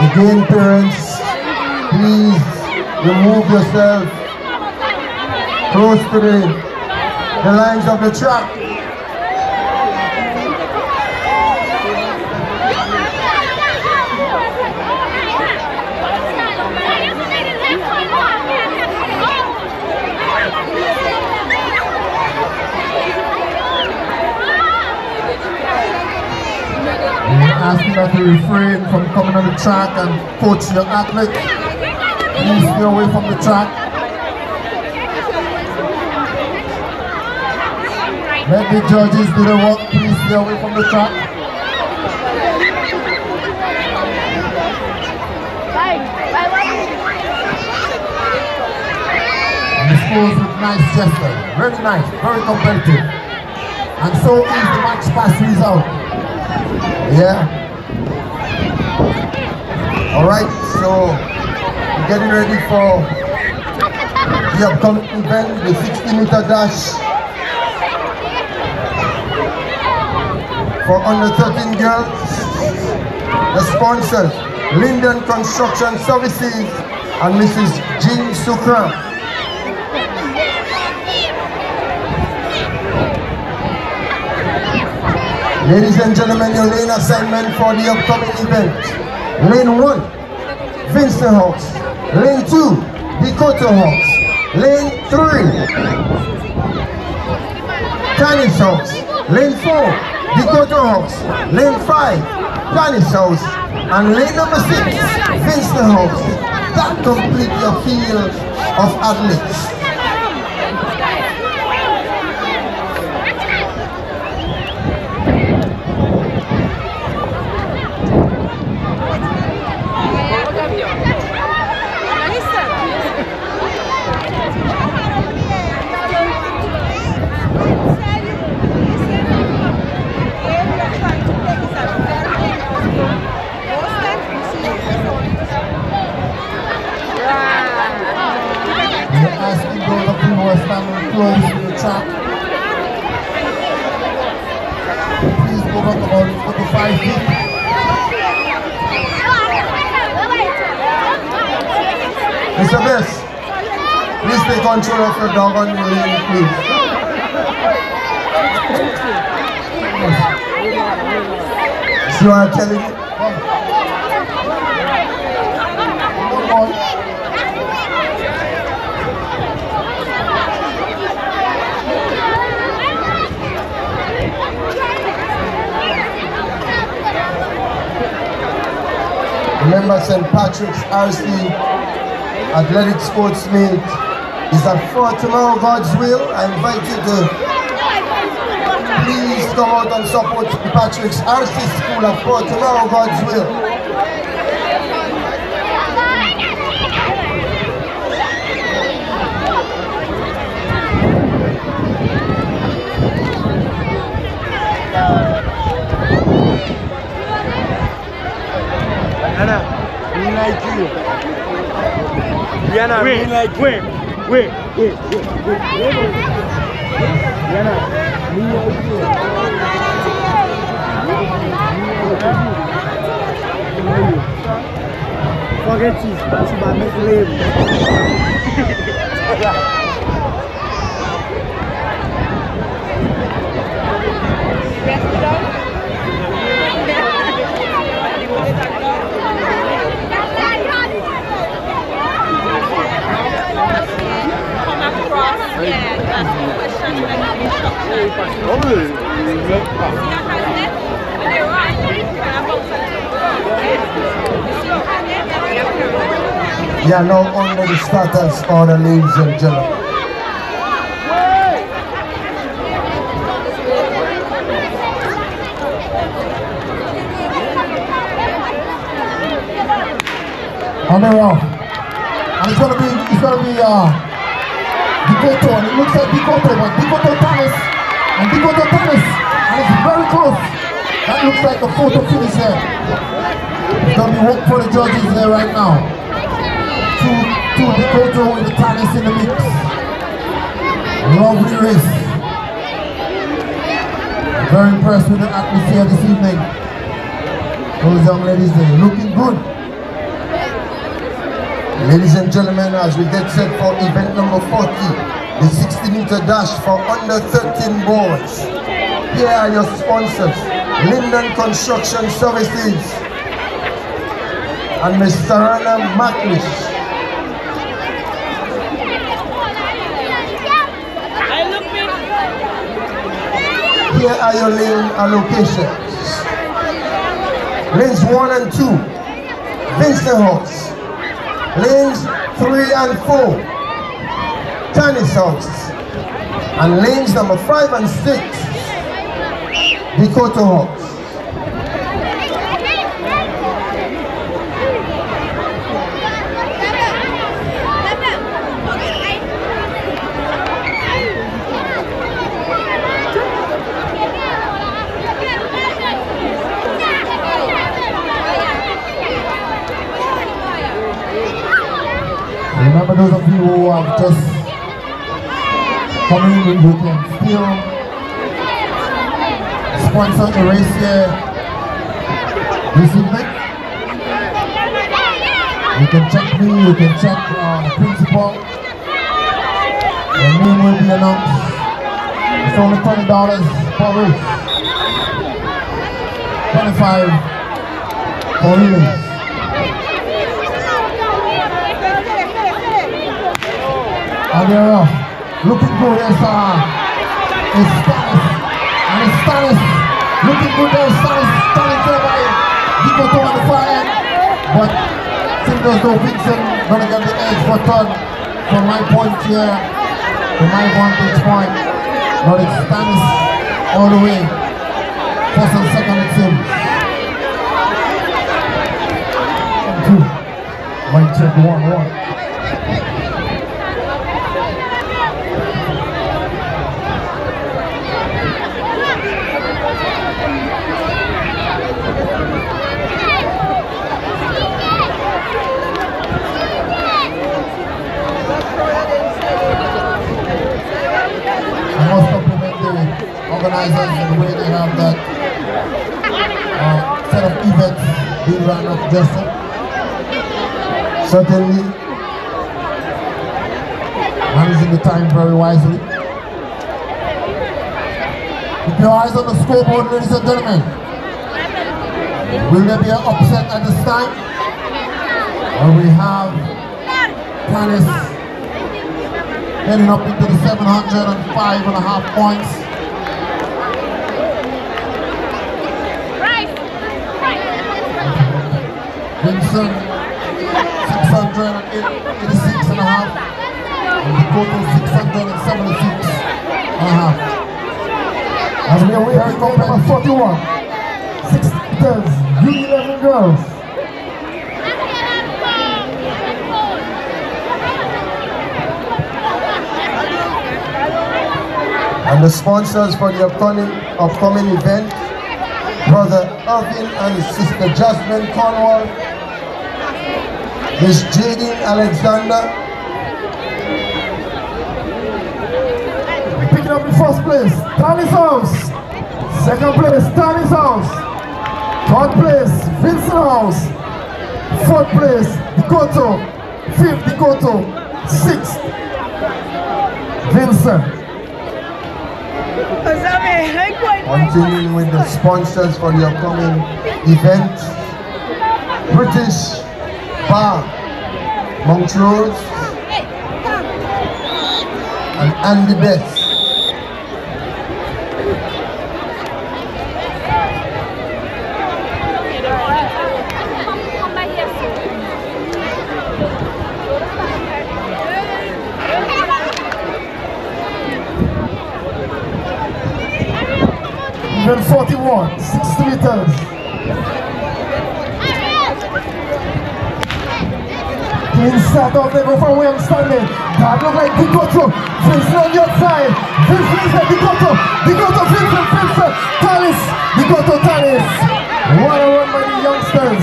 Speaker 3: Again, parents, please remove yourself close to the lines of the track. Ask you not to refrain from coming on the track and coach your athlete. Please stay away from the track. Let the judges do the work. Please stay away from the track. And the scores with nice gesture. Very nice, very competitive. And so is the match pass result. Yeah. Alright, so we're getting ready for the upcoming event, the 60-meter dash for under 13 girls. The sponsors, Linden Construction Services and Mrs. Jean Sukram. Ladies and gentlemen, your lane assignment for the upcoming event. Lane 1, Vincent House. Lane 2, Dikoto House. Lane 3, Tanis House. Lane 4, Dikoto House. Lane 5, Tanis House. And lane number 6, Vincent House. That completes your field of athletes.
Speaker 2: We're asking those of you who are standing close to the track, please go back about 45 feet.
Speaker 3: Mr. Best, please take control of your dog on your lane, please. See what I'm telling you? Remember St. Patrick's RC Athletic Sports Meet is at 4 tomorrow, God's will. I invite you to please come out and support the Patrick's RC School at 4 tomorrow, God's will.
Speaker 6: Me like you. Rihanna, me like you. Wait. Rihanna, me like you. Forget it. She might make lame.
Speaker 3: You are now under the starters order, ladies and gentlemen.
Speaker 2: On the round. And it's gonna be Dikoto, and it looks like Dikoto, but Dikoto Thomas, and it's very close. That looks like a photo finish there. It's gonna be work for the judges there right now. Two Dikoto with the Thomas in the mix. Lovely race. Very impressed with the atmosphere this evening. Those young ladies, they're looking good.
Speaker 3: Ladies and gentlemen, as we get set for event number 40, the 60-meter dash for under 13 boys. Here are your sponsors, Linden Construction Services and Ms. Sarana McLeish. Here are your lane allocations. Lanes 1 and 2, Vincent House. Lanes 3 and 4, Tannis House. And lanes number 5 and 6, Dikoto House.
Speaker 2: Remember, those of you who have just come in, you can still sponsor the race here this evening. You can check me, you can check the principal. Your name will be announced. It's only $20 per race. 25 for relays. And they're looking good as Stanis. And it's Stanis looking good there. Stanis there by Dikoto on the far end. But seems as though Vincent gonna get the edge for third from my point here, from my vantage point. But it's Stanis all the way. First and second it seems. 2. Might check 1-1.
Speaker 3: organizers and the way they have that set of events being run up Justin. Certainly managing the time very wisely. Keep your eyes on the scoreboard, ladies and gentlemen. Will there be an upset at this time? Or we have Tanis heading up into the 705.5 points. Vincent 686.5 and the total 676.5.
Speaker 2: As we await the goal number 41, 6 meters, U11 girls.
Speaker 3: And the sponsors for the upcoming event, Brother Irvin and his sister Jasmine Cornwall, Miss Jadine Alexander.
Speaker 2: Picking up in first place, Tanis House. Second place, Tanis House. Third place, Vincent House. Fourth place, Dikoto. Fifth, Dikoto. Sixth, Vincent.
Speaker 3: Continuing with the sponsors for the upcoming event, British Bar, Montrose, and Andy Best.
Speaker 2: Even 41, 60 meters. Clean start off, they go from where I'm standing. That look like Dikoto. Vincent on the outside. Vincent, Dikoto. Dikoto, Vincent. Tanis. Dikoto, Tanis. What a run by the youngsters.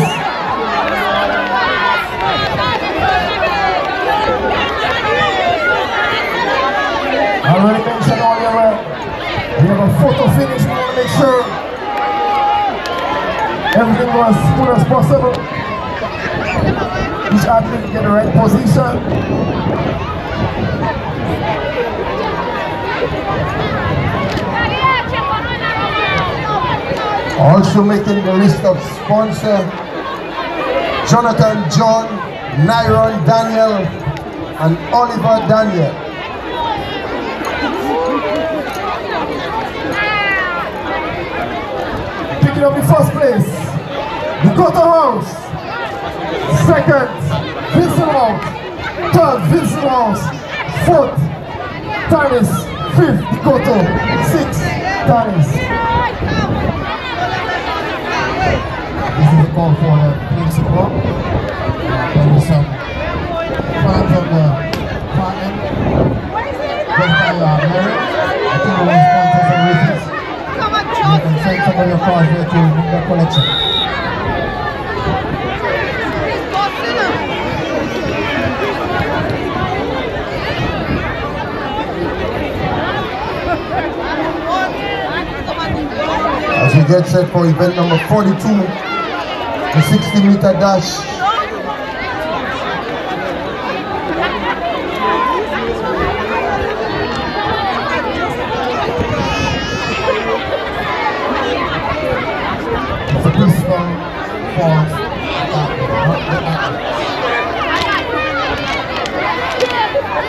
Speaker 2: I already mentioned earlier, we have a photo finish. We want to make sure everything was as smooth as possible. Each athlete get the right position.
Speaker 3: Also making the list of sponsor, Jonathan John, Nyron Daniel, and Oliver Daniel.
Speaker 2: Picking up in first place, Dikoto House. Second, Vincent House. Third, Vincent House. Fourth, Tanis. Fifth, Dikoto. Sixth, Tanis.
Speaker 3: This is a call for the principal. There is some fans on the far end. Just by Mary. I think we will sponsor some races. You can send some of your cars there to the collection. As we get set for event number 42, the 60-meter dash. It's a pistol force attack, not the attack.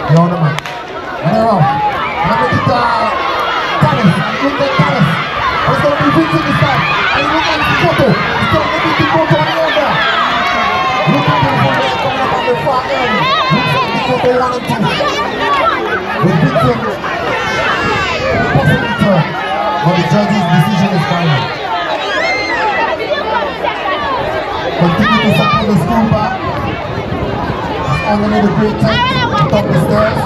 Speaker 3: You're on the mark. And they're off. Let me get Tanis. Look at Tanis. It's going to be Vincent this time. And look at the photo. It's going to be the photo on the other. Look at the photo coming up on the far end. Looks like the photo 1 and 2. With Vincent possibly third. But the judge's decision is final. Continue to support the school back. It's underneath the great tent on top of the stairs.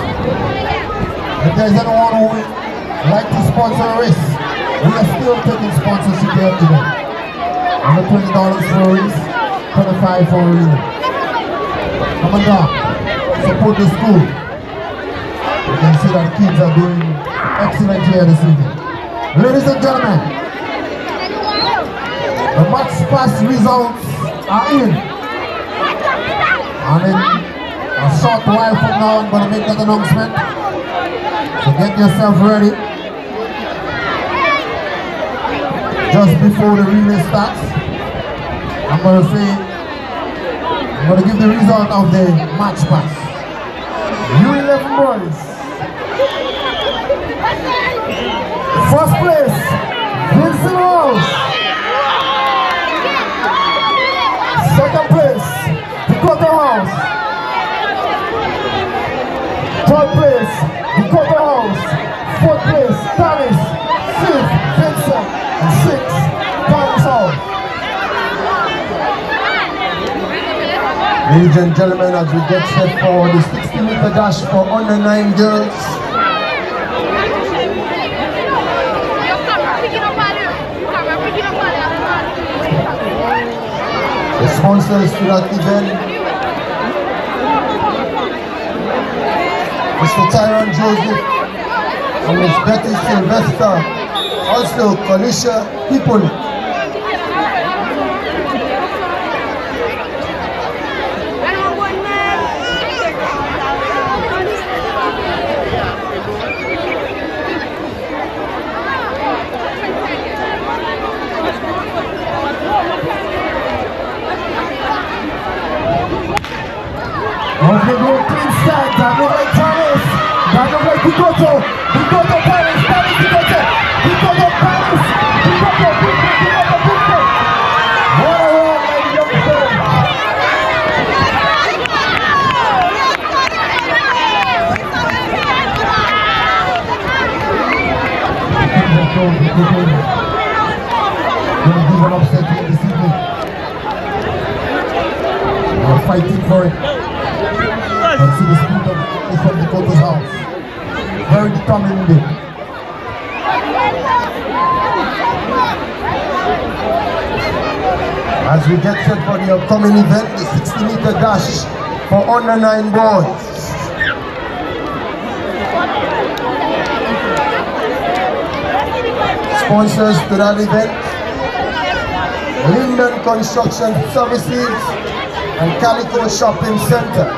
Speaker 3: If there's anyone who would like to sponsor a race, we are still taking sponsorship here today. Under $20 for a race, $25 for a relay. Come on down, support the school. You can see that kids are doing excellent here this evening. Ladies and gentlemen, the match pass results are in. And in a short while from now, I'm going to make that announcement. So get yourself ready. Just before the relay starts, I'm going to give the result of the match pass. U11 boys. First place, Vincent Rose. Second place, Dakota House. Third place, Dakota House. Fourth place, Tanis. Fifth, Vincent. And sixth, Tanis House. Ladies and gentlemen, as we get set for the 60-meter dash for under 9 girls. The sponsors to that event, Mr. Tyron Joseph and Ms. Betty Sylvester, also Kalisha People. Okay, go clean start. That look like Thomas. That look like Dakota. Dakota Paris. Paris Dakota. Dakota Paris. Dakota. What a run, ladies and gentlemen. Gonna give an upset here this evening. We're fighting for it. And see the speed of from Dakota's house. Very determined indeed. As we get set for the upcoming event, the 60-meter dash for under 9 boys. Sponsors to that event, Linden Construction Services and Calico Shopping Center.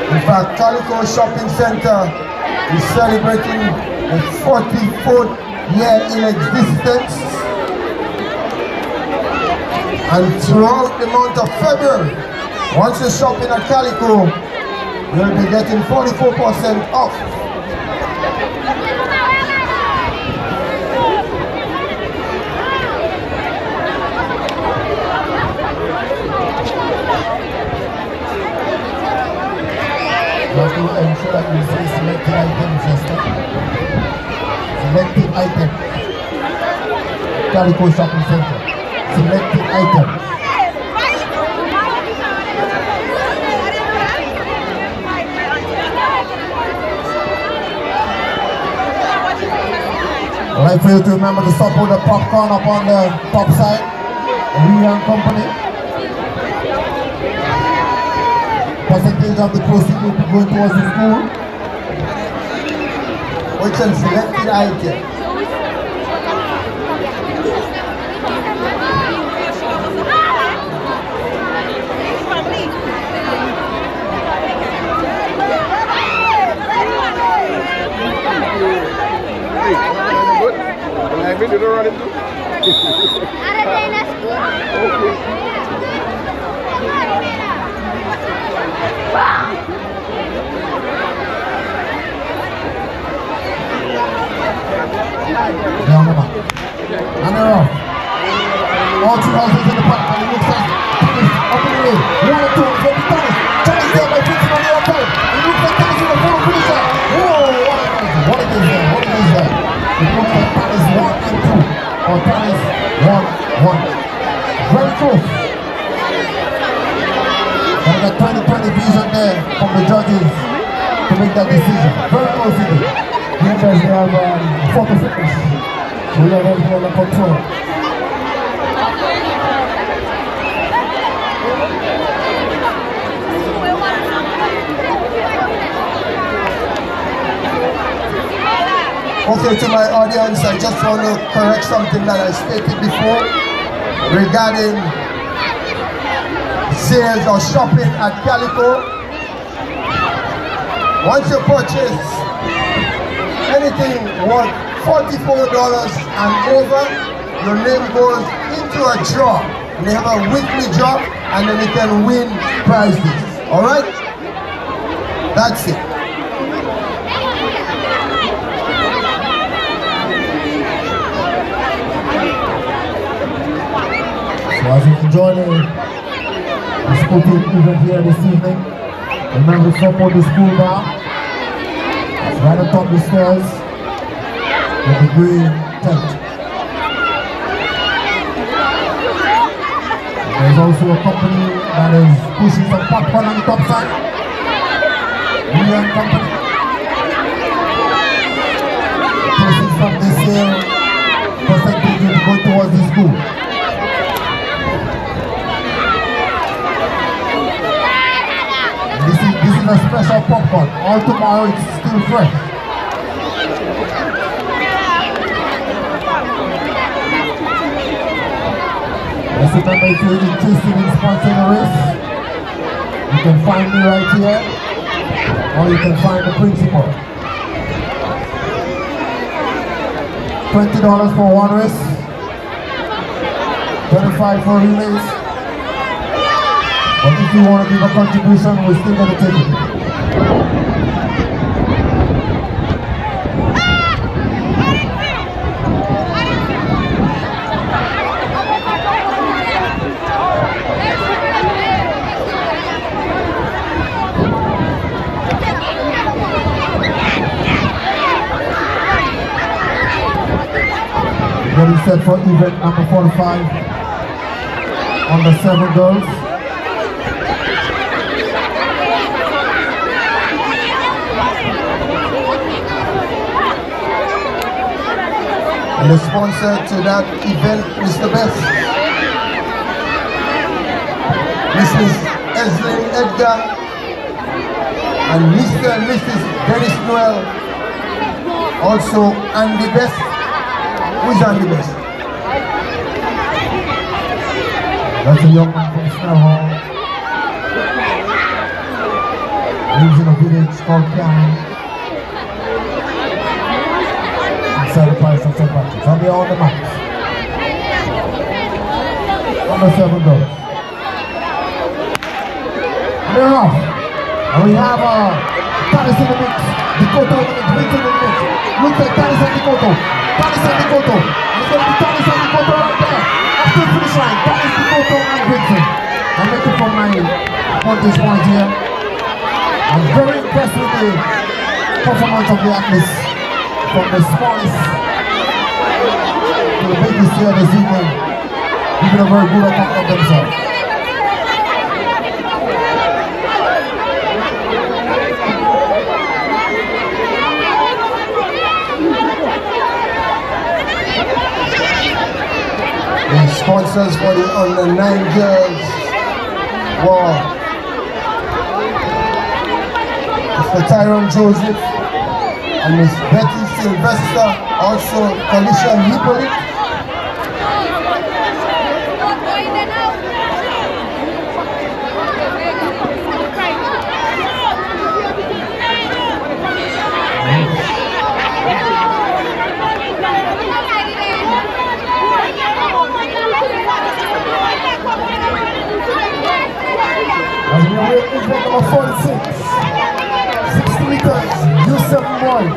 Speaker 3: In fact, Calico Shopping Center is celebrating its 44th year in existence. And throughout the month of February, once you're shopping at Calico, you'll be getting 44% off. You have to ensure that you say selected items, Chester. Selected items. Calico Shopping Center. Selected items. I'd like for you to remember to support the popcorn up on the top side. Real Company. Percentage of the proceeds will be going towards the school. Which is selected item. Down the back. And they're off. All 2 houses in the back, and it looks like Thomas up in the way. 1 and 2, from Thomas. Thomas there by Vincent on the outside. It looks like Thomas in the full finisher. Whoa, what it is there? What it is there? It looks like Thomas 1 and 2. Or Thomas 1-1. Very close. And the 2020 vision there from the judges to make that decision. Very close indeed. Because they have photo finish. We have everything under control.
Speaker 2: Okay, to my audience, I just want to correct something that I stated before regarding sales or shopping at Calico. Once you purchase anything worth $44 and over, your name goes into a draw. They have a weekly draw and then you can win prizes. Alright? That's it.
Speaker 3: So as you enjoy the school team event here this evening, remember to support the school bar. It's right atop the stairs with the green tent. There's also a company that is pushing some popcorn on the top side. Brilliant company. Proceeds from this sale, percentage will go towards the school. This is a special popcorn. All tomorrow it's still fresh. Just remember, if you're interested in sponsoring a race, you can find me right here, or you can find the principal. $20 for one race, $25 for relays. But if you want to give a contribution, we're still going to take it. Getting set for event number 45 on the 7 girls.
Speaker 2: And the sponsor to that event is the best. Mrs. Eslin Edgar and Mr. and Mrs. Dennis Noel. Also Andy Best. Who is Andy Best?
Speaker 3: That's a young man from Snell Hall. Lives in a village called Cannon. Inside the Palace of St. Patrick's. I'll be on the maps. Number 7 goes. And they're off. And we have Tanis in the mix. Dakota in the mix. Vincent in the mix. Looks like Tanis and Dakota. Tanis and Dakota. And it's going to be Tanis and Dakota right there. After the finish line, Tanis, Dakota and Vincent. I'm making from my vantage point here. I'm very impressed with the performance of the athletes. From the smallest to the biggest here this evening, giving a very good account of themselves.
Speaker 2: The sponsors for the under 9 girls were Mr. Tyrone Joseph and Miss Betty Sylvester, also Felicia Hippolyte.
Speaker 3: As we await event number 46, 60 meters, U7 boys.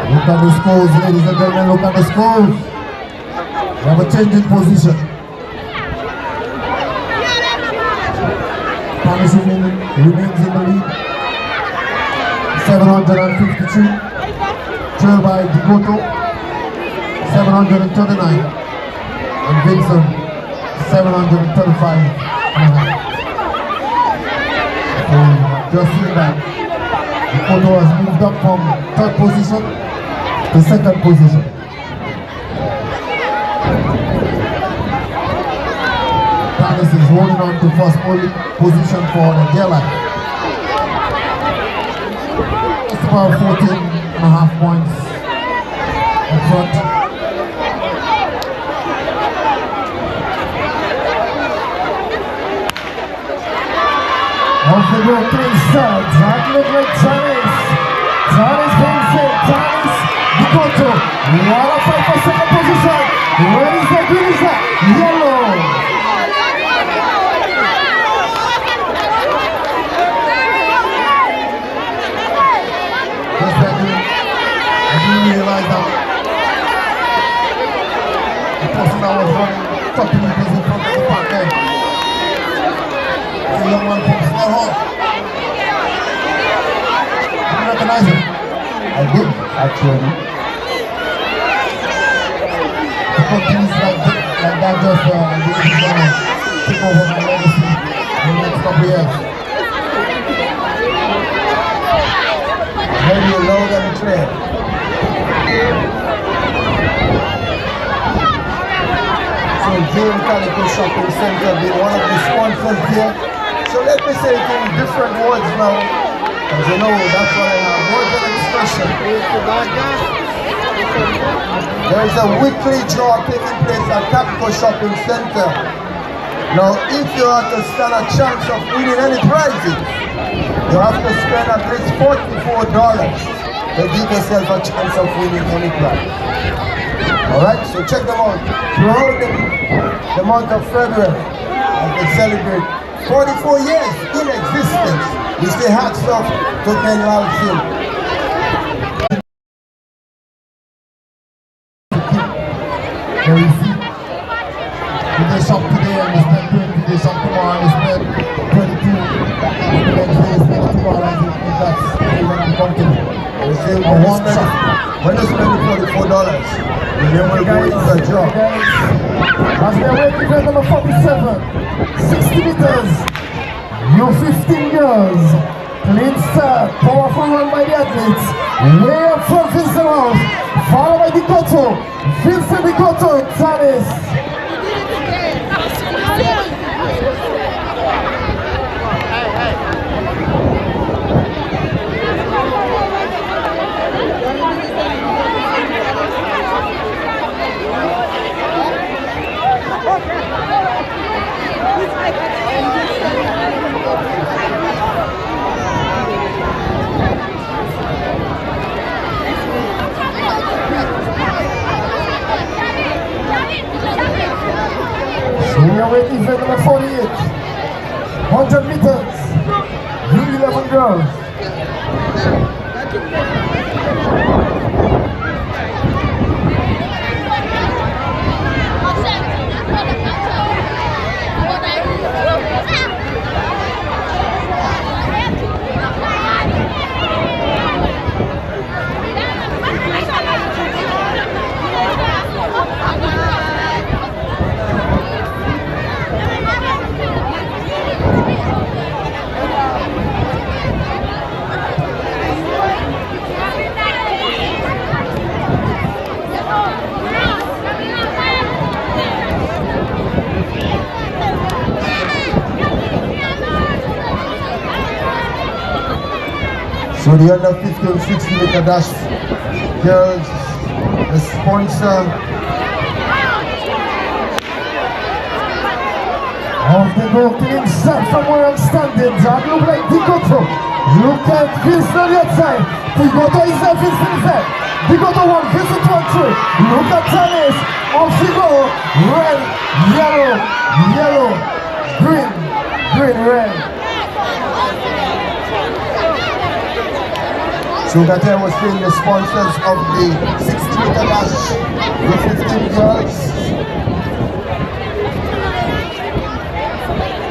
Speaker 3: Look at the scores, ladies and gentlemen, look at the scores. We have a change in position. Tanis remains in the lead. 753. Trailed by Dakota. 739. And Vincent, 735.
Speaker 2: just seen that the photo has moved up from 3rd position to 2nd position. Tanis is holding on to 1st position for the deadline. It's about 14.5 points in front. Off the goal, 3 sides. That look like Tanis. Tanis being set. Tanis, Bikoto. What a fight for 2nd position. Where is that? Where is that? Yellow. Just like I didn't realize that the person that was running 30 meters in front of the park there. The young man from Small Hall. Did you recognize him? I did, actually. The companies like that just gonna take over my legacy in the next couple years. Very loud and clear. So June Calico Shopping Center being one of the sponsors here. So let me say it in different words now. As you know, that's what I have. Words of expression. There is a weekly draw taking place at Calico Shopping Center. Now, if you are to stand a chance of winning any prizes, you have to spend at least $44 to give yourself a chance of winning any prize. Alright, so check them out. Throughout the month of February, as they celebrate 44 years in existence, we say hats off to Ben Lalsin. There you see, if they shop today and they spend 20, they shop tomorrow and they spend 22, and the next day they spend $2, if that's even uncomfortable. They say when they spend $44, they will go into the job. As they're waiting for number 47, 60 meters, your 15 girls, clean start, powerful run by the athletes, way up from Vincent House, followed by Bikoto, Vincent Bikoto, Tanis. We are waiting for number 48, 100 meters, U11 girls. So the under 50 and 60 meter dash girls, the sponsor of the Brooklyn Sun from where I'm standing. That look like Bikoto. Look at Vincent on the outside. Bikoto is there, Vincent is there. Bikoto 1, Vincent 1, 2. Look at Tanis. Off she go. Red, yellow, yellow, green, green, red. So that I was saying the sponsors of the 60 meter dash, the 15 girls,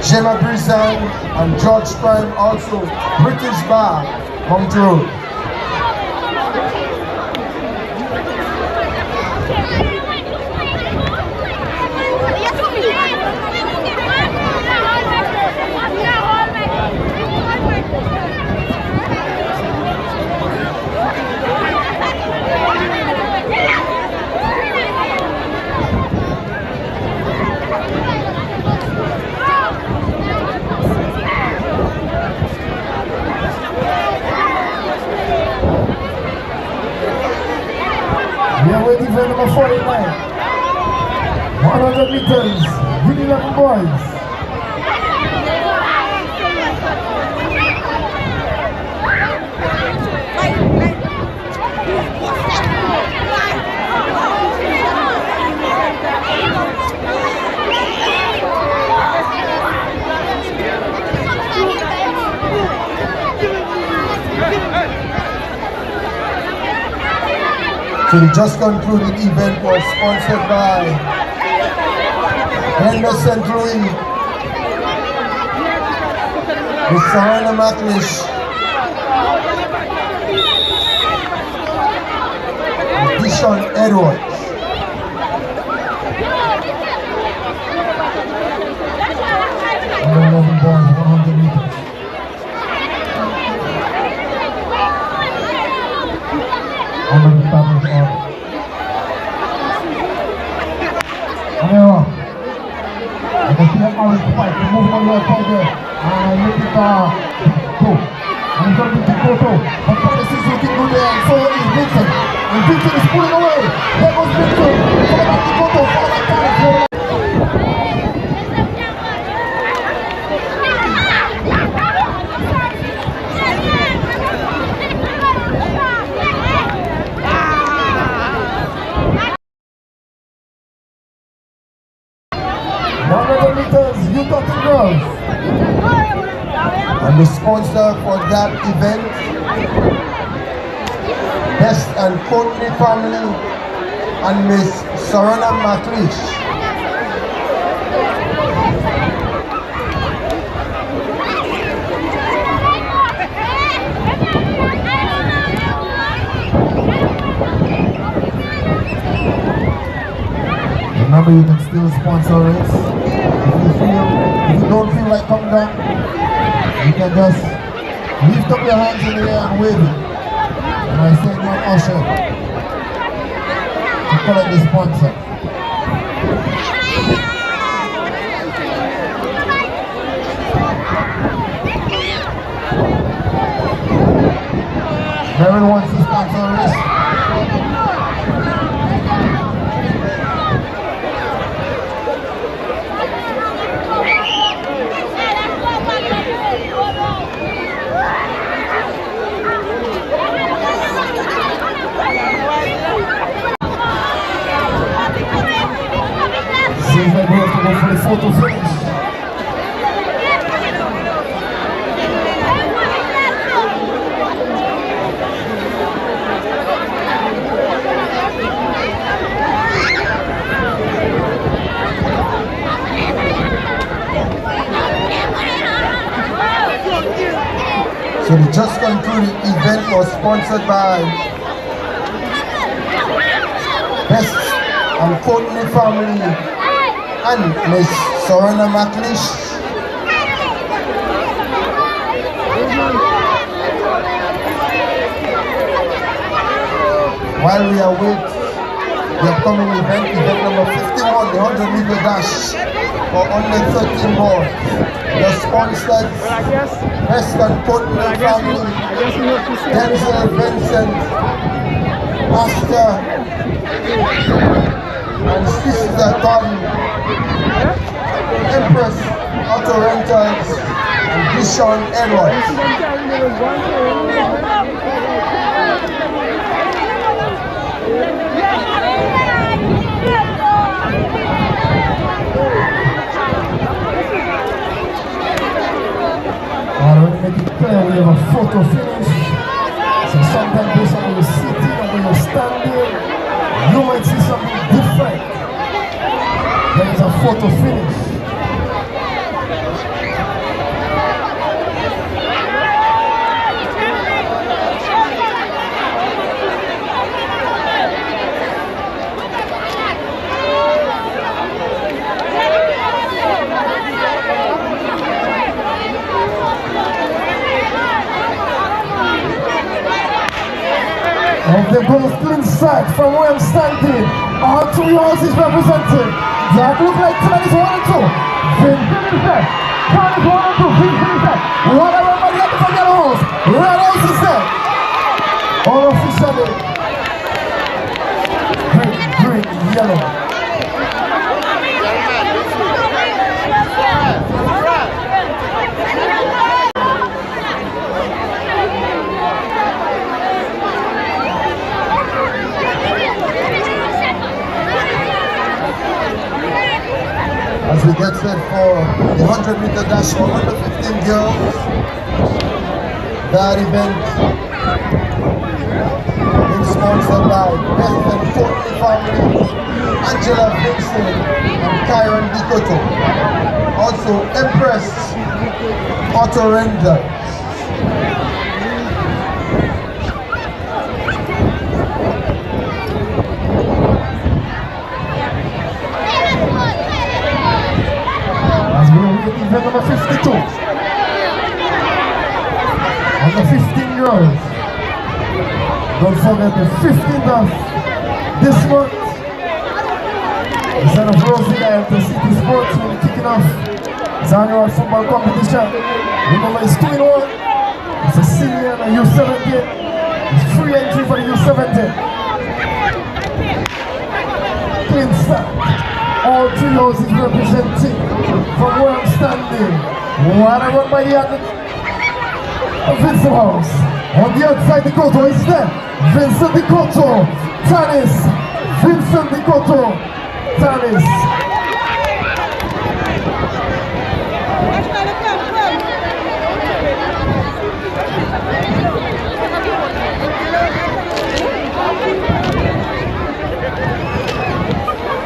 Speaker 2: Gemma Brizan and George Prime, also British Bar, Mount Road. on, boys.
Speaker 3: So the just concluded event was sponsored by St. Louis, the Serena McLeish, Dishon Edwards.
Speaker 2: Boys, 100 meters. Under the established order. Amira, you can see that orange spike. They're moving on the outside there. And look at go. And it's going to be Kikoto. But Policy is looking good there. And so is Vincent. And Vincent is pulling away. There goes Vincent. Follow back Kikoto. Follow back Paris.
Speaker 3: And the sponsor for that event, Best and Courtney family and Miss Serena McLeish.
Speaker 2: Remember, you can still sponsor it. If you don't feel like coming down, you can just lift up your hands in the air and wave it. And I send you an usher to collect the sponsor. Everyone wants to sponsor this. Seems like we have to go for the photo finish.
Speaker 3: So the just concluded event was sponsored by Best and Courtney family and Miss Serena McLeish. While we await the upcoming event number 51, the 100-meter dash for under 13 boys. The sponsors, Best and Courtney family, Denzel, Vincent, Pastor, and Sister Tom, Empress Auto Rentals, and Dishon Edwards.
Speaker 2: Alright, make it clear we have a photo finish. So sometimes based on where you're sitting or where you're standing, you might see something different. There is a photo finish. And the goes to inside from where I'm standing. All three horses represented. That look like Tan is 1 and 2. Vincent is there. Tan is 1 and 2. Vincent is there. What everybody at the front of the horse. Red horse is there. All officially. Green, yellow. dash for under 15 girls. That event is sponsored by Beth and Courtney family, Angela Vincent and Kyron Dikoto. Also Empress Auto Rangers.
Speaker 3: As we are with event number 52. On the 15 girls. Don't forget the 15th of this month. Instead of Rosie at the City Sports will be kicking off its annual football competition. Remember it's 2 in 1. It's a senior and a U17. It's free entry for the U17. Twin stack. All 3 houses representing from where I'm standing. What I run by the other Vincent House. On the outside, Dikoto is there. Vincent Dikoto. Tanis. Vincent Dikoto. Tanis.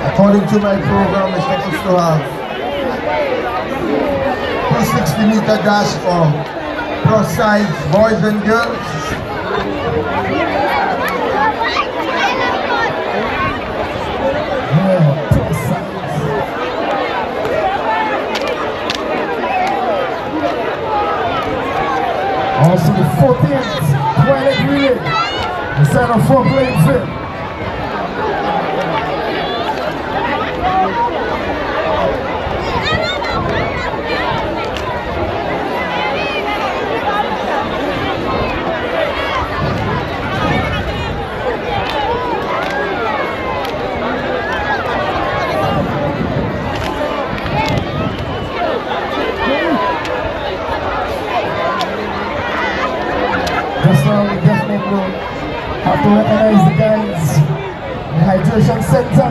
Speaker 2: According to my program, we're supposed to have 260-meter dash for plus size boys and girls.
Speaker 3: Also the 14th Twilight Relay instead of 4 playing field. Just now we definitely have to recognize the guys in the hydration center.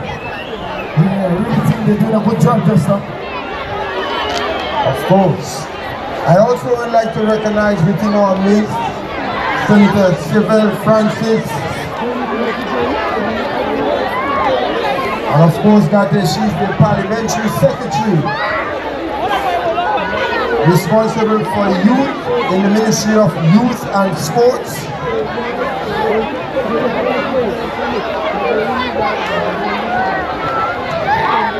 Speaker 3: Yeah, I really think they're doing a good job just now.
Speaker 2: Of course. I also would like to recognize within our midst Senator Chevelle Francis. And of course that she's the parliamentary secretary responsible for youth in the Ministry of Youth and Sports.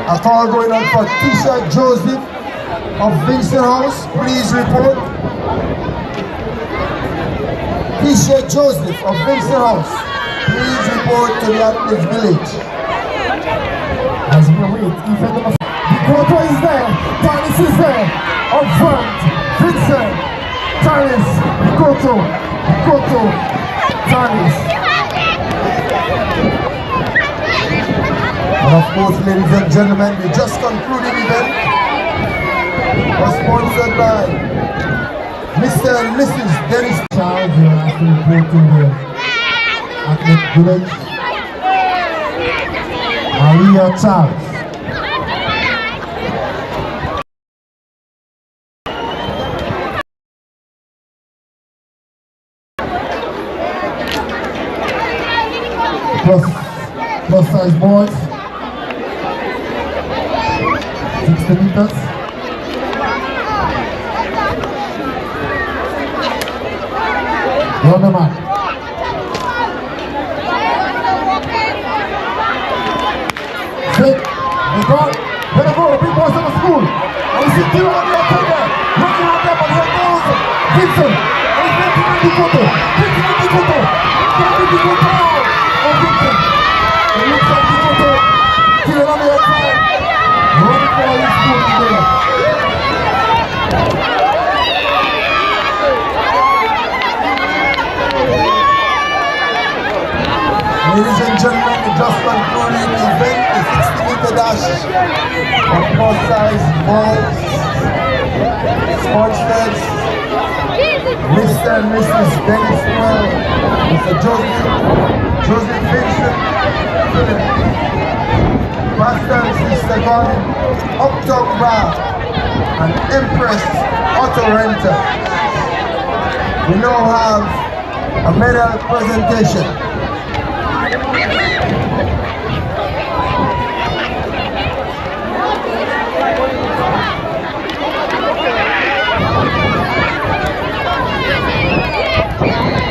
Speaker 2: A call going on for Tisha Joseph of Vincent House. Please report. Tisha Joseph of Vincent House. Please report to the Atlas Village.
Speaker 3: As we wait, even the Dikoto is there, Tanis is there, up front, Vincent, Tanis, Dikoto, Tanis.
Speaker 2: And of course, ladies and gentlemen, the just concluded event was sponsored by Mr. and Mrs. Dennis
Speaker 3: Charles, you have to report to the Atlas Village. Maria Charles. Plus size boys, 60 meters. Run the man. Sit, they go, better go, the big boys in the school. And we see two on the outside there. Running out there, but here goes Vincent. And he's making the Dikoto. Vincent Dikoto. Dikoto. Oh, Vincent. It looks like Dikoto. Killing on the outside. Running for his school today.
Speaker 2: Ladies and gentlemen, the just concluded event, the 60-meter dash of plus size boys, sponsored Mr. and Mrs. Dennis Well, Mr. Joseph Vincent, Pastor and Sister Gordon, Uptown Bar,
Speaker 3: and Empress Auto Rental. We now have a medal presentation.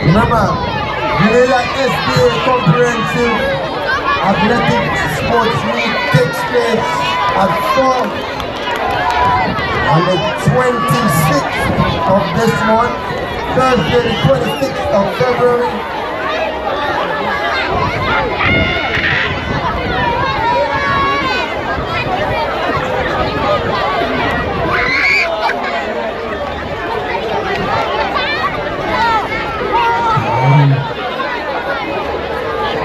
Speaker 3: Remember, Grenada SDA Comprehensive Athletic Sports Meet takes place at 4 on the 26th of this month, Thursday the 26th of February.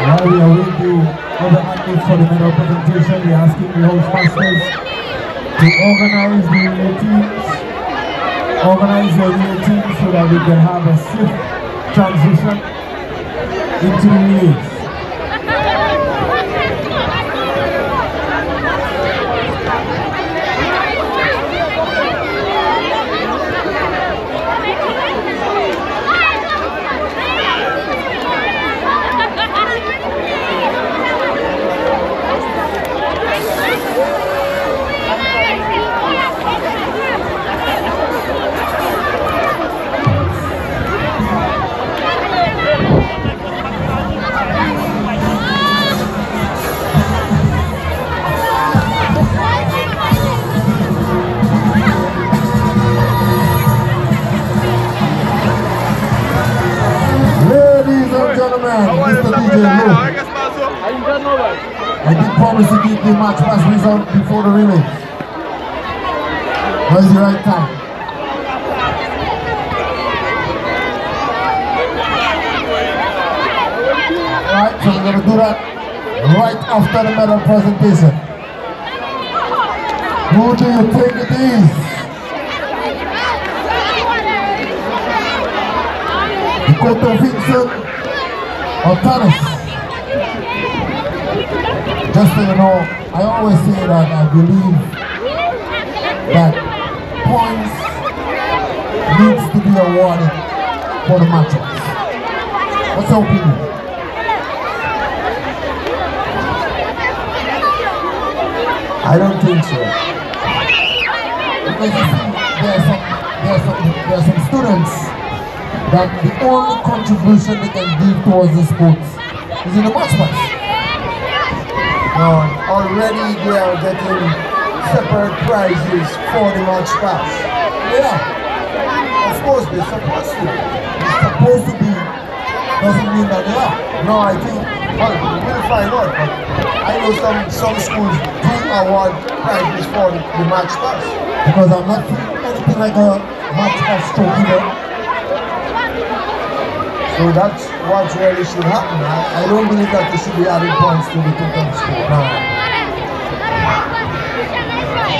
Speaker 1: Now we are with the other athletes for the medal presentation. We are asking the host masters to organize the relay teams, organize your relay teams so that we can have a swift transition into the relays. I did promise to give the match pass result before the relay. What is the right time? Alright, so we're going to do that right after the medal presentation. Who do you think it is? Dakota Vincent or Thomas? Just so you know, I always say that I believe that points needs to be awarded for the matchups. What's your opinion?
Speaker 3: I don't think so.
Speaker 1: Because you see, there are some students that the only contribution they can give towards the sports is in the match pass.
Speaker 3: Already they are getting separate prizes for the match pass.
Speaker 1: Yeah.
Speaker 3: Of course they're supposed to.
Speaker 1: It's supposed to be, doesn't mean that they are.
Speaker 3: No, I think, well, we'll find out, but I know some schools do award prizes for the match pass.
Speaker 1: Because I'm not seeing anything like a match pass trophy there.
Speaker 3: So that's what really should happen. I don't believe that there should be added points to the total score.
Speaker 1: No.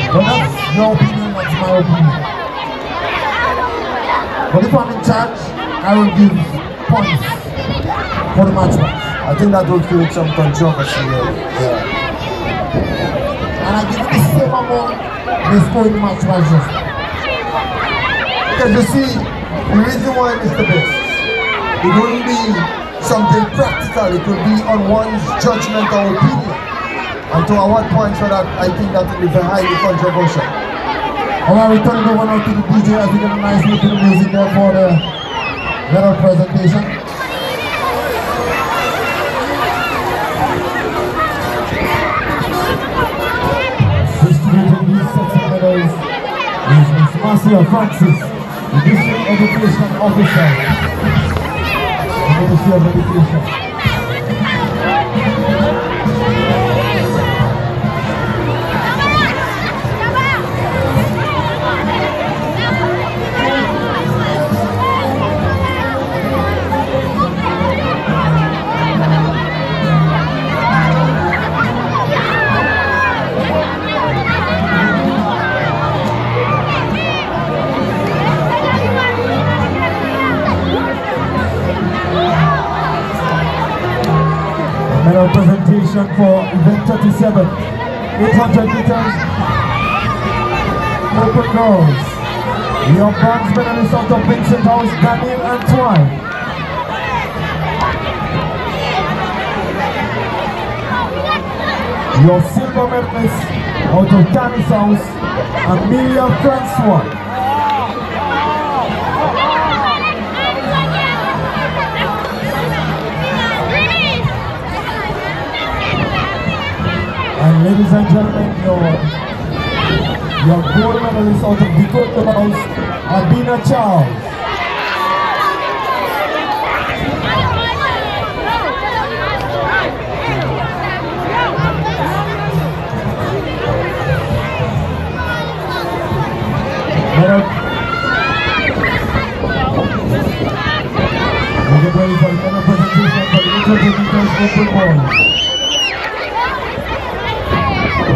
Speaker 1: But that's your opinion, that's my opinion. But if I'm in charge, I will give points for the match pass.
Speaker 3: I think that will create some controversy here. Yeah.
Speaker 1: And I give it the same amount they score in the match pass just.
Speaker 3: Because you see, the reason why it's the best, it wouldn't be something practical, it would be on one's judgment or opinion. And to award points for that, I think that would be very highly controversial.
Speaker 1: Alright, we turn it over now to the DJ as we get a nice look at the music there for the medal presentation. Distributing these sets of medals is Ms. Marcia Francis, the District Education Officer. Ministry of Education. Medal presentation for event 37, 800 meters. open girls. Your bronze medalist out of Vincent House, Daniel Antoine. Your silver medalist out of Danny's House, Amelia Francois. And ladies and gentlemen, your gold medalist out of Dakota House, Abina Charles. We get ready for the final presentation for the 800 meters open ball.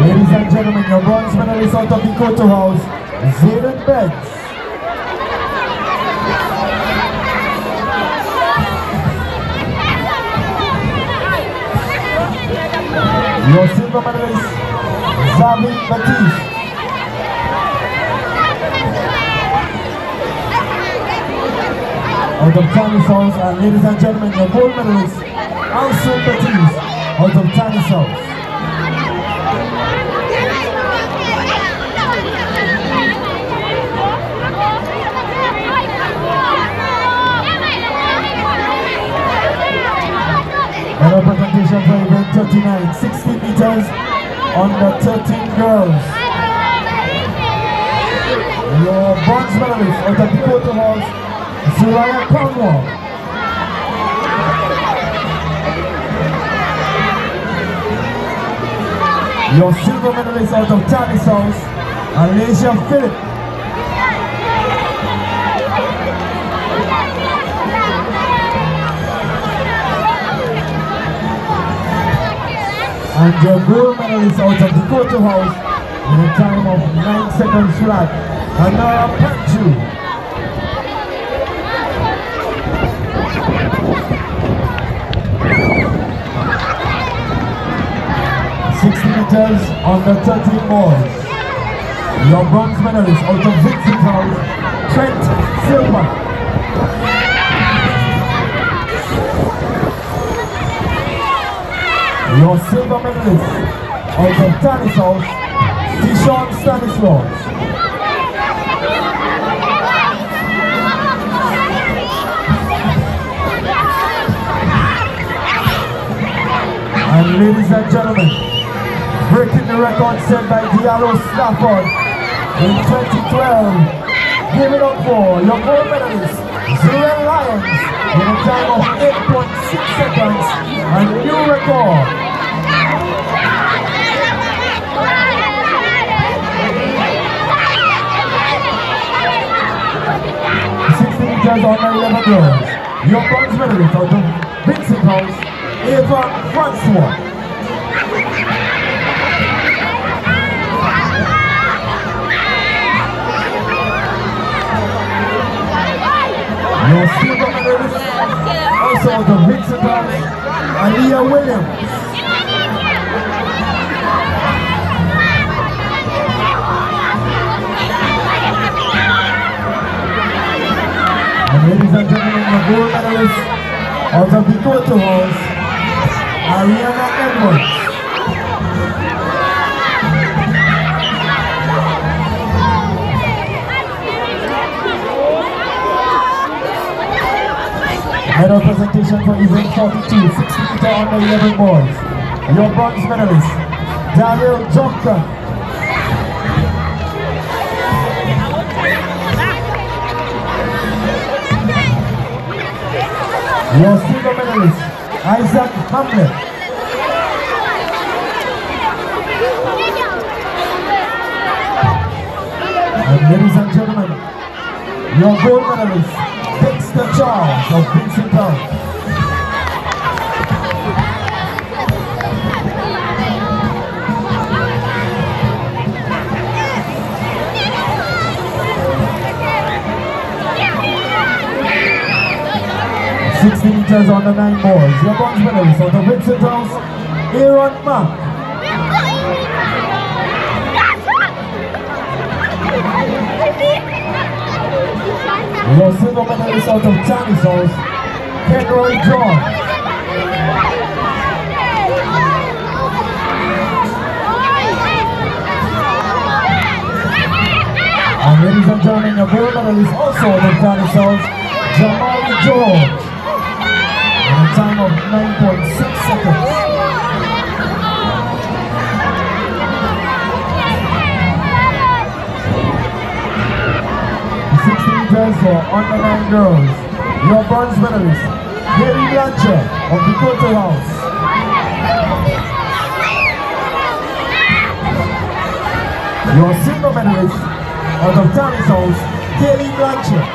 Speaker 1: Ladies and gentlemen, your bronze medalist out of Dakota House, Zayden Beggs. Your silver medalist, Zavi Batiste. Out of Tannis House, and ladies and gentlemen, your gold medalist, Alson Batiste, out of Tannis House. Another presentation for event 39, 60 meters under 13 girls. Your bronze medalist out of Dakota House, Soraya Conwell. Your silver medalist out of Tannis House, Alicia Phillip. And your gold medalist out of Dakota House in a time of 9 seconds flat, Anara Panchu. Meters under 13 balls. Your bronze medalist out of Vincent House, Trent Silver. Your silver medalist out of Tannis House, Tishon Stanislaus. And ladies and gentlemen, breaking the record set by Diallo Stafford in 2012. Give it up for your gold medalist, Zuriel Lyons, in a time of 8.6 seconds, a new record. 60 meters on the 11 girls. Your bronze medalist out of Vincent House, Eva Francois. Your silver medalist, also out of Vincent House, Aliyah Williams. And ladies and gentlemen, the gold medalist out of Dakota House, Ariana Edwards. Medal presentation for event 42, 60 meter under 11 boys. Your bronze medalist, Daniel Johnson. Your silver medalist, Isaac Hamlet. And ladies and gentlemen, your gold medalist, Dexter Charles of Vincent House. Meters on the 9 balls. Your bronze medalist out of Vincent House, Aaron Mack. Your silver medalist out of Tannis House, Henry John. And ladies and gentlemen, your gold medalist also out of Tannis House, Jamali George. In a time of 9.6 seconds. For under 9 girls, your bronze medalist, Haley Blanchard of the Koto House. Your silver medalist out of Tannis House, Haley Blanchard.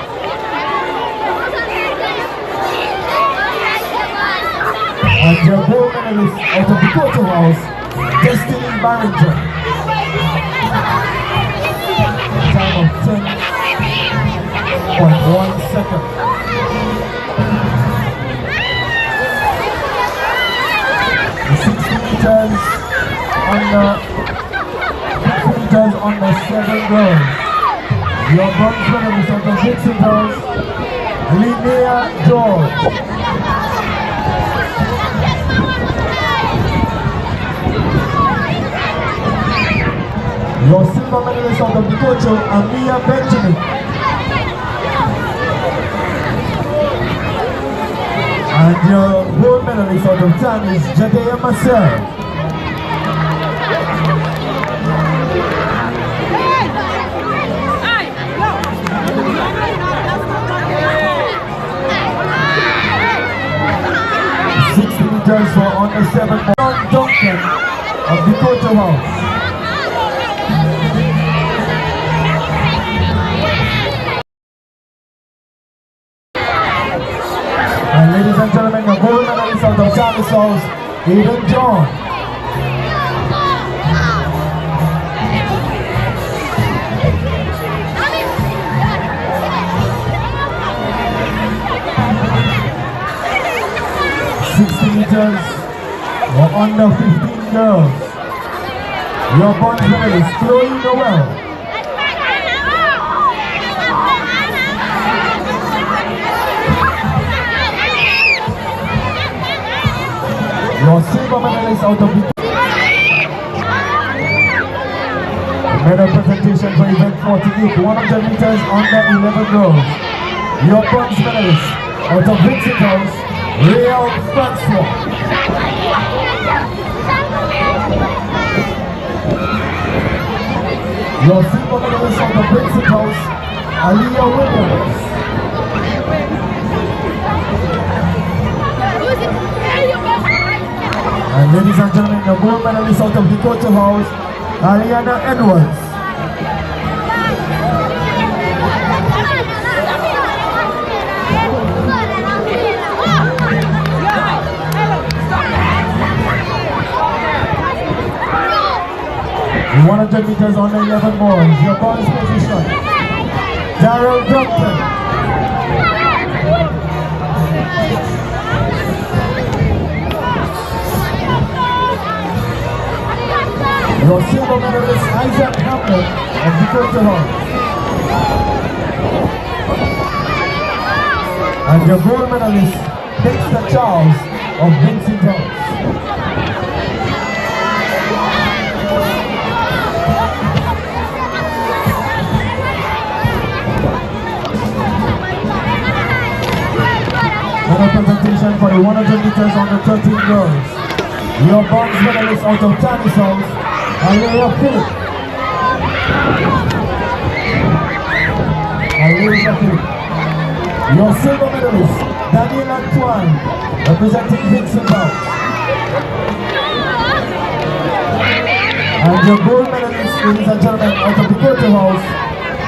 Speaker 1: And your gold medalist out of the Koto House, Destiny Barrington. Time of 10.1 seconds. The 60 meters on the 7 girls. Your bronze medalist of the Dixie girls, Linnea George. Your silver medalist of the Bikocho, Amia Benjamin. And your gold medalist out of time is Jadea Marcel. Meters for under 7, John Duncan of the Koto House. And ladies and gentlemen, the gold medalist of the Tannis House, Aiden John. Or under 15 girls. Your bronze medalist, Chloe Noel. Your silver medalist out of the medal presentation for event 48, 100 meters under 11 girls. Your bronze medalist out of Vincent House, Real Francois. Your silver medalist of the Vincent House, Aliyah Williams. And ladies and gentlemen, the gold medalist out of the Koto House, Ariana Edwards. In 100 meters on the 11 boys, your bronze position, Darrell Duncan. Your silver medalist, Isaac Hamlin of the Koto House. And your gold medalist, Dexter Charles of Vincent House. Representation for the 100 meters on the 13 girls. Your bronze medalist out of Tannis House, Alea Philip. Your silver medalist, Daniel Antoine, representing Vincent House. And your gold medalist, ladies and gentlemen, out of the Koto House,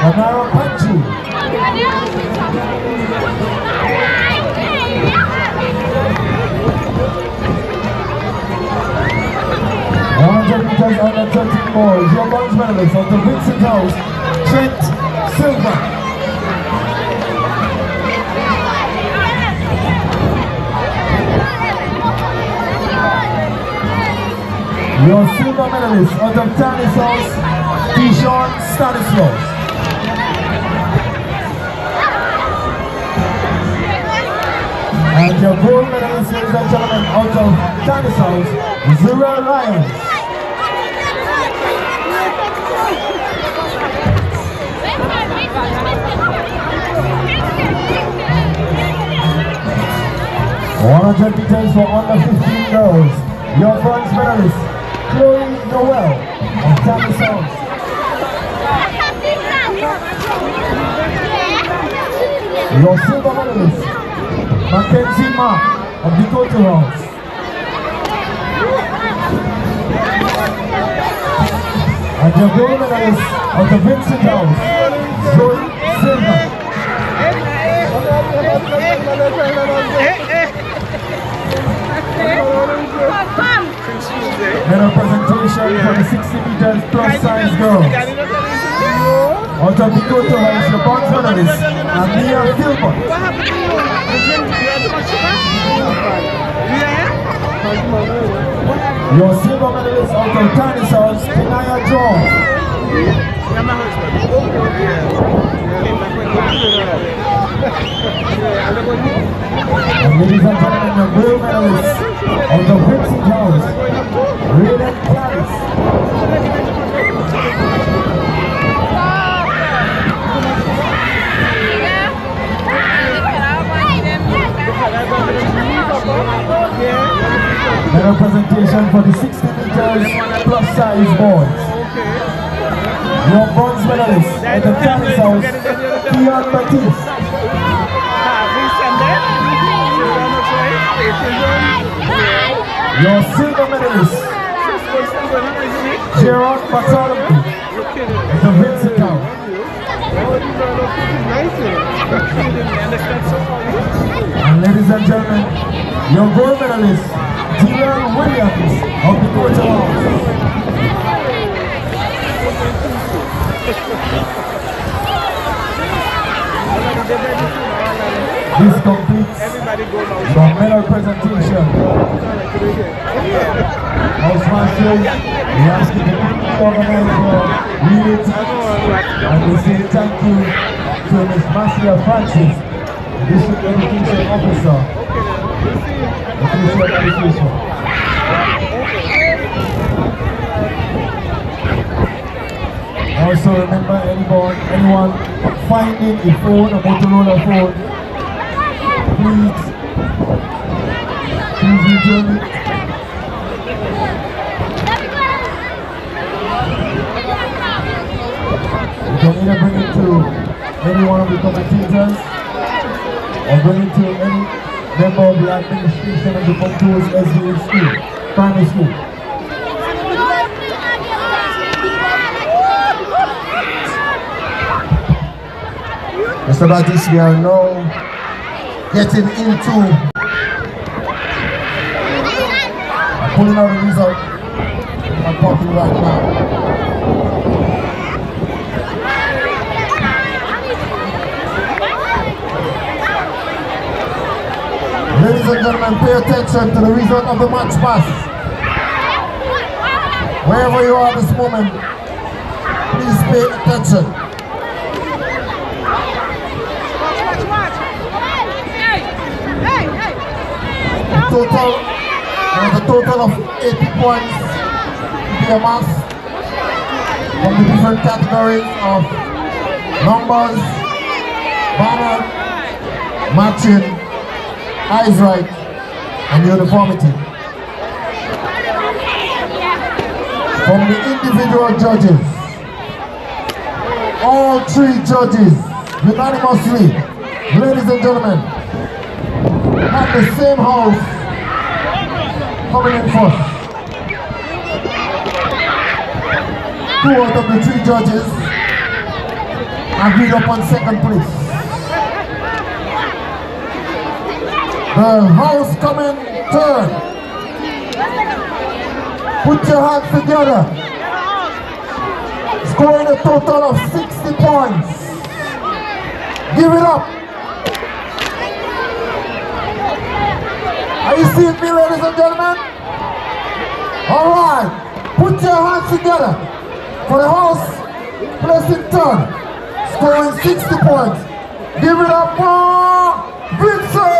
Speaker 1: Anara Panchi. 100 meters under 13 boys. Your bronze medalist of the Vincent House, Trent Silva. Your silver medalist out of Tannis House, Dijon Stanislaus. And your gold medalist, ladies and gentlemen, out of Tannis House, 0 Lions. $100 meters for under 15 girls. Your bronze medalist, Chloe Noel of Tannis House. Your silver medalist, Mackenzie Mark of Dakota House. And your gold medalist of the Vincent House, Zoe Silver. Medal presentation for the 60 meters plus size girls. Out of Dakota House, your bronze medalist, Amia Gilbert. Your silver medalist out of Tannis House, Kenaya John. And ladies and gentlemen, your gold medalist out of Vincent House, Raylan Clarice. Medal presentation for the 60 meters plus size boys. Your bronze medalist at the Tannis House, Keon Batiste. Your silver medalist, Gerard Bartholomew at the Vincent House. And ladies and gentlemen, your gold medalist, Dylan Williams of the Dakota House. This completes the medal presentation. House Masters, we ask you to organize your unit, and we say thank you to Ms. Marcia Francis, District Education Officer. Official appreciation. Also remember anyone finding a phone, a Motorola phone, please return it. You can either bring it to any one of the commentators or bring it to any member of the administration of the Contours SDA school, primary school. Mr. Batiste, we are now getting into pulling out the result. I'm talking right now. Ladies and gentlemen, pay attention to the result of the match pass. Wherever you are this moment, please pay attention. There's a total of 80 points to be amassed from the different categories of numbers, banner, matching, eyes right, and uniformity. From the individual judges, all 3 judges unanimously, ladies and gentlemen, at the same house coming in first. 2 out of the 3 judges agreed upon second place. The house coming third. Put your hands together. Scoring a total of 60 points. Give it up. Are you seeing me, ladies and gentlemen? Alright, put your hands together for the house placing third, scoring 60 points. Give it up for Vincent!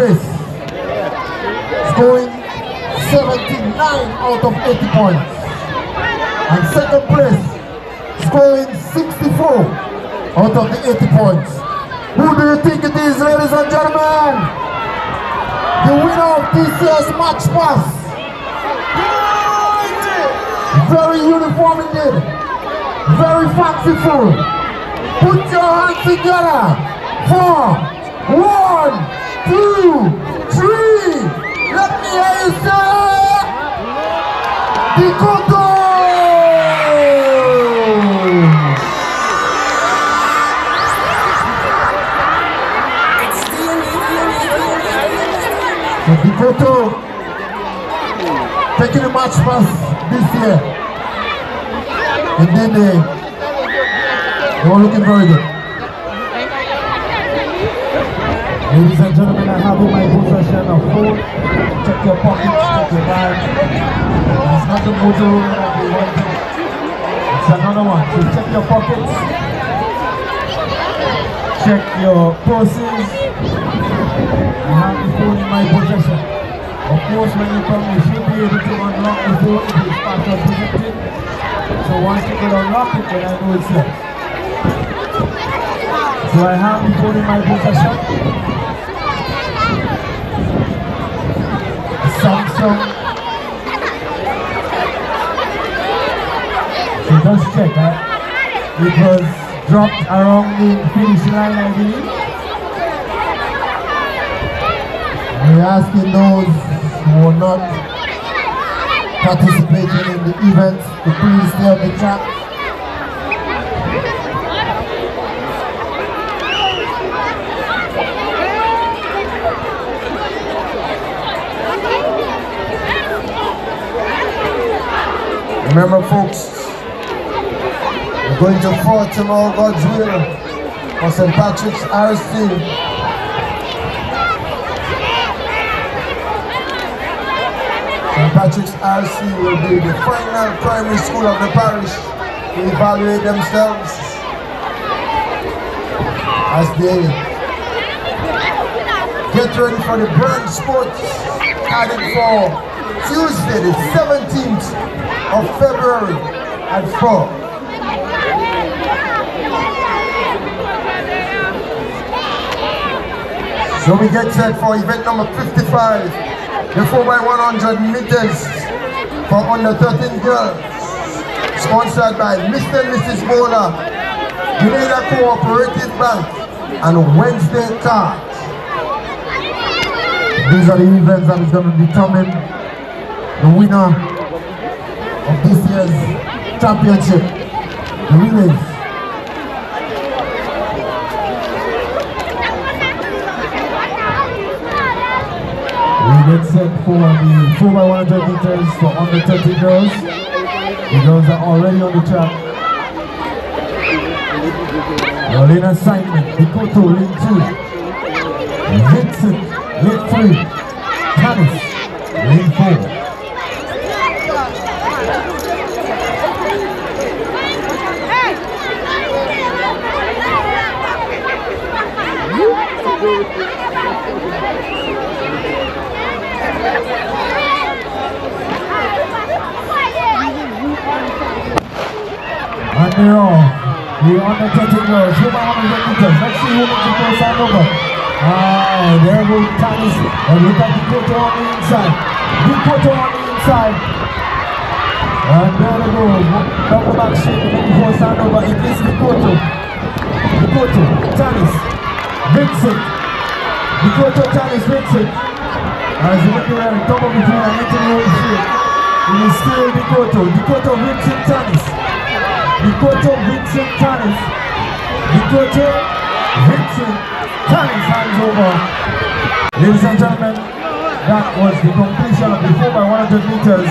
Speaker 3: place, scoring 79 out of 80 points. And second place, scoring 64 out of the 80 points. Who do you think it is, ladies and gentlemen? The winner of this year's match pass. Very uniform indeed. Very fanciful. Put your hands together. 4, 1, 2, 3. Let me hear you say, Dikoto! So Dikoto taking the match pass this year. Indeed, they were looking very good. Ladies and gentlemen, I have in my possession a phone. Check your pockets, check your bag. It's not the motor that we wanted. It's another one. So check your pockets. Check your purses. I have the phone in my possession. Of course, when you come, you should be able to unlock the phone if it's part of the. So once you can unlock it, then I know it's yours. So I have the phone in my possession. Samsung. So just check, it was dropped around the finish line, I believe. We're asking those who are not participating in the event to please stay on the track. Remember, folks, we're going to fight tomorrow, God's will, for St. Patrick's RC. St. Patrick's RC will be the final primary school of the parish to evaluate themselves as they get ready for the brand sports added for Tuesday, the 17th of February at 4. So we get set for event number 55, the 4x100 meters for under 13 girls, sponsored by Mr. and Mrs. Bola, Grenada Cooperative Bank, and Wednesday Card. These are the events that is going to determine the winner of this year's championship, the relays. We get set for the 4x100 meters for under 30 girls. The girls are already on the track. Well, in assignment, Dikoto lane 2, Vincent lane 3, Tanis lane 4. And they're all the under 30 girls, 4x100 meters. Let's see who makes the first hand over. There goes Tanis. And look at Dikoto on the inside. Dikoto on the inside. And there they go. Double back shake to make the first hand over. It is Dikoto. Dikoto, Tanis, Vincent. Dikoto, Tanis, Vincent. As you look around, double between and into the whole shake. It is still Dikoto. Dikoto, Vincent, Tanis. Dikoto, Vincent, Tanis. Dikoto, Vincent, Tanis, hands over. Ladies and gentlemen, that was the completion of the 4x100 meters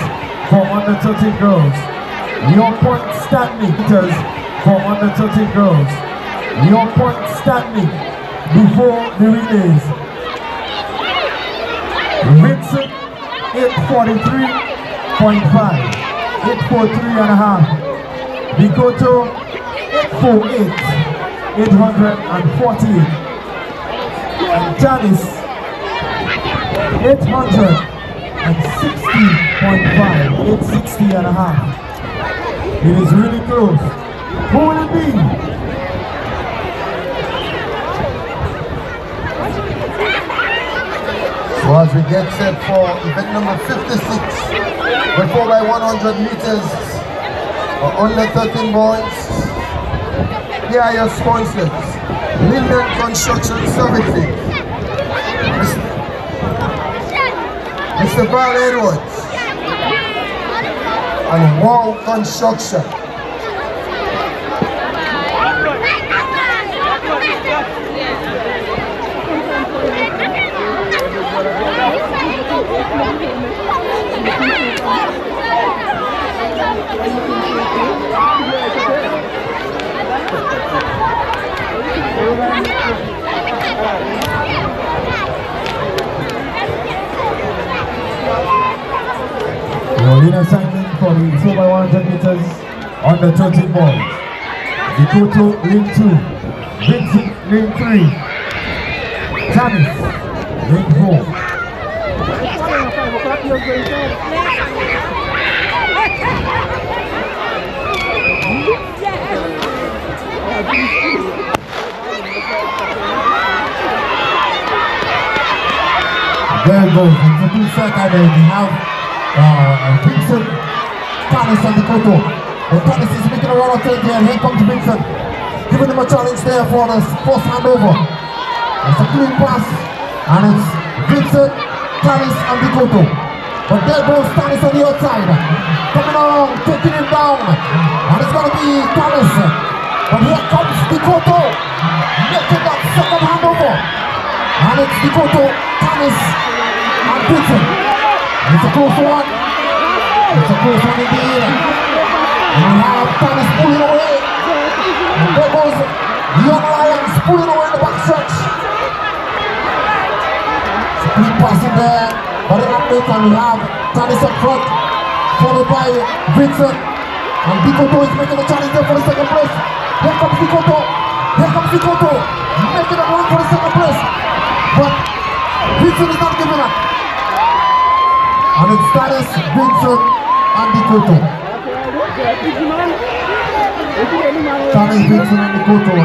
Speaker 3: for under 13 girls. Your point standing meters for under 13 girls. Your point standing before the relays. Vincent, 843.5, 843.5. Dikoto, 848, 848. And Tanis,
Speaker 1: 860.5, 860.5. It is really close. Who will it be?
Speaker 3: So as we get set for event number 56, the 4x100 meters for under 13 boys, here are your sponsors: Linden Construction Services, Mr. Val Edwards, and Wow Construction.
Speaker 1: In assignment for the 4x100 meters under 13 balls. Vikoto lane 2, Vincent lane 3, Tanis lane 4. There it goes. It's a two circle there. We have Vincent, Tanis and Vikoto. And Tanis is making a run out there, and here comes Vincent. Giving him a challenge there for the first handover. It's a clean pass, and it's Vincent, Tanis and Vikoto. But there goes Tanis on the outside. Coming along, taking him down. And it's going to be Tanis. But here comes Vikoto, making that second handover. And it's Vikoto, Tanis and Vincent. It's a close one. It's a close one indeed. And we have Tanis pulling away. And there goes Young Lions pulling away in the back stretch. It's a quick passing there. But in that meantime, we have Tanis up front, followed by Vincent. And Vikoto is making a challenge there for the second place. Here comes Vikoto. Here comes Vikoto. Making a run for the second place. But Vincent is not giving up. And it's Tanis, Vincent, and Vikoto. Tanis, Vincent, and Vikoto.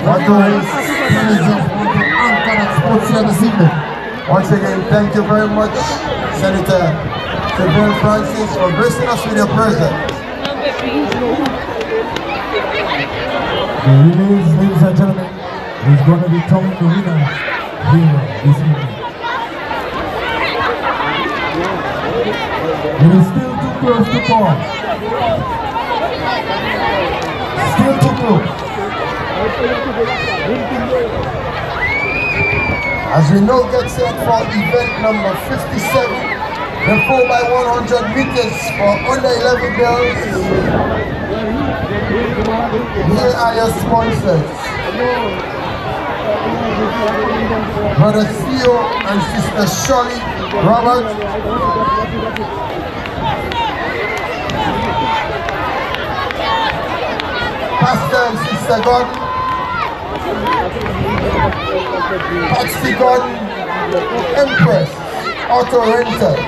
Speaker 1: Tanis just want to anchor that sports here this evening.
Speaker 3: Once again, thank you very much, Senator Sylvain Francis, for gracing us with your presence.
Speaker 1: The relays, ladies and gentlemen, is going to be coming to winner here this evening. It is still too close to call. Still too close.
Speaker 3: As we now get set for event number 57, the 4x100 meters for under 11 girls. Here are your sponsors: Brother Theo and Sister Shirley Robert. Pastor and Sister Gordon, Patsy Gordon, Empress Auto Rentals.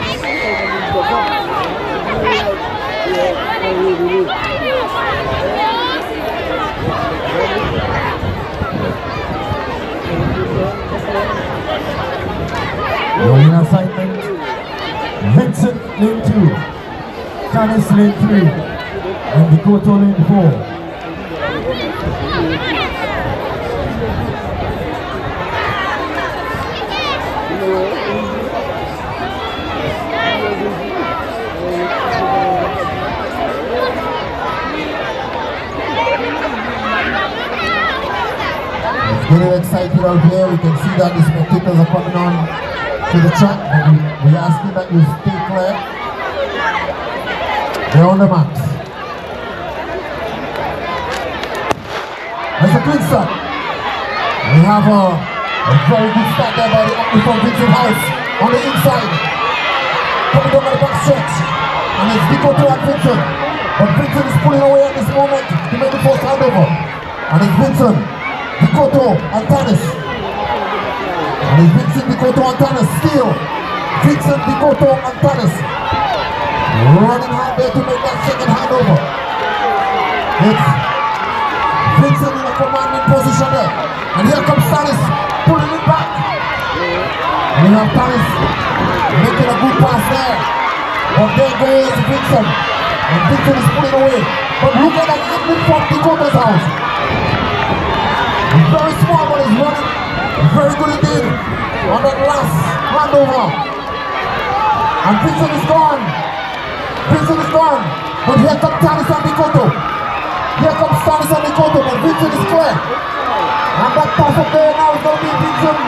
Speaker 1: In assignment, Vincent lane 2, Tanis lane 3, and Vikoto lane 4. It's getting excited out here. We can see that the spectators are coming on to the track, but we are asking that you stay clear. They're on the mat. There's a good start. We have a very good start there by the Acme from Vincent House on the inside. Coming down by the back stretch. And it's Vikoto and Vincent. But Vincent is pulling away at this moment to make the first handover. And it's Vincent, Vikoto and Tanis. And it's Vincent, Vikoto and Tanis still
Speaker 2: Vincent, Bikoto, and Tanis. Running hard there to make that second handover. It's Vincent in a commanding position there. And here comes Tanis, pulling it back. And we have Tanis making a good pass there. But there goes Vincent. And Vincent is pulling away. But look at that hit from Bikoto's house. Very small, but he's running very good indeed on that last handover. And Vincent is gone. Vincent is gone. But here comes Tanis and Bikoto. Here comes Tanis and Bikoto, but Vincent is clear. And that pass up there now is going to be Vincent,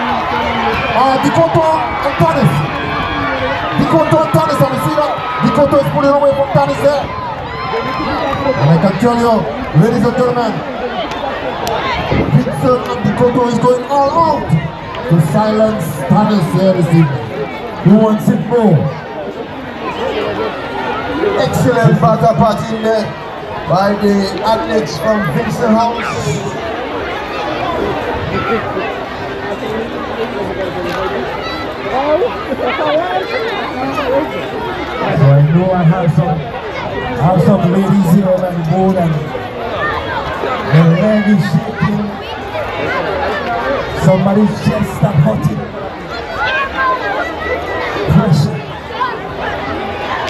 Speaker 2: Bikoto and Tanis. Bikoto and Tanis, and we see that Bikoto is pulling away from Tanis there. And I can tell you, ladies and gentlemen, Vincent and Bikoto is going all out to silence Tanis here this evening. Who wants it more?
Speaker 3: Excellent batter party there by the athletes from Vincent House.
Speaker 1: So I know I have some ladies here on the board and the leg is shaking. Somebody's chest start hurting. Pressure.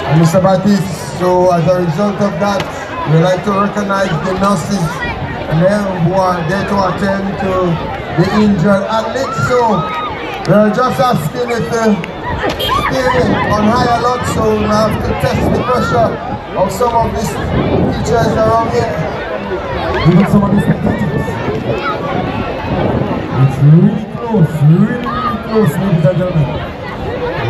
Speaker 3: And Mr. Baptiste, so as a result of that, we like to recognize the nurses and them who are there to attend to the injured athletes. So we're just asking if they stay on high alert, so we have to test the pressure of some of these teachers around here.
Speaker 1: Even some of these spectators. It's really close, really close, ladies and gentlemen.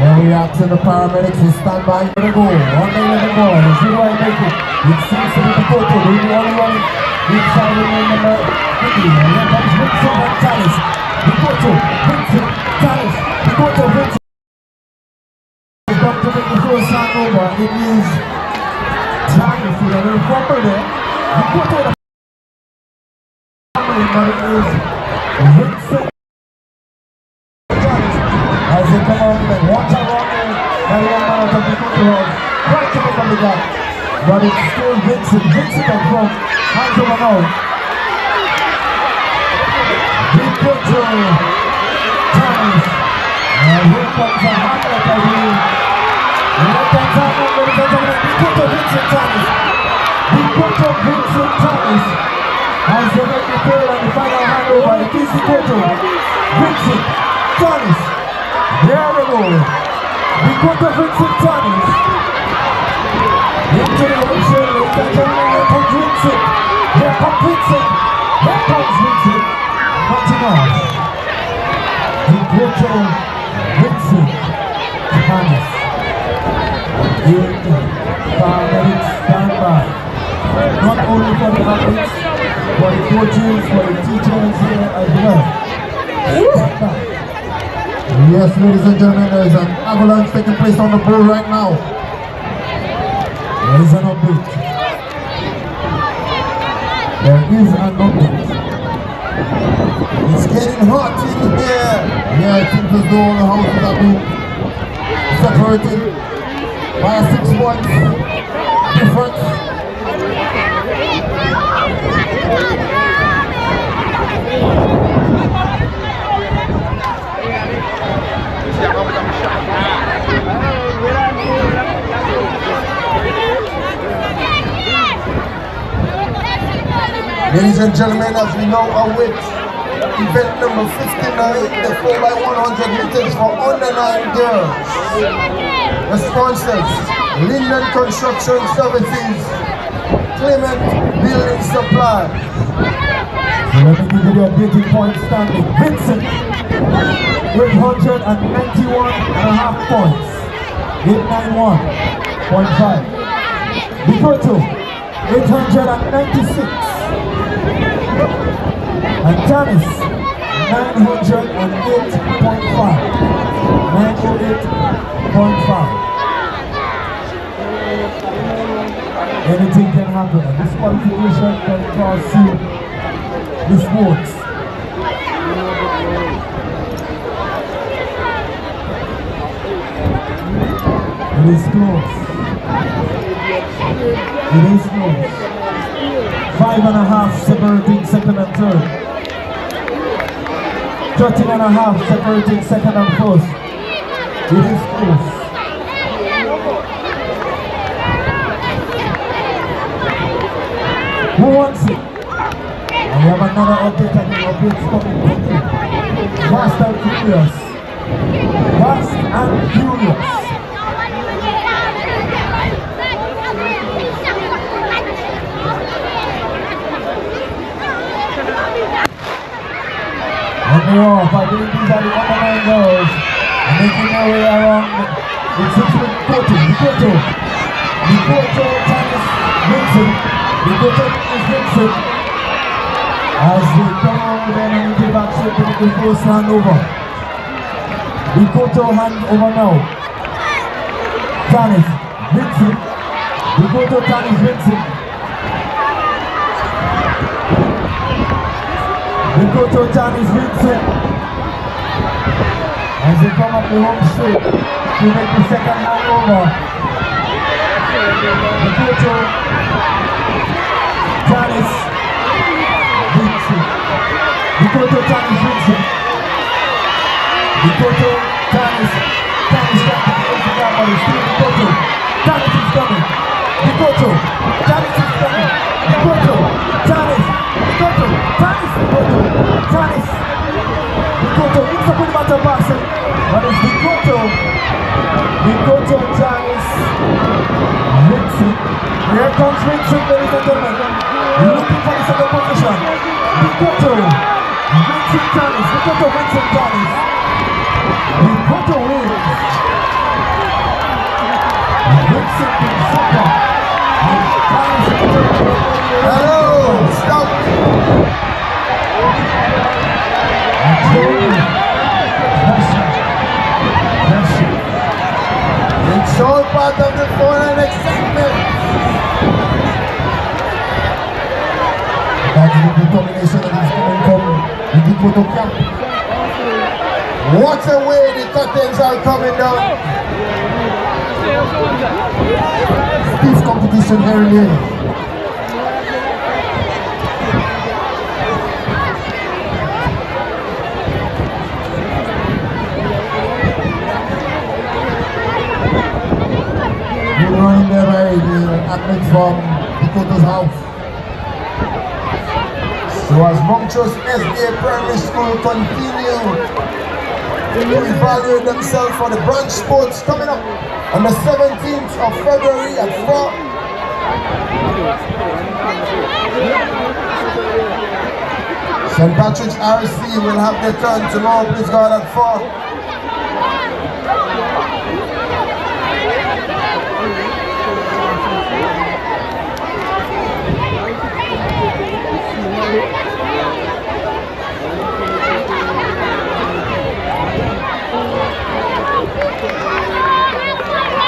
Speaker 2: Now we are to the paramedics who stand by for the goal. 1-11 ball. Let's see why I make it. It seems to be Bikoto. Doing the only one inside the number 50. And here comes Vincent and Tanis. Bikoto, Vincent, Tanis. Bikoto, Vincent. He's got to make the first hand over. It is Tanis with a little fumble there. Bikoto with a fumble, but it is Vincent. As they come on, then watch out on there. That young man out of the control. Right to make up the gap. But it's still Vincent. Vincent up front. Hands over now. Big control. Tanis. And here comes a hamlet, I believe. Left-hand side, ladies and gentlemen. Bikoto, Vincent, Tanis. Bikoto, Vincent, Tanis. As they make the third and the final handover, it is Bikoto. Vincent, Tanis. There we go. Bikoto, Vincent, Tanis. Into the ocean, ladies and gentlemen, here comes Vincent. Here comes Vincent. Here comes Vincent. Cutting off. Bikoto, Vincent, Tanis. In paramedics standby. Not only for the athletes, for the coaches, for the teachers here as well. Yes, ladies and gentlemen, there is an avalanche taking place on the board right now. There is an update. There is an update.
Speaker 3: It's getting hot in here.
Speaker 2: Yeah, it seems as though the houses are being separated by a 6 points difference.
Speaker 3: Ladies and gentlemen, as we now await event number 59, the 4x100 meters for under 9 girls. The sponsors, Linden Construction Services, Clement Building Supply.
Speaker 1: So let me give you the updated point standing. Vincent, 891.5 points. 891.5. Bikoto, 896. And Tanis, 908.5. 908.5. Anything can happen. And this qualification can cost you the sports. It is close. It is close. 5.5 separating second and third. 13.5 separating second and first. It is close. Who wants it? And we have another update. I think updates coming quickly. Fast and furious. Fast and furious. And they are, I believe these are the number 9 girls. And making their way around. It's Nikoto, Thomas Vincent. Nikoto is Vincent. As they come over there and give back to the first hand over. Nikoto hand over now. Thomas Vincent. Nikoto Thomas Vincent. Nikoto Thomas Vincent. As they come up the home straight to make the second hand over. Nikoto Thomas Vincent. Nikoto Thomas Vincent. Nikoto Thomas. Thomas got the Instagram, but it's still Nikoto. Thomas is coming. Nikoto. Thomas is coming. Nikoto. Thomas. Nikoto. Thomas. Nikoto. Thomas. Nikoto. Mix up with the matter boxing. But it's Nikoto. Nikoto Thomas Vincent. Here comes Vincent, ladies and gentlemen. Looking for the second position. Nikoto Vincent Thomas. Nikoto Vincent Thomas. Nikoto wins. Vincent in second.
Speaker 3: Hello, stop. It's all part of the fun and excitement.
Speaker 1: That's the determination that is coming from the Nikoto camp.
Speaker 3: What a way the curtains are coming down.
Speaker 1: Stiff competition very late. We're running there by the athletes from Nikoto's house.
Speaker 3: So as Montrose SDA Primary School continue to evaluate themselves for the branch sports coming up on the 17th of February at 4. St. Patrick's RC will have their turn tomorrow, please God, at 4.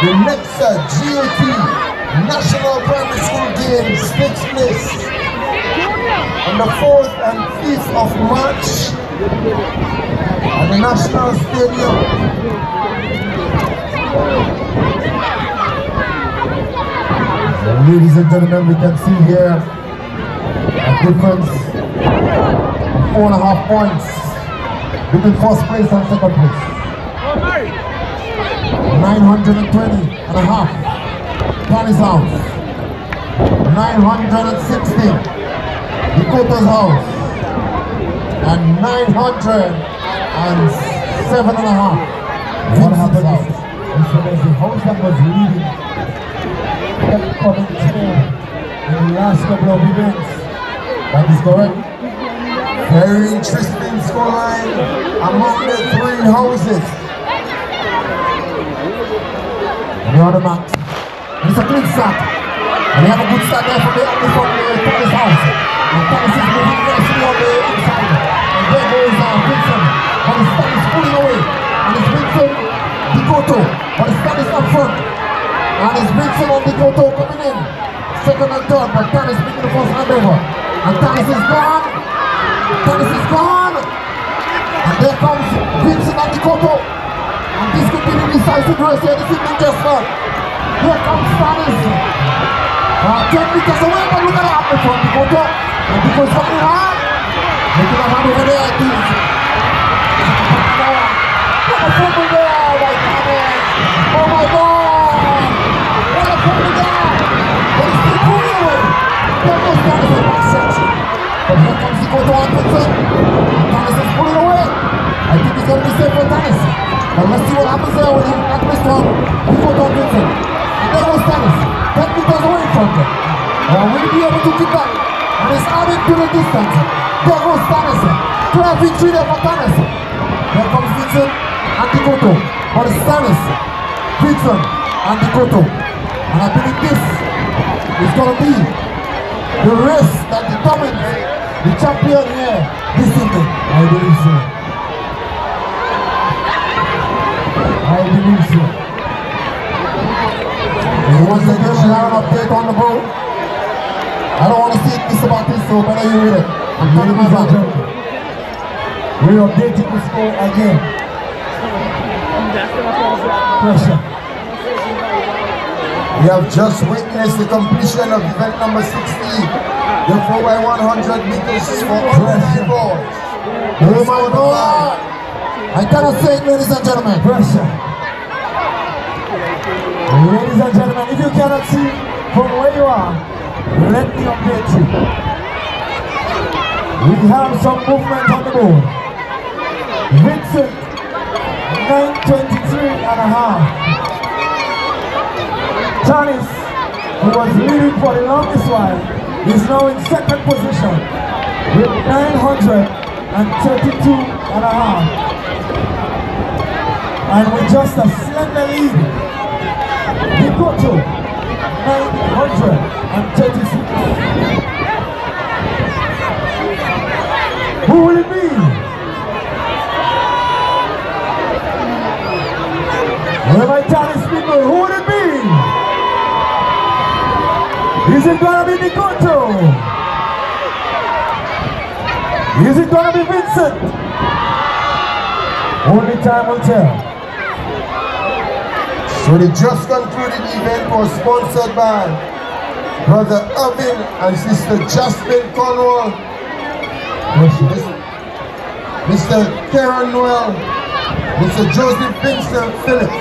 Speaker 3: The next GOT National Primary School Games takes place on the 4th and 5th of March at the National Stadium.
Speaker 1: Ladies and gentlemen, we can see here a difference of 4.5 points between first place and second place. 920.5, Tony's house. 960, Nikoto's house. And 907.5, Vincent's house. So there's the house that was leading kept coming through in the last couple of events. That is correct.
Speaker 3: Very interesting scoreline among the 3 houses.
Speaker 1: And you're on the mat. And it's a clean start. And they have a good start there from the Thomas house. And Thomas is moving nicely on the inside. And there goes Vincent. But the stand is pulling away. And it's Vincent, Nikoto. But the stand is up front. And it's Vincent on Nikoto coming in. Second and third, but Thomas making the first handover. And Thomas is gone. Thomas is gone. And there comes Vincent and Nikoto. And this could be the decisive race here this evening, just
Speaker 2: back. Here comes Stanis. 10 meters away, but look at that happen from Bikoto. And Bikoto's coming hard. Making a hand over there, I think. What a fumble there by Stanis. Oh my God. What a fumble there. But it's still pulling away. There goes Stanis in that section. But here comes Bikoto and puts it. Stanis is pulling away. I think it's going to be safe for Stanis. But let's see what happens there when he got this one. Bikoto and Vincent. And there goes Stanis. 10 meters away from them. Will he be able to keep that? And it's adding to the distance. There goes Stanis. Clear victory there for Stanis. There comes Vincent and Bikoto. But it's Stanis, Vincent and Bikoto. And I believe this is going to be the race that determines the champion here this evening. I believe so. I believe so. And once again, we have an update on the boat. I don't want to see it, Mr. Baptiste, so better you read it. I'm telling you something. We're updating the score again. Pressure.
Speaker 3: We have just witnessed the completion of event number 16, the 4x100 meters for all boys.
Speaker 2: Oh my God! I cannot say it, ladies and gentlemen.
Speaker 1: Pressure. Ladies and gentlemen, if you cannot see from where you are, let me update you. We have some movement on the board. Vincent, 9:23 and a half. Tanis, who was leading for the longest while, is now in second position with 932 and a half. And with just a slender lead, Bikoto, 936. Who will it be? Where my Tanis people, who will it be? Is it gonna be Bikoto? Is it gonna be Vincent? Only time will tell.
Speaker 3: So the just concluded event was sponsored by Brother Irvin and Sister Jasmine Cornwall, Mr. Karen Noel, Mr. Joseph Vincent Philip.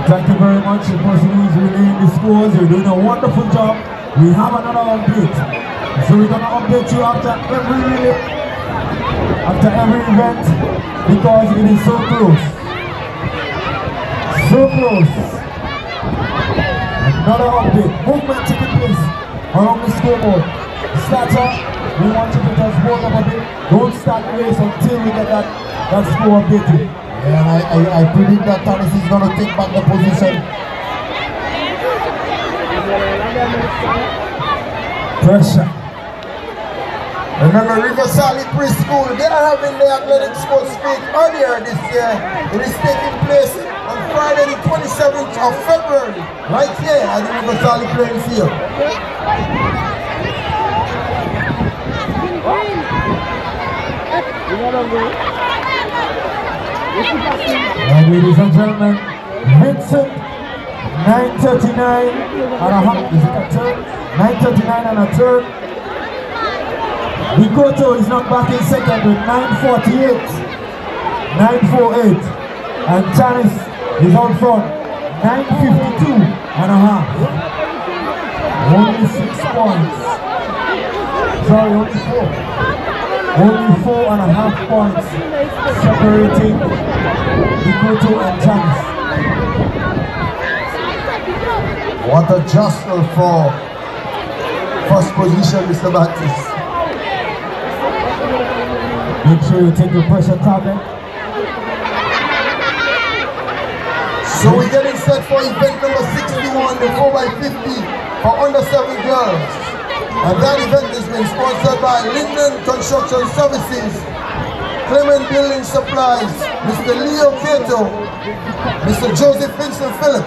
Speaker 1: Thank you very much, the person who's relaying the scores. You're doing a wonderful job. We have another update. So we're gonna update you after every relay, after every event, because it is so close. So close. Another update. Movement taking place along the scoreboard. Starter, we want you to just hold up a bit. Don't start the race until we get that score updated.
Speaker 2: Yeah, and I predict that Tanis is going to take back the position.
Speaker 1: Pressure.
Speaker 3: Remember, River Sally Preschool, they are having the athletic sports meet earlier this year. It is taking place on Friday the 27th of February, right here at the River Sally playing field.
Speaker 1: And ladies and gentlemen, Vincent, 9:39 and a half. Is it a turn? 9:39 and a turn. Bikoto is not back in second with 9:48, 9:48. And Tanis is out front, 9:52 and a half. Only 6 points. Sorry, only 4. Only 4.5 points separating Bikoto and Tanis.
Speaker 3: What a jostle for first position, Mr. Baptiste.
Speaker 1: Make sure you take your pressure tablet.
Speaker 3: So we're getting set for event number 61, the 4x50 for under 7 girls. And that event has been sponsored by Linden Construction Services, Clement Building Supplies, Mr. Leo Cato, Mr. Joseph Vincent Philip.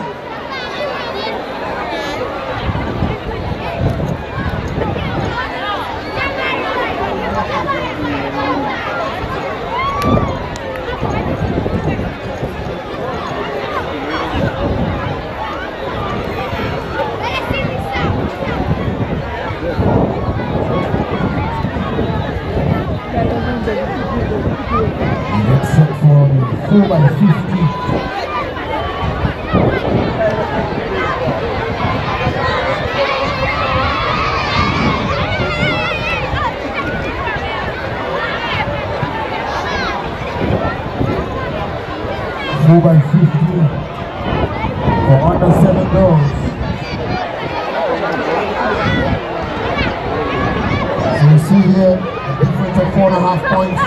Speaker 1: Get set for the 4x50. By 50 for under 7 girls. So you see here a difference of 4.5 points.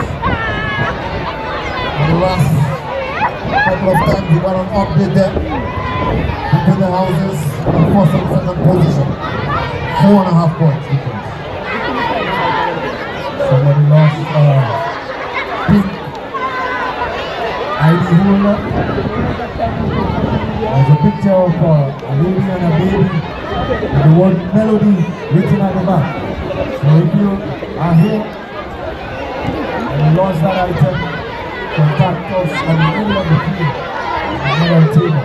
Speaker 1: In the last couple of times we got an update there between the houses in first and second position. 4.5 points difference. Somebody lost pink ID holder. There's a picture of a lady and a baby with the word melody written at the back. So if you are here and you lost that item, contact us at the middle of the field at another table.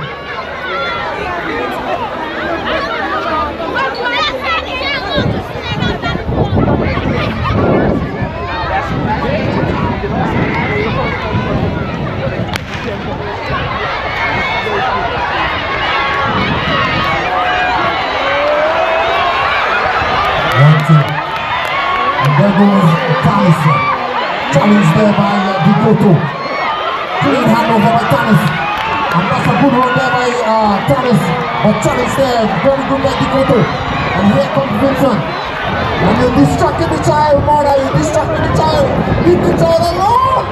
Speaker 1: And there goes Thomas. Challenge there by Dikoto. Clean handover by Thomas. And that's a good one there by Thomas. But challenge there, very good by Dikoto. And here comes Vincent. And you're distracting the child, mother. You're distracting the child. Leave the child alone.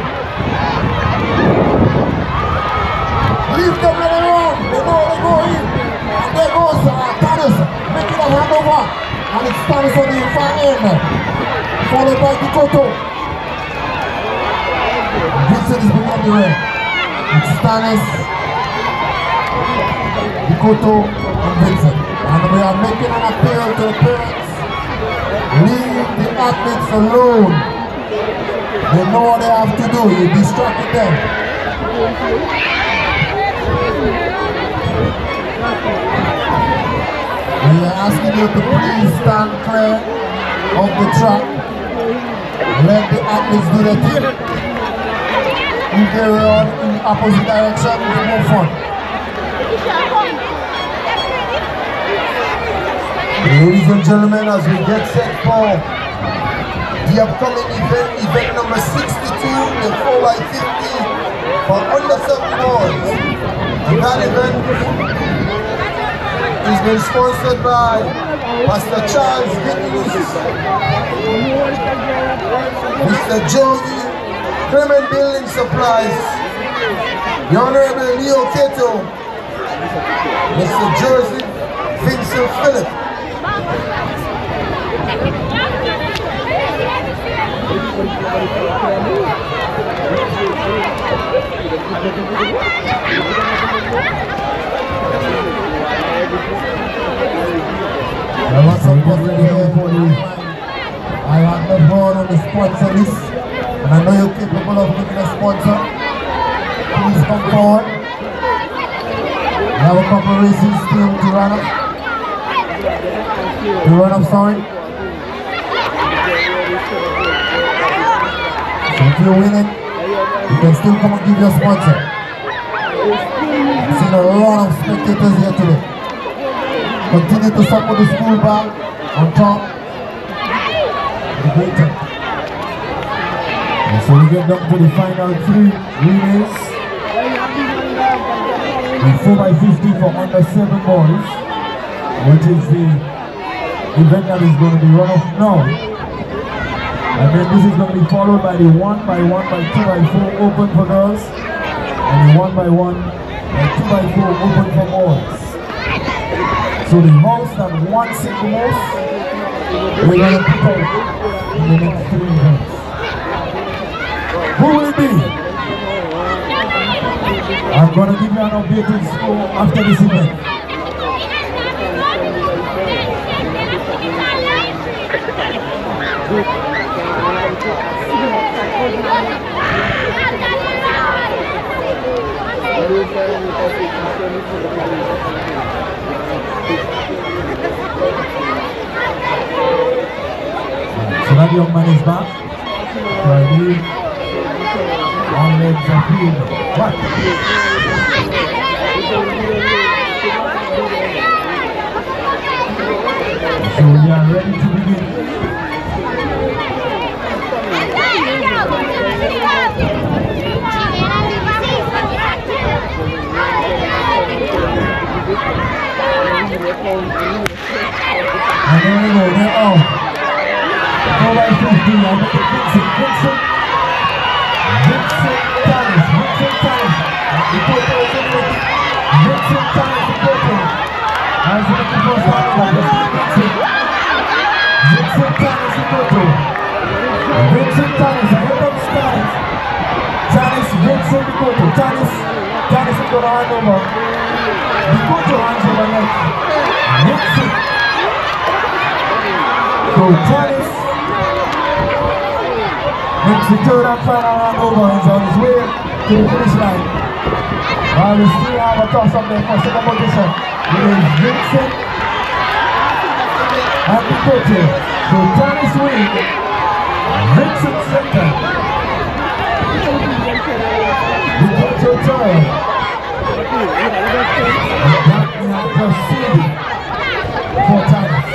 Speaker 1: Leave them alone. They know they go in. And there goes Thomas making a handover. And it's Thomas on the far end, followed by Dikoto. Vincent is behind the red. It's Thomas, Dikoto, and Vincent. And we are making an appeal to the parents. Leave the athletes alone. They know what they have to do. You distracted them. We are asking you to please stand clear of the track. Let the athletes do their thing. If they run in the opposite direction, it's more fun.
Speaker 3: Ladies and gentlemen, as we get set for the upcoming event number 62, the 4x50 for under 7 boys. And that event has been sponsored by Pastor Charles Gittins, Mr. Joey, Clement Building Supplies, the Honorable Leo Keto, Mr. Joseph Vincent Phillip.
Speaker 1: I have the board on the sponsor list, and I know you're capable of making a sponsor. Please come forward. We have a couple of races still to run up. Sorry. So if you win it, you can still come and give your sponsor. I've seen a lot of spectators here today. Continue to support the school bag on top. The greater. And so we get down to the final 3 relays. The 4x50 for under 7 boys, which is the event that is going to be run off now. And then this is going to be followed by the 1x1 by 2x4 open for girls, and the 1x1 by 2x4 open for boys. So the most that wants it the most, we're going to pick out in the next 3 events. Who will it be? I'm going to give you an updated score after this event. So that young man is back. So I believe legs are clean. What? So we are ready to begin. And there we go, they're off. 4 by 15, I'm going to Vincent. Vincent Thomas. The Porto is in with Vincent Thomas, the Porto. As the first time, Vincent Thomas, the Porto. Vincent Thomas, here comes Thomas. Thomas, Vincent, the Porto. Thomas is going to hand over. The Porto hands over next. Vincent. So Thomas makes the third and final round over. He's on his way to the finish line. While we still have a toss up there for second position. It is Vincent and the Porto. So Thomas wins. Vincent second. The Porto third. And that we have proceeded for Thomas.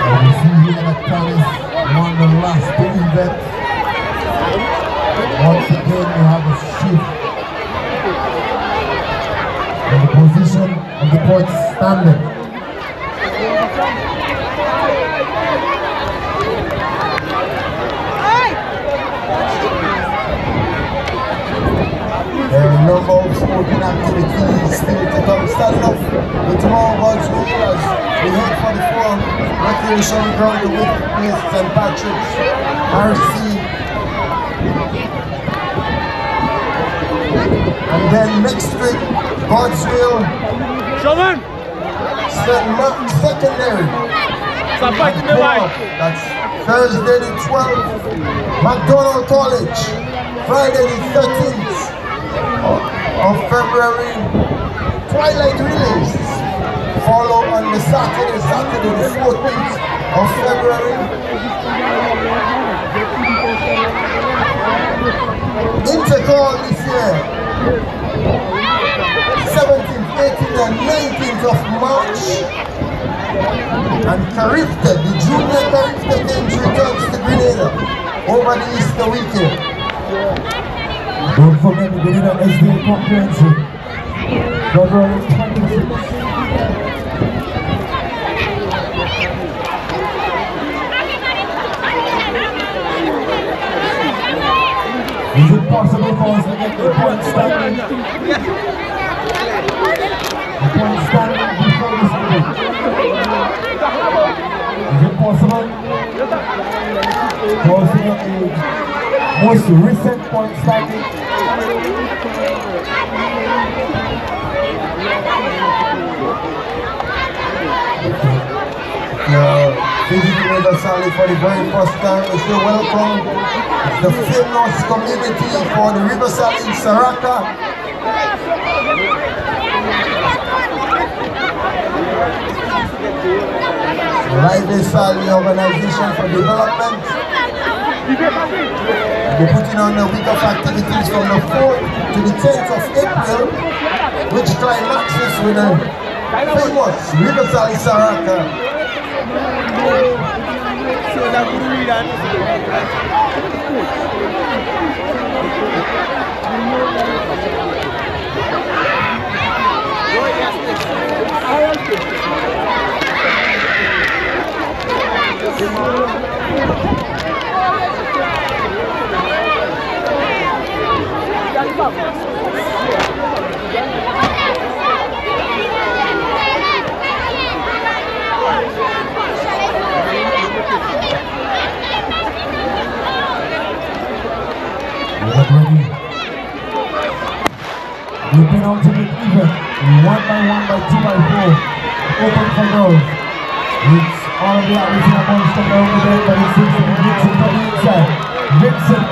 Speaker 1: And you see here that Thomas won the last two events. Once again we have a shift in the position of the court standing.
Speaker 3: There are a number of sporting activities still to come. Starting off with tomorrow God's will as we head for the forum recreation ground to witness St. Patrick's RC. And then next week, God's will St. Mark's Secondary. That's Thursday the 12th, McDonald College. Friday the 13th of February, Twilight Relays. Follow on the Saturday the 14th of February. Intercall this year, 17th, 18th and 19th of March. And Carifta, the junior Carifta games returns to Grenada over the Easter weekend.
Speaker 1: Don't forget the Grenada SDA Comprehensive, February 26th. Is it possible for us to get the point standing? The point standing before this meeting. Is it possible for us to get the most recent point standing?
Speaker 3: Visiting with us only for the very first time, it's the welcome. It's the famous community for the Riverside in Saraka. Lively Sally Organization for Development. We're putting on a week of activities from the 4th to the 10th of April, which climaxes with a famous Riverside Saraka.
Speaker 1: We've been on to the event, 1 by 1 by 2 by 4, open for girls. It's all of the athletes are going to step over there, but it seems to be Vincent from the inside. Vincent,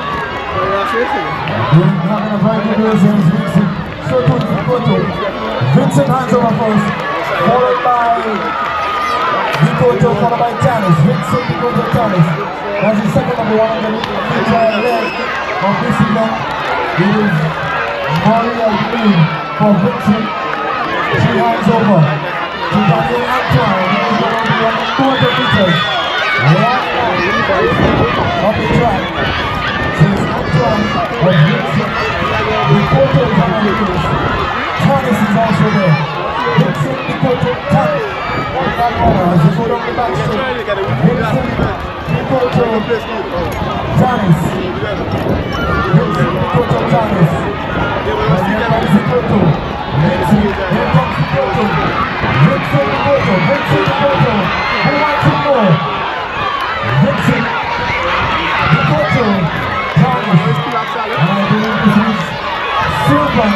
Speaker 1: having a very good race, and Vincent, so good for Porto. Vincent hands over first, followed by Porto, followed by Tanis. Vincent, Porto, Tanis. That's the second of the 100 meter leg of this event. It is Maria Green for victory. She hands over to Daniel Antoine, who is going to be running 200 meters. Right up the track. So it's Antoine of Vincent. The photo is on the news. Thomas is also there. Vincent, the photo, Thomas. As they go down the back straight. Vincent, the photo, Thomas. Vincent, the photo, Thomas. And here comes the photo. Vincent, here comes the photo. Vincent, the photo, Vincent, the photo. Who wants it more? Vincent, the photo, Thomas. And I believe this is silver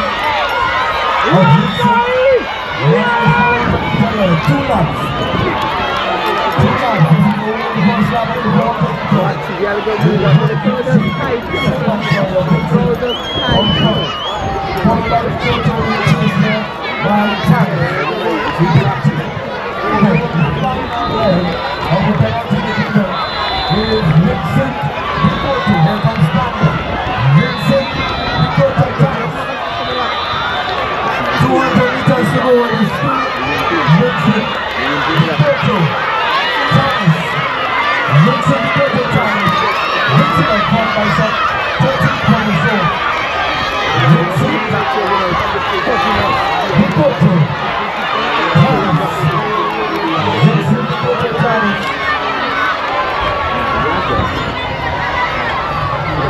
Speaker 1: of Vincent. Two laps.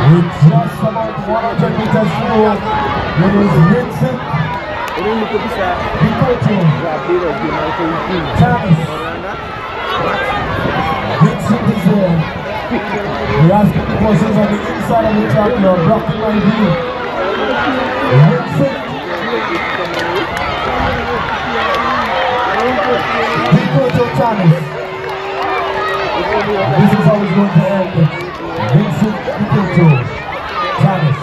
Speaker 1: With just about 100 meters to go, it is Vincent Thomas. Vincent is there. We're asking the questions on the inside of the track. You're blocking my view. Vincent Thomas. This is how it's going to end. Vincent Thomas.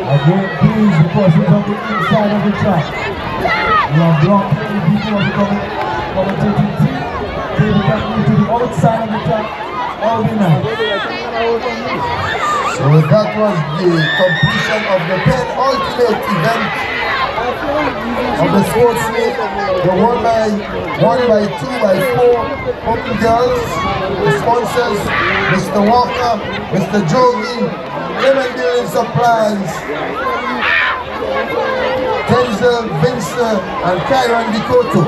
Speaker 1: Again, please, the questions on the inside of the track. We are blocking the people of the commentating team. They will get you to the outside of the track all the night.
Speaker 3: So that was the completion of the penultimate event of the sports meet. The 1x2x4 open girls. The sponsors, Mr. Walker, Mr. Jogi, Lemon Building Supplies, Denzel, Vincent, and Kyron Dikoto.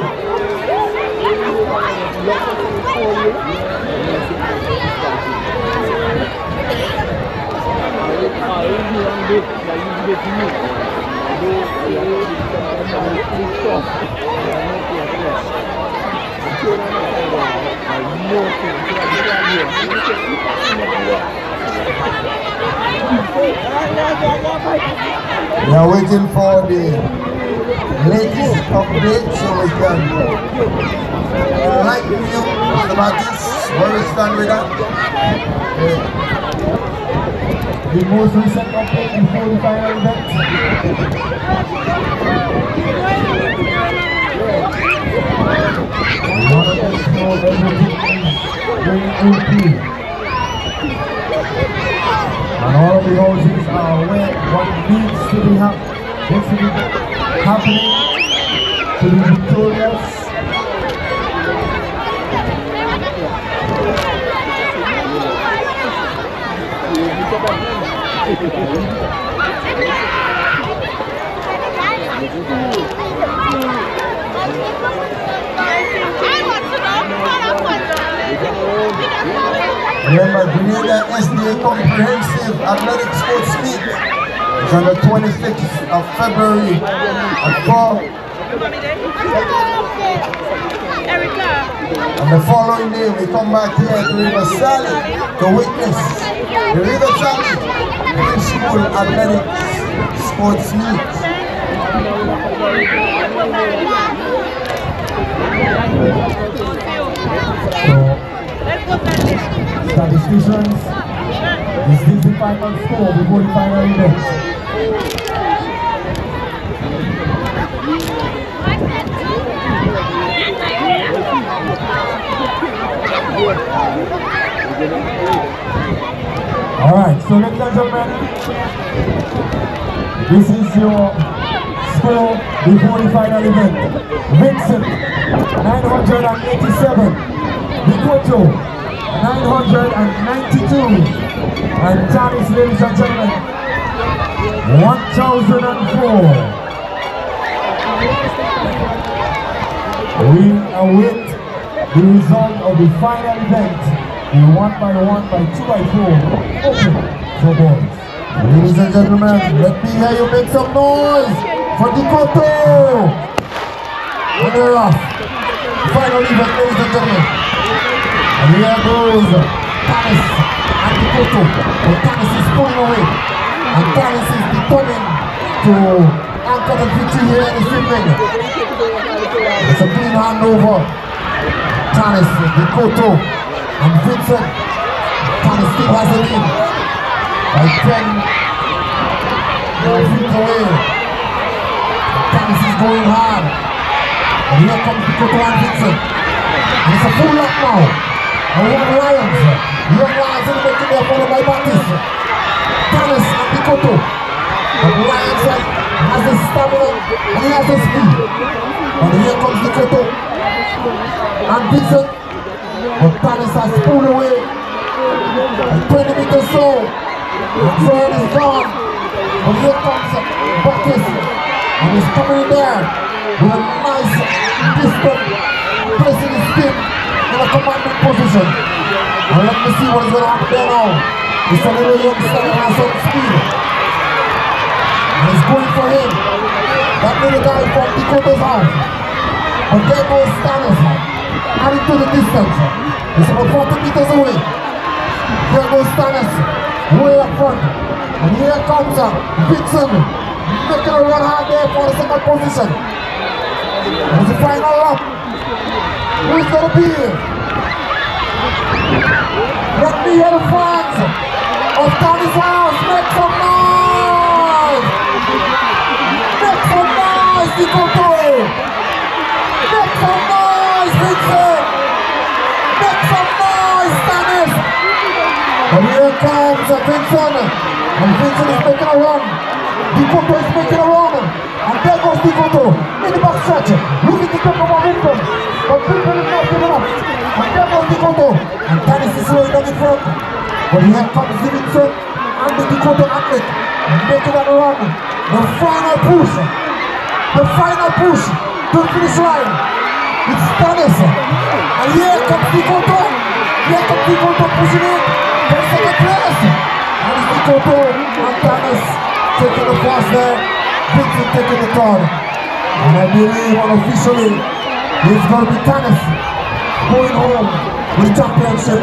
Speaker 3: We are waiting for the latest update so we can enlighten you, Mr. Mattis, where we stand with that.
Speaker 1: The most recent update before the final event. We want to let you know everything is going okay. And all of the houses are aware what needs to be happening to be victorious.
Speaker 3: Remember, Grenada SDA Comprehensive Athletic Sports Meet is on the 26th of February at 4. And the following day, we come back here to River Sally to witness the River Sally School Athletic Sports Meet.
Speaker 1: Statisticians, this is the final score before the final event. Alright, so ladies and gentlemen, this is your score before the final event. Vincent, 987. Bikoto, 992. And Janice, ladies and gentlemen, 1004. We await the result of the final event. The 1x1 by 2x4 open for boys.
Speaker 3: Ladies and gentlemen, let me hear you make some noise for Bikoto. And they're off. Final event, ladies and gentlemen. And here goes Tanis and Bikoto. But Tanis is pulling away. And Tanis is determined to anchor the victory here in this evening. It's a clean handover. Tanis, Bikoto, and Vincent. Tanis still has a lead by 10 feet away. Tanis is going hard. And here comes Bikoto and Vincent. And it's a full lap now. And Young Lions. Young Lions in the making there, followed by Baptiste. Tanis and Bikoto. And Lions has the stamina and he has the speed. And here comes Bikoto and Vincent. But Tanis has pulled away. And 20 meters slow. And Fern is gone. But here comes Baptiste. And he's coming in there with a nice distance, placing his skin in a commanding position. And let me see what is going to happen there now. It's a little youngster that has some speed. And he's going for him. That little guy from Bikoto's house. But there goes Tanis, adding to the distance. It's about 40 meters away. There goes Tanis, way up front. And here comes Vincent, making a run hard there for the second position. And it's the final lap. Who is going to be here? Let me hear the fans of Tanis' house. Make some noise! Make some noise, Bikoto! Make some noise, Vincent! Make some noise, Tanis! And here comes Vincent. And Vincent is making a run. Bikoto is making a run. And there goes Bikoto in the back stretch. Looking to take over Vincent. But Vincent is not giving up. And there goes Bikoto. And Tanis is slowing down in front. But here comes Vincent and the Bikoto athlete. Making that run. The final push. The final push to the finish line. It's Tanis. And here comes Bikoto. Here comes Bikoto pushing in for second place. And it's Bikoto and Tanis taking the first there. Vincent taking the third. And I believe unofficially it's going to be Tanis going home with the championship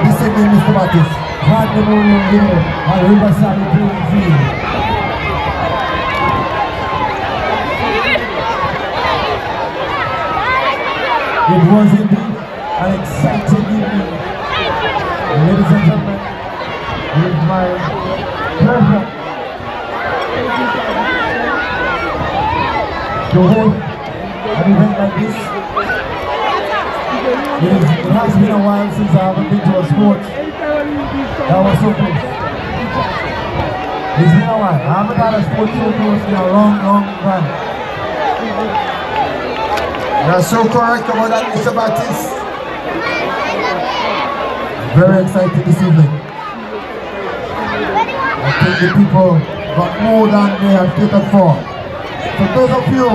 Speaker 3: this evening, Mr. Baptiste.
Speaker 1: Hard memorial game on Riverside Playing Field. It was indeed an exciting evening. Ladies and gentlemen, it is my pleasure to hold an event like this. It has been a while since I haven't been to a sport that was so close. It's been a while. I haven't had a sport so close in a long, long time.
Speaker 3: You're so correct about that, Mr. Baptiste.
Speaker 1: Very excited this evening.
Speaker 3: I think the people got more than they have catered for. So those of you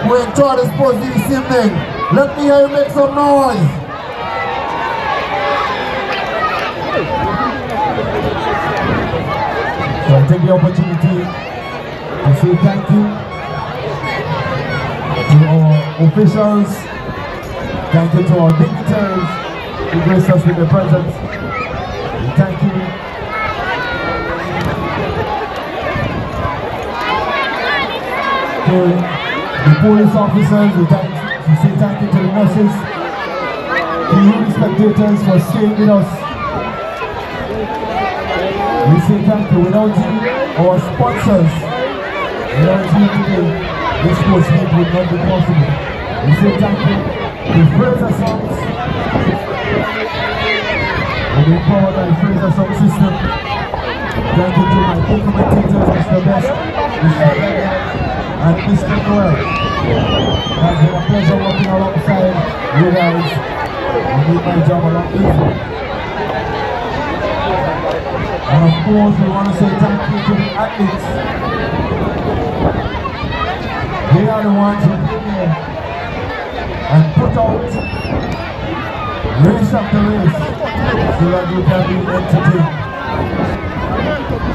Speaker 3: who enjoy the sports this evening, let me hear you make some noise.
Speaker 1: So I take the opportunity to say thank you to our officials, thank you to our dignitaries who graced us with their presence. And thank you to the police officers, we say thank you to the nurses, to you spectators for staying with us. We say thank you. Without you, our sponsors, without you today, this sports meet would not be possible. We say thank you to Fraser Songs, We'll be powered by the Fraser Sound System. Thank you to my co-commentators, Mr. Best, Mr. Bennett, and Mr. Noel. It has been a pleasure working alongside you guys. You made my job a lot easier. And of course, we want to say thank you to the athletes. They are the ones who came here and put out, race after race, so that you can be entertained.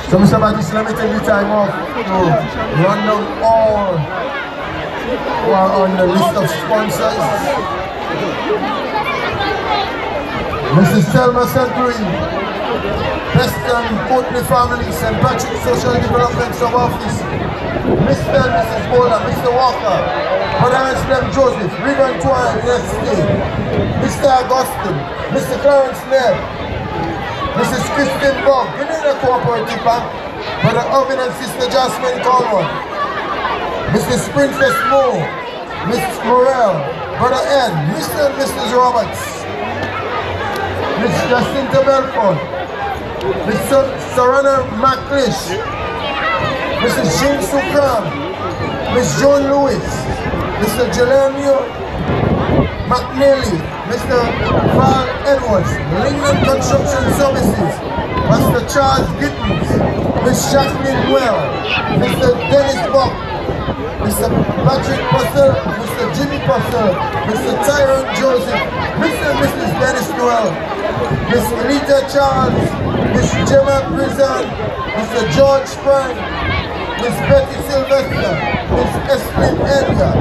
Speaker 3: So Mr. Baptiste, let me take the time off to run down all who are on the list of sponsors. Mrs. Selma Century, Preston Courtney Family, St. Patrick Social Development Sub-Office, Mr. and Mrs. Bowler, Mr. Walker, Brother Anselm Joseph, Regan Twine, SDA, Mr. Augustine, Mr. Clarence Nell, Mrs. Christine Bob, Grenada Cooperative Bank, Brother Owen and Sister Jasmine Coleman, Mrs. Princess Moore, Mrs. Morel, Brother N, Mr. and Mrs. Roberts, Miss Jacinta Belfort, Mr. Sarana McLeish, Mrs. Jean Sukram, Miss Joan Lewis, Mr. Jelania McNeely, Mr. Val Edwards, Lincoln Construction Services, Mr. Charles Gittens, Miss Jacqueline Well, Mr. Dennis Buck, Mr. Patrick Purcell, Mr. Jimmy Purcell, Mr. Tyrone Joseph, Mr. and Mrs. Dennis Noel, Miss Elita Charles, Miss Gemma Brizan, Mr. George Frank, Miss Betty Sylvester, Miss Estlin Edgar,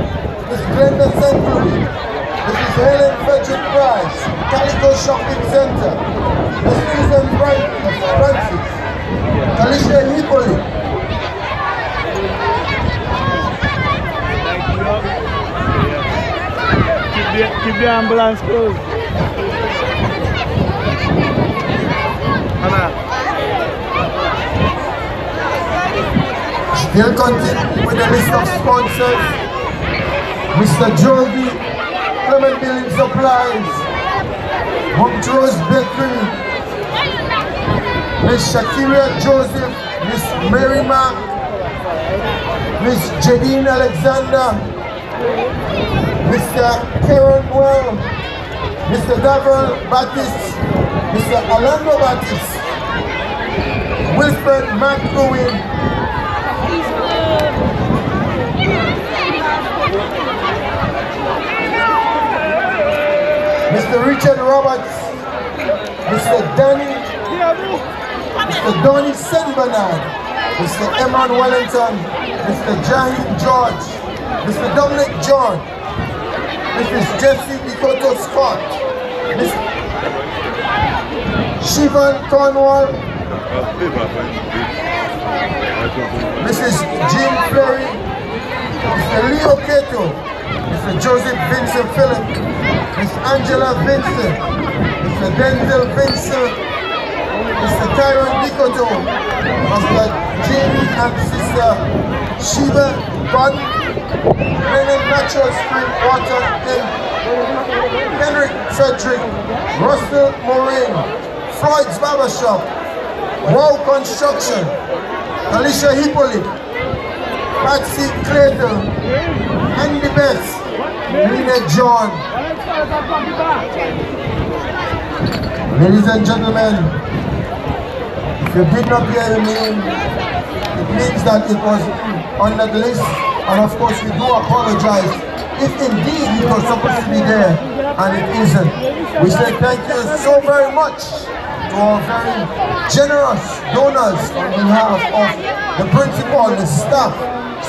Speaker 3: Miss Glenda Century, Mrs. Helen Frederick Price, Calico Shopping Center, Miss Susan Francis, Alicia Hippolyte,
Speaker 6: Keep the ambulance closed.
Speaker 3: Still continue with the list of sponsors. Mr. Joby, Clement Building Supplies, Montrose Bakery, Miss Shakira Joseph, Miss Mary Mack, Miss Jadine Alexander, Mr. Karen Well, Mr. Davon Baptiste, Mr. Orlando Baptiste, Wilfred McLuhan, Mr. Richard Roberts, Mr. Donny St. Bernard, Mr. Eman Wellington, Mr. Jahid George, Mr. Dominic John, Mrs. Jessie Ikoto Scott, Shivan Cornwall, Mrs. Jean Fleury, Mr. Leo Cato, Mr. Joseph Vincent Phillip, Miss Angela Vincent, Mr. Denzel Vincent, Mr. Tyron Dikoto, Mr. Jamie and Sister Shiva Bun, Lennon Natural Spring Water, and Henrik Frederick, Russell Moraine, Floyd's Barbershop, Wow Construction, Alicia Hippolyte, Patsy Clayton, Andy Best, Lena John. Ladies and gentlemen, if you did not hear your name, it means that it was under the list, and of course we do apologize if indeed it was supposed to be there and it isn't. We say thank you so very much to our very generous donors on behalf of the principal, the staff,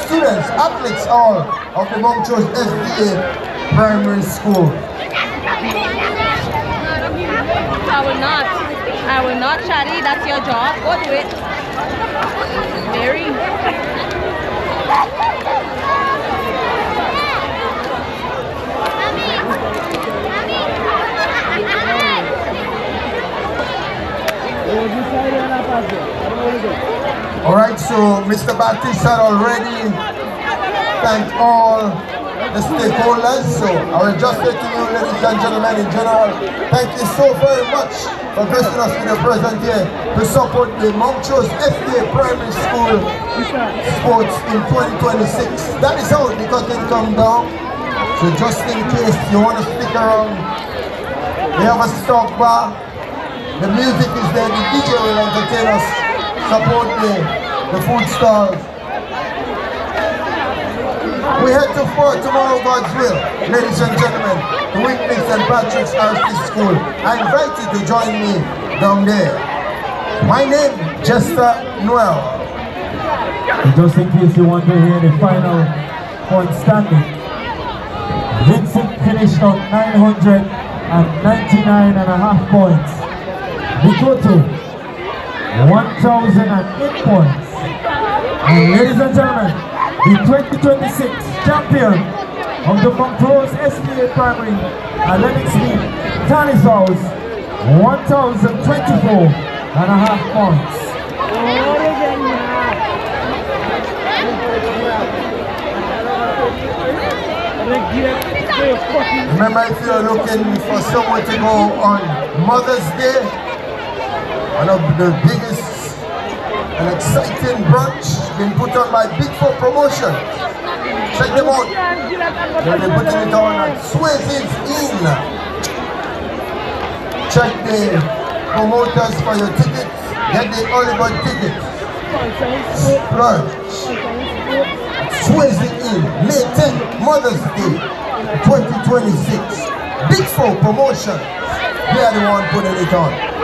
Speaker 3: students, athletes, all of the Montrose SDA Primary School.
Speaker 7: I will not, Shadi. That's your job. Go do it. Mary.
Speaker 3: All right, so Mr. Baptiste had already thanked all
Speaker 2: the stakeholders. So I will just say to you, ladies and gentlemen, in general, thank you so very much for blessing us with your presence here to support the Montrose SDA Primary School sports in 2026. That is how the curtain come down. So just in case you want to stick around, we have a stock bar. The music is there, the DJ will entertain us, support the food stalls. We head to Fort tomorrow, God's will. Ladies and gentlemen, the Wickness and Patrick's RC School. I invite you to join me down there. My name, Jester Noel.
Speaker 1: Just in case you want to hear the final point standing, Vincent finished on 999.5 points. Bikoto, 1,008 points. And ladies and gentlemen, the 2026 champion of the Montrose SDA Primary Athletics League, Tannis House, 1,024.5 points.
Speaker 2: Remember, if you're looking for somewhere to go on Mother's Day, one of the biggest and exciting brunch been put on by Big Four Promotion. Check them out. They'll be putting it on at Swayze's Inn. Check the promoters for your tickets. Get the early bird tickets. Brunch. Swayze Inn, May 10th, Mother's Day, 2026. Big Four Promotion. They are the one putting it on.